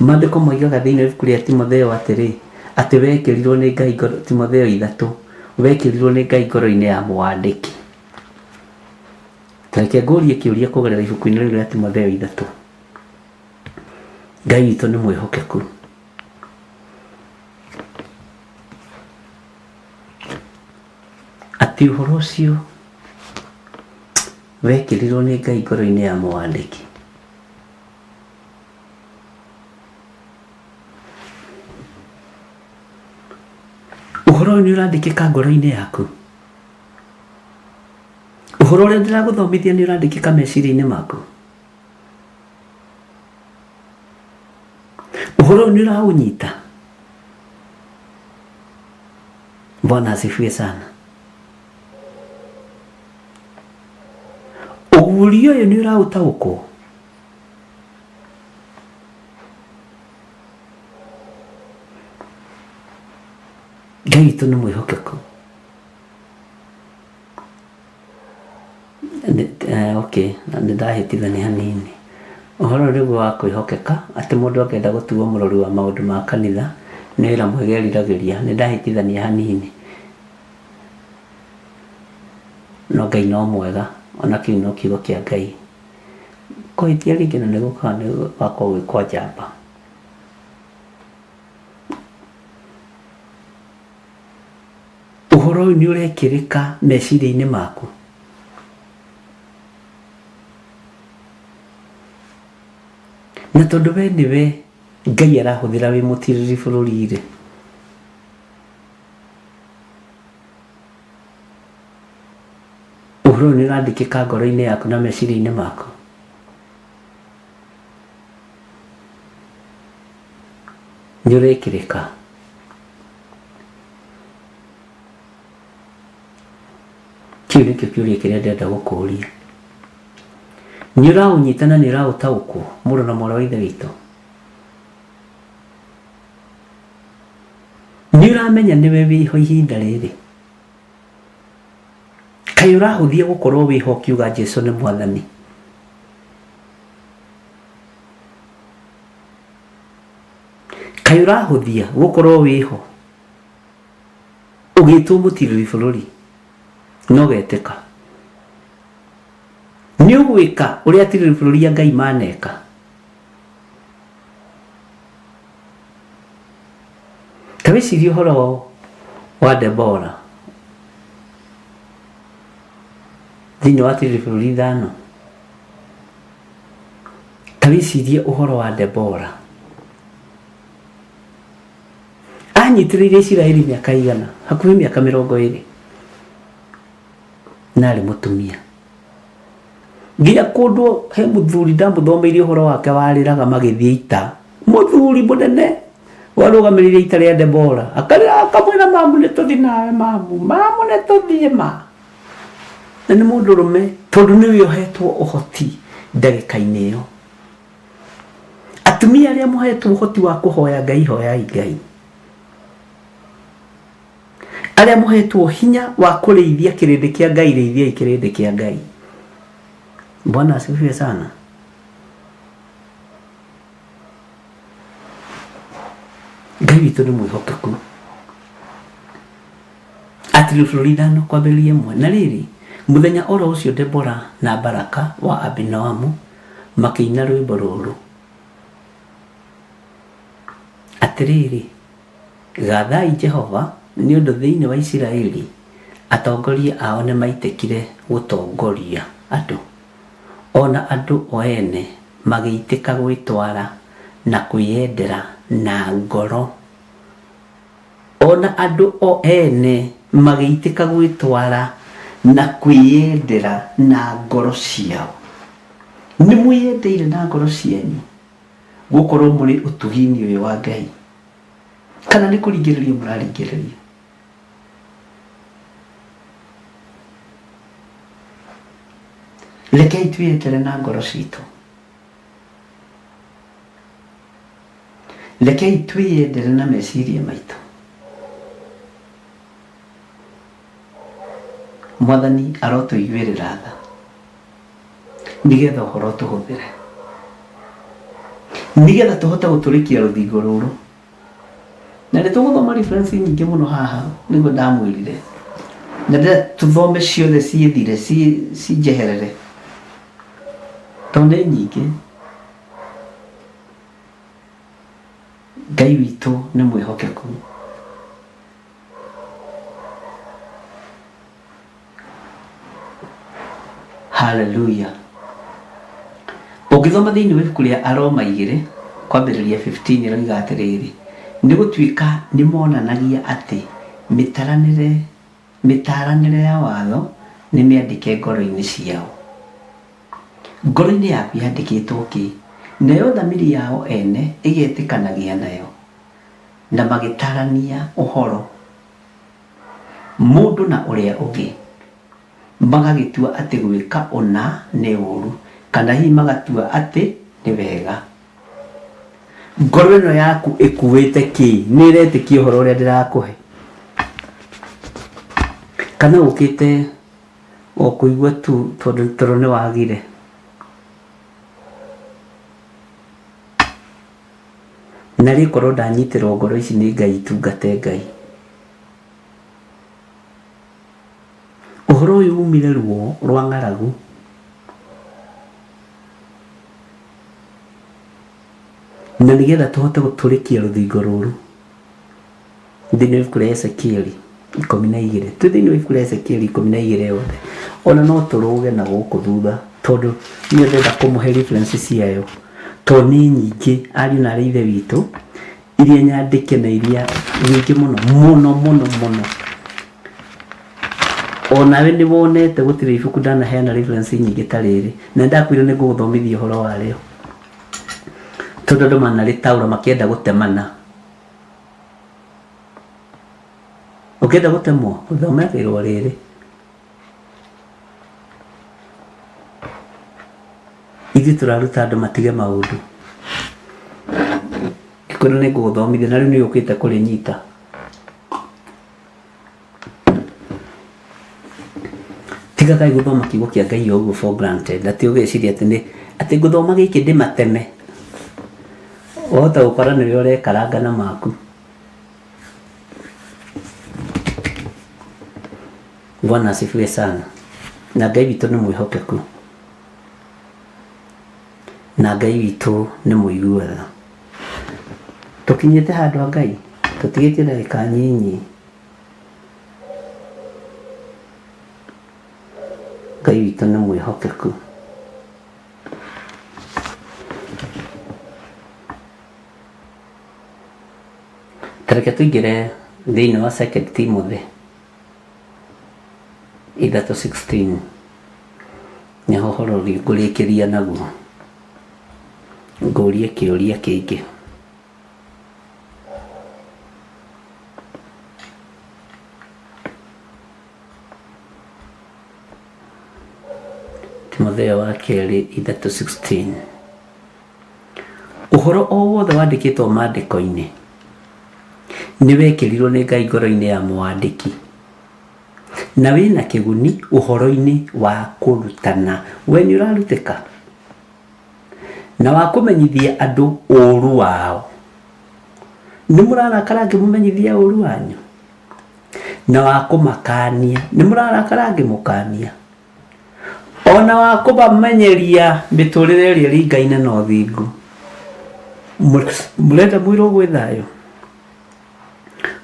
maandĩko moigaga thĩinĩ wa ibuku rĩa Timotheo atĩrĩ, atĩ wekĩrirwo nĩ Ngai ngoro, Timotheo 3, wekĩrirwo nĩ Ngai ngoro-inĩ ya mwandĩki. Reke ngũrie kĩũria kũgerera ibuku-inĩ rĩu rĩa Timotheo 3. Ngai witũ nĩ mwĩhokeku. Atĩ ũhoro ũcio wekĩrirwo nĩ Ngai ngoro-inĩ ya mwandĩki. Ũhoro ũyũ nĩ ũrandĩkĩka ngoro-inĩ yaku. Ũhoro ũrĩa ndĩragũthomithia nĩ ũrandĩkĩka meciria-inĩ maku. Ũhoro ũyũ nĩ ũraũnyita. Bwana asifiwe sana. Ũguũrio ũyũ nĩ ũraũtaũkwo. Ngai witũ nĩ mwĩhokeku. Okay, nĩ ndahĩtithania hanini. Ũhoro rĩu wa kwĩhokeka atĩ mũndũ akenda gũtuo mũrori wa maũndũ ma kanitha nĩ wĩra mwega eriragĩria. Nĩ ndahĩtithania hanini. No Ngai no mwega, ona kĩu no kiugo kĩa Ngai. Kũhĩtia rĩngĩ na nĩ gũkorwo nĩ wakorwo gwĩkwo njamba. Ũhoro ũyũ nĩ ũrekĩrĩka meciria-inĩ maku. Na tondũ we nĩwe Ngai arahũthĩra wĩ mũtirĩri bũrũri-rĩ, ũhoro ũyũ nĩ ũrandĩkĩka ngoro-inĩ yaku na meciria-inĩ maku. Nĩ ũrekĩrĩka. Kĩu nĩkĩo kĩũria kĩrĩa ndĩrenda gũkũũria. Nĩ ũraũnyita na nĩ ũraũtaũkwo mũrũ na mwarĩ wa ithe witũ. Nĩ ũramenya nĩwe wĩho ihinda rĩrĩ. Kaĩ ũrahũthia gũkorwo wĩho ũkiuga Jesũ nĩ Mwathani. Kaĩ ũrahũthia gũkorwo wĩho ũgĩtwo mũtirĩri bũrũri no getĩka. Nĩ ũgwĩka ũrĩa atirĩri bũrũri a Ngai maneka. Ta wĩcirie ũhoro wa Debora thĩinĩ wa atirĩri bũrũri 5. Ta wĩcirie ũhoro wa Debora anyitĩrĩire Isiraeli mĩaka igana, hakuhĩ mĩaka 20, na arĩ mũtumia. Nginya kũndũ he mũthuri ndamũthomeirie ũhoro wake warĩraga magĩthiĩ ita. Mũthuri mũnene warũgamĩrĩire ita rĩa Debora akarĩra akamwĩra mamu nĩ tũthiĩ nawe mamu nĩ tũthiĩ ma. Na nĩ mũndũrũme tondũ nĩwe ũhetwo ũhoti ndagĩka-inĩ ĩyo. Atumia arĩa mũhetwo ũhoti wa kũhoya Ngai, hoyai Ngai. Arĩa mũhetwo hinya wa kũrĩithia kĩrĩndĩ kĩa Ngai, rĩithiai kĩrĩndĩ kĩa Ngai. Bwana asifiwe sana. Ngai witũ nĩ mwĩhokeku. Atĩ Florida kwambĩrĩria ĩmwe na rĩrĩ mũthenya oro ũcio Debora na Baraka wa Abinoamu makĩina rwĩmbo rũrũ atĩrĩrĩ, gathai Jehova nĩ ũndũ thĩinĩ wa Isiraeli atongoria ao nĩ maitĩkire gũtongoria andũ, ona andũ o ene magĩitĩka gwĩtwara na kwĩyendera na ngoro. Ona andũ o ene magĩitĩka gwĩtwara na kwĩyendera na ngoro ciao. Nĩ mwĩyendeire na ngoro cianyu gũkorwo mũrĩ ũtugi-inĩ ũyũ wa Ngai, kana nĩ kũringĩrĩrio mũraringĩrĩrio? Rekei twĩyendere na ngoro citũ. Rekei twĩyendere na meciria maitũ. Mwathani arotũiguĩrĩra tha nĩgetha ũhoro tũhũthĩre, nĩgetha tũhote gũtũrĩkia rũthingo rũrũ. Na nĩ tũgũthoma reference nyingĩ mũno haha nĩguo ndamwĩrire, na ndĩrenda tũthome ciothe ciĩthire cinjeherere tondũ nĩ nyingĩ. Ngai witũ nĩ mwĩhokeku. Hallelujah. Ũngĩthoma thĩinĩ wa ibuku rĩa Aroma 2 kwambĩrĩria 15 ĩroiga atĩrĩrĩ, nĩ gũtuĩka nĩ monanagia atĩ mĩtaranĩre ya watho nĩ mĩandĩke ngoro-inĩ ciao. Ngoro-inĩ yaku yandĩkĩtwo kĩ? Nayo thamiri yao ene ĩgetĩkanagia nayo na magĩtarania ũhoro mũndũ na ũrĩa ũngĩ, magagĩtua atĩ gwĩka ũna nĩ ũru, kana hihi magatua atĩ nĩ wega. Ngoro ĩno yaku ĩkuĩte kĩ? Nĩ ĩretĩkia ũhoro ũrĩa ndĩrakũhe, kana ũkĩte o kũigua tu tondũ nĩ wagire? Na rĩkorwo ndanyitĩrwo ngoro ici nĩ Ngai, tungate Ngai. Ũhoro ũyũ umire ruo rwa ng'aragu, na nĩgetha tũhote gũtũrĩkia rũthingo rũrũ thĩinĩ wa ibuku rĩa Ezekieli 12. Twĩ thĩinĩ wa ibuku rĩa Ezekieli 12 yothe, ona no tũrũge na gũkũ thutha tondũ niĩ ndenda kũmũhe reference ciayo tondũ nĩ nyingĩ, ariũ na aarĩ a Ithe witũ, iria nyandĩke na iria nyingĩ mũno. Onawe nĩ wonete gũtirĩ ibuku ndanaheana reference nyingĩ ta rĩrĩ, na ndakwĩra nĩ ngũgũthomithia ũhoro warĩo tondũ andũ manarĩtaũra makĩenda gũtemana. Ũkĩenda gũtemwo ũthomagĩrwo rĩrĩ. Ithuĩ tũraruta andũ matige maũndũ. Ngĩkwĩra nĩ ngũgũthomithia na rĩu nĩ ũkĩte kũrĩnyita. Tigagai gũthoma kiugo kĩa Ngai ũguo for granted, atĩ ũgeciria atĩ ngũthoma gĩkĩ ndĩmateme. Wahota gũkora nĩwe ũrekaranga na maku. Bwana asifiwe sana. Na Ngai witũ nĩ mwĩhokeku, na Ngai witũ nĩ mũiguaga. Tũkinyĩte handũ ha Ngai, tũtigĩtie ndagĩka nyinyi. Ngai witũ nĩ mwĩhokeku. Tareke tũingĩre thĩinĩ wa 2 Timothy 3:16 nĩho ũhoro ngũrĩkĩria naguo, ngũrie kĩũria kĩngĩ. Timotheo wa kerĩ 3:16. Ũhoro o wothe wandĩkĩtwo maandĩko-inĩ nĩ wekĩrirwo nĩ Ngai ngoro-inĩ ya mwandĩki na wĩna kĩguni ũhoro-inĩ wa kũrutana. We nĩ ũrarutĩka na wa kũmenyithia andũ ũũru wao. Nĩ mũrarakara ngĩmũmenyithia ũũru wanyu? Na wa kũmakania, nĩ mũrarakara ngĩmũkania? Ona wa kũbamenyeria mĩtũrĩre ĩrĩa ĩringaine na ũthingu. Mũrenda mwĩrwo gwĩ thayũ?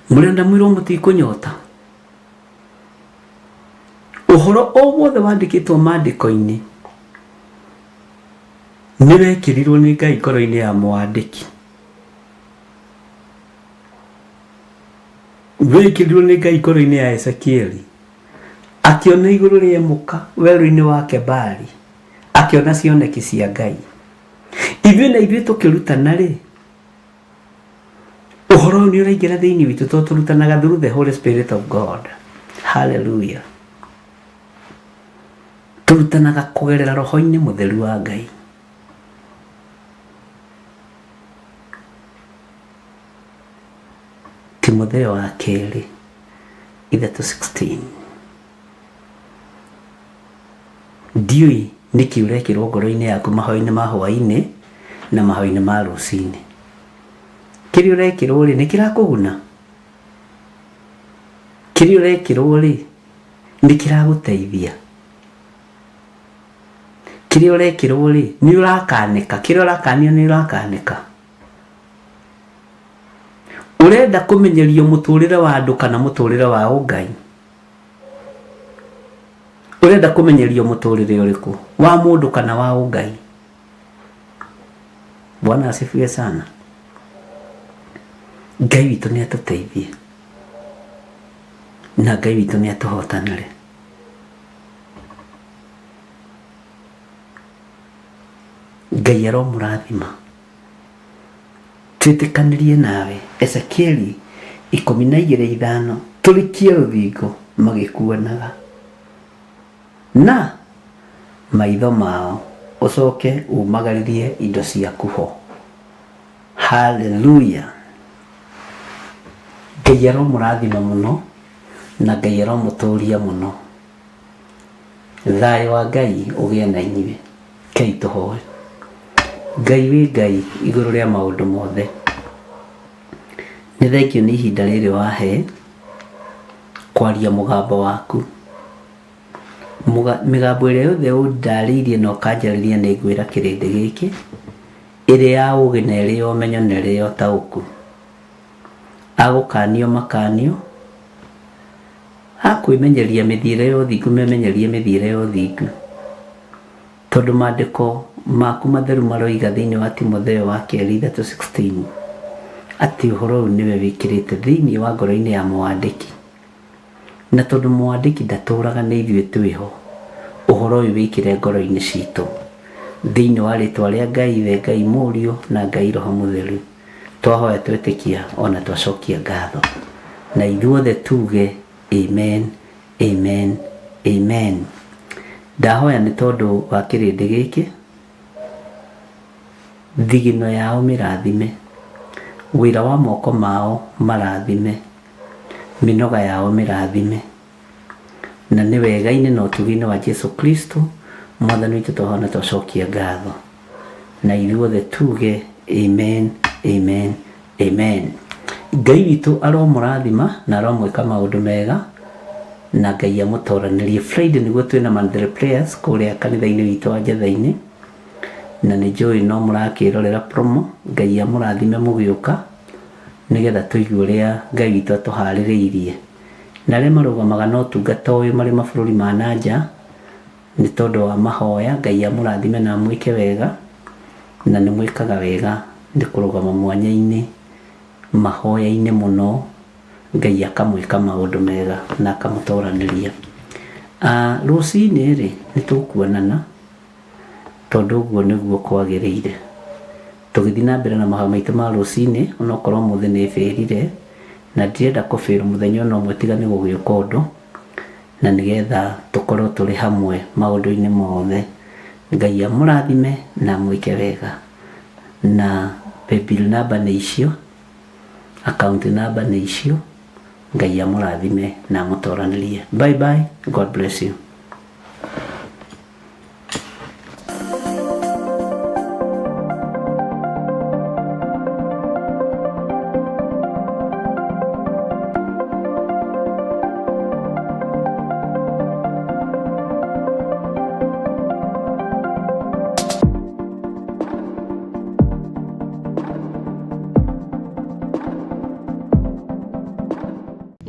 Mũrenda mwĩrwo mũtikũnyota? Ũhoro o wothe wandĩkĩtwo maandĩko-inĩ nĩ wekĩrirwo nĩ Ngai ngoro-inĩ ya mwandĩki. Wekĩrirwo nĩ Ngai ngoro-inĩ ya Ezekieli, akĩona igũrũ rĩa mũka werũ-inĩ wa Kebari, akĩona cioneki cia Ngai. Ithuĩ na ithuĩ tũkĩrutana rĩ, ũhoro ũyũ nĩ ũraingĩra thĩinĩ witũ tondũ tũrutanaga through the Holy Spirit of God. Hallelujah. Tũrutanaga kũgerera roho-inĩ mũtheru wa Ngai. Timotheo wa kerĩ 3:16. Ndiũĩ nĩkĩ ũrekĩrwo ngoro-inĩ yaku mahoya-inĩ ma hwaĩ-inĩ na mahoya-inĩ ma rũcinĩ. Kĩrĩa ũrekĩrwo rĩ nĩ kĩrakũguna? Kĩrĩa ũrekĩrwo rĩ nĩ kĩragũteithia? Kĩrĩa ũrekĩrwo rĩ nĩ ũrakanĩka? Kĩrĩa ũrakanio nĩ ũrakanĩka? Ũrenda kũmenyerio mũtũrĩre wa andũ kana mũtũrĩre wa ũngai? Ũrenda kũmenyerio mũtũrĩre ũrĩkũ? Wa mũndũ kana wa ũngai? Bwana asifiwe sana. Ngai witũ nĩ atũteithie na Ngai witũ nĩ atũhotanĩre. Ngai aromũrathima. Twĩtĩkanĩrie nawe. Ezekieli 12:5, tũrikie rũthingo magĩkuonaga na maitho mao ũcoke umagaririe indo ciaku ho. Hallelujah. Ngai aromũrathima mũno na Ngai aromũtũria mũno. Thayũ wa Ngai ũgĩe na inyuĩ. Kei tũhoe. Ngai wĩ Ngai igũrũ rĩa maũndũ mothe. Nĩ thengio nĩ ihinda rĩrĩ wahe kwaria mũgambo waku. Mĩgambo ĩrĩa yothe ũndarĩirie na ũkanjarĩria nĩ ngwĩra kĩrĩndĩ gĩkĩ ĩrĩ ya ũgĩ na ĩrĩ ya ũmenyo na ĩrĩ ya ũtaũku. Agũkanio makanio, akwĩmenyeria mĩthiĩre ya ũthingu memenyerie mĩthiĩre ya ũthingu. Tondũ maandĩko maku matheru maroiga thĩinĩ wa Timotheo wa kerĩ 3:16 atĩ ũhoro ũyũ nĩwe wĩkĩrĩte thĩinĩ wa ngoro-inĩ ya mwandĩki. Na tondũ mwandĩki ndatũũraga nĩ ithuĩ twĩho, ũhoro ũyũ wĩkĩre ngoro-inĩ citũ thĩinĩ wa rĩtwa rĩa Ngai Ithe, Ngai Mũriũ na Ngai Roho Mũtheru. Twahoya twetĩkia ona twacokia ngatho na ithuothe tuge amen, amen, amen. Ndahoya nĩ tondũ wa kĩrĩndĩ gĩkĩ, thigino yao mĩrathime, wĩra wa moko mao marathime, mĩnoga yao mĩrathime, na nĩ wega-inĩ na ũtugi-inĩ wa Jesu Kristo Mwathani witũ twahoya na twacokia ngatho na ithuothe tuge amen, amen, amen. Ngai witũ aromũrathima na aromwĩka maũndũ mega na Ngai amũtoranĩrie. Friday nĩguo twĩna Monday prayers kũrĩa kanitha-inĩ witũ wa Njatha-inĩ, na nĩ njũĩ no mũrakĩrorera promo. Ngai amũrathime mũgĩũka nĩgetha tũigue ũrĩa Ngai witũ atũharĩrĩirie. Na arĩa marũgamaga na ũtungata ũyũ marĩ mabũrũri ma nanja nĩ tondũ wa mahoya, Ngai amũrathime na amwĩke wega, na nĩ mwĩkaga wega nĩ kũrũgama mwanya-inĩ mahoya-inĩ mũno. Ngai akamwĩka maũndũ mega na akamũtoranĩria. Rũcinĩ rĩ nĩ tũkuonana tondũ ũguo nĩguo kwagĩrĩire. Tũgĩthiĩ na mbere na mahoya maitũ ma rũcinĩ, onokorwo mũthĩ nĩ bĩrire na ndirenda kũbĩra mũthenya ona ũmwe tiga nĩ gũgĩũka ũndũ, na nĩgetha tũkorwo tũrĩ hamwe maũndũ-inĩ mothe. Ngai amũrathime na amwĩke wega. Na paybill number nĩ icio, account number nĩ icio, Ngai amũrathime na mũtoranĩrie. Bye bye. God bless you.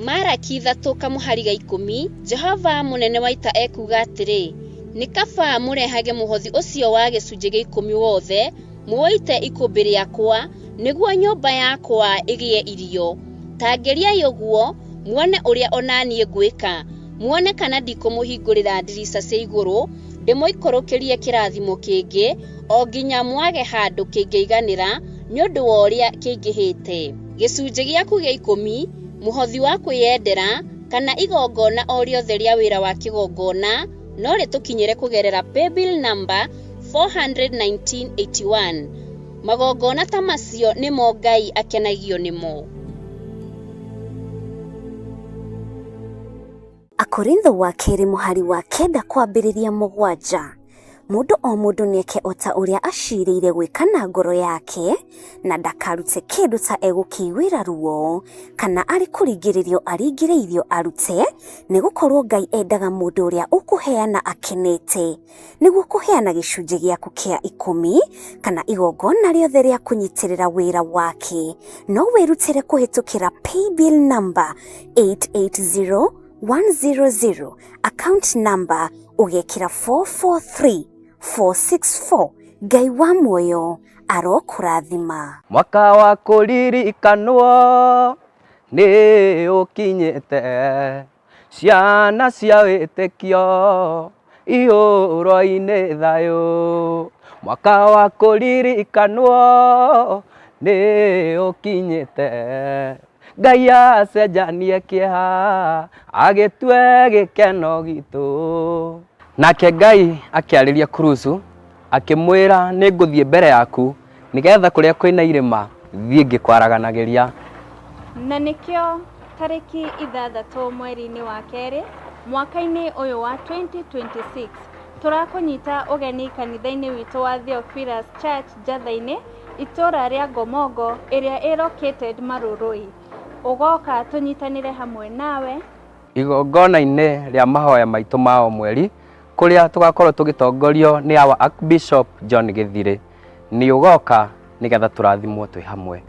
Maraki 3 kamuhari ga 10 Jehova munene wa ita ekuga atiri ni kaba murehage muhothi ucio wa gicunje gia 10 wothe muoite ikumbĩ rĩakwa niguo nyũmba yakwa igie irio tangeria yoguo muone uria onanie gwika muone kana ndikumuhingurira ndirica cia iguru ndimoikorokerie kirathimo kingi o nginya mwage handu kingeiganira nyundu wa uria kingihite gicunje giaku gia 10 muhothi wa kwiyendera kana igongona o riothe ria wira wa kigongona no ritukinyire kugerera paybill number 41981 magongona ta macio nimo Ngai akenagio nimo. Akorintho wa keri muhari wa 9 kwambĩrĩria 7 Mundu o mundu nieke ota uria ashirĩire gwĩka na ngoro yake na ndakarute kĩndũ ta egũkĩiguĩra ruo kana ari kũringĩrĩrio aringĩrĩirio arute nĩgũkorwo Ngai endaga mũndũ ũrĩa ũkũheana akenete nĩguo kũheana gĩcunjĩ gĩaku kĩa 10 kana igongona rĩothe rĩa kũnyitĩrĩra wĩra wake no wĩrutĩre kũhĩtũkĩra paybill number 880100 account number ugekira 443464 Ngai wa muoyo arokurathima. Mwaka wa kũririkanwo nĩ ũkinyĩte ciana cia wĩtĩkio ihũro-inĩ thayũ. Mwaka wa kũririkanwo nĩ ũkinyĩte Ngai acenjanie kĩeha agĩtue gĩkeno gitũ. Nake Ngai akĩarĩria Kurusu akĩmwĩra nĩngũthiĩ mbere yaku nĩgetha kũrĩa kwĩna irĩma thiĩ ngĩkwaraganagĩria. Na nĩkĩo tarĩki 6 mweri-inĩ wa kerĩ mwaka-inĩ ũyũ wa 2026 tũrakũnyita ũgeni kanitha-inĩ witũ wa Theophilus Church Njatha-inĩ itũra rĩa Ngomongo ĩrĩa ĩ located Marũrũi. Ugoka tunyitanire hamwe nawe igongona-inĩ rĩa mahoya maitũ ma o mweri kũrĩa tugakorwo tũgĩtongorio nĩ our Archbishop John Gĩthirĩ. Nĩ ugoka nĩgetha tũrathimwo twĩ hamwe.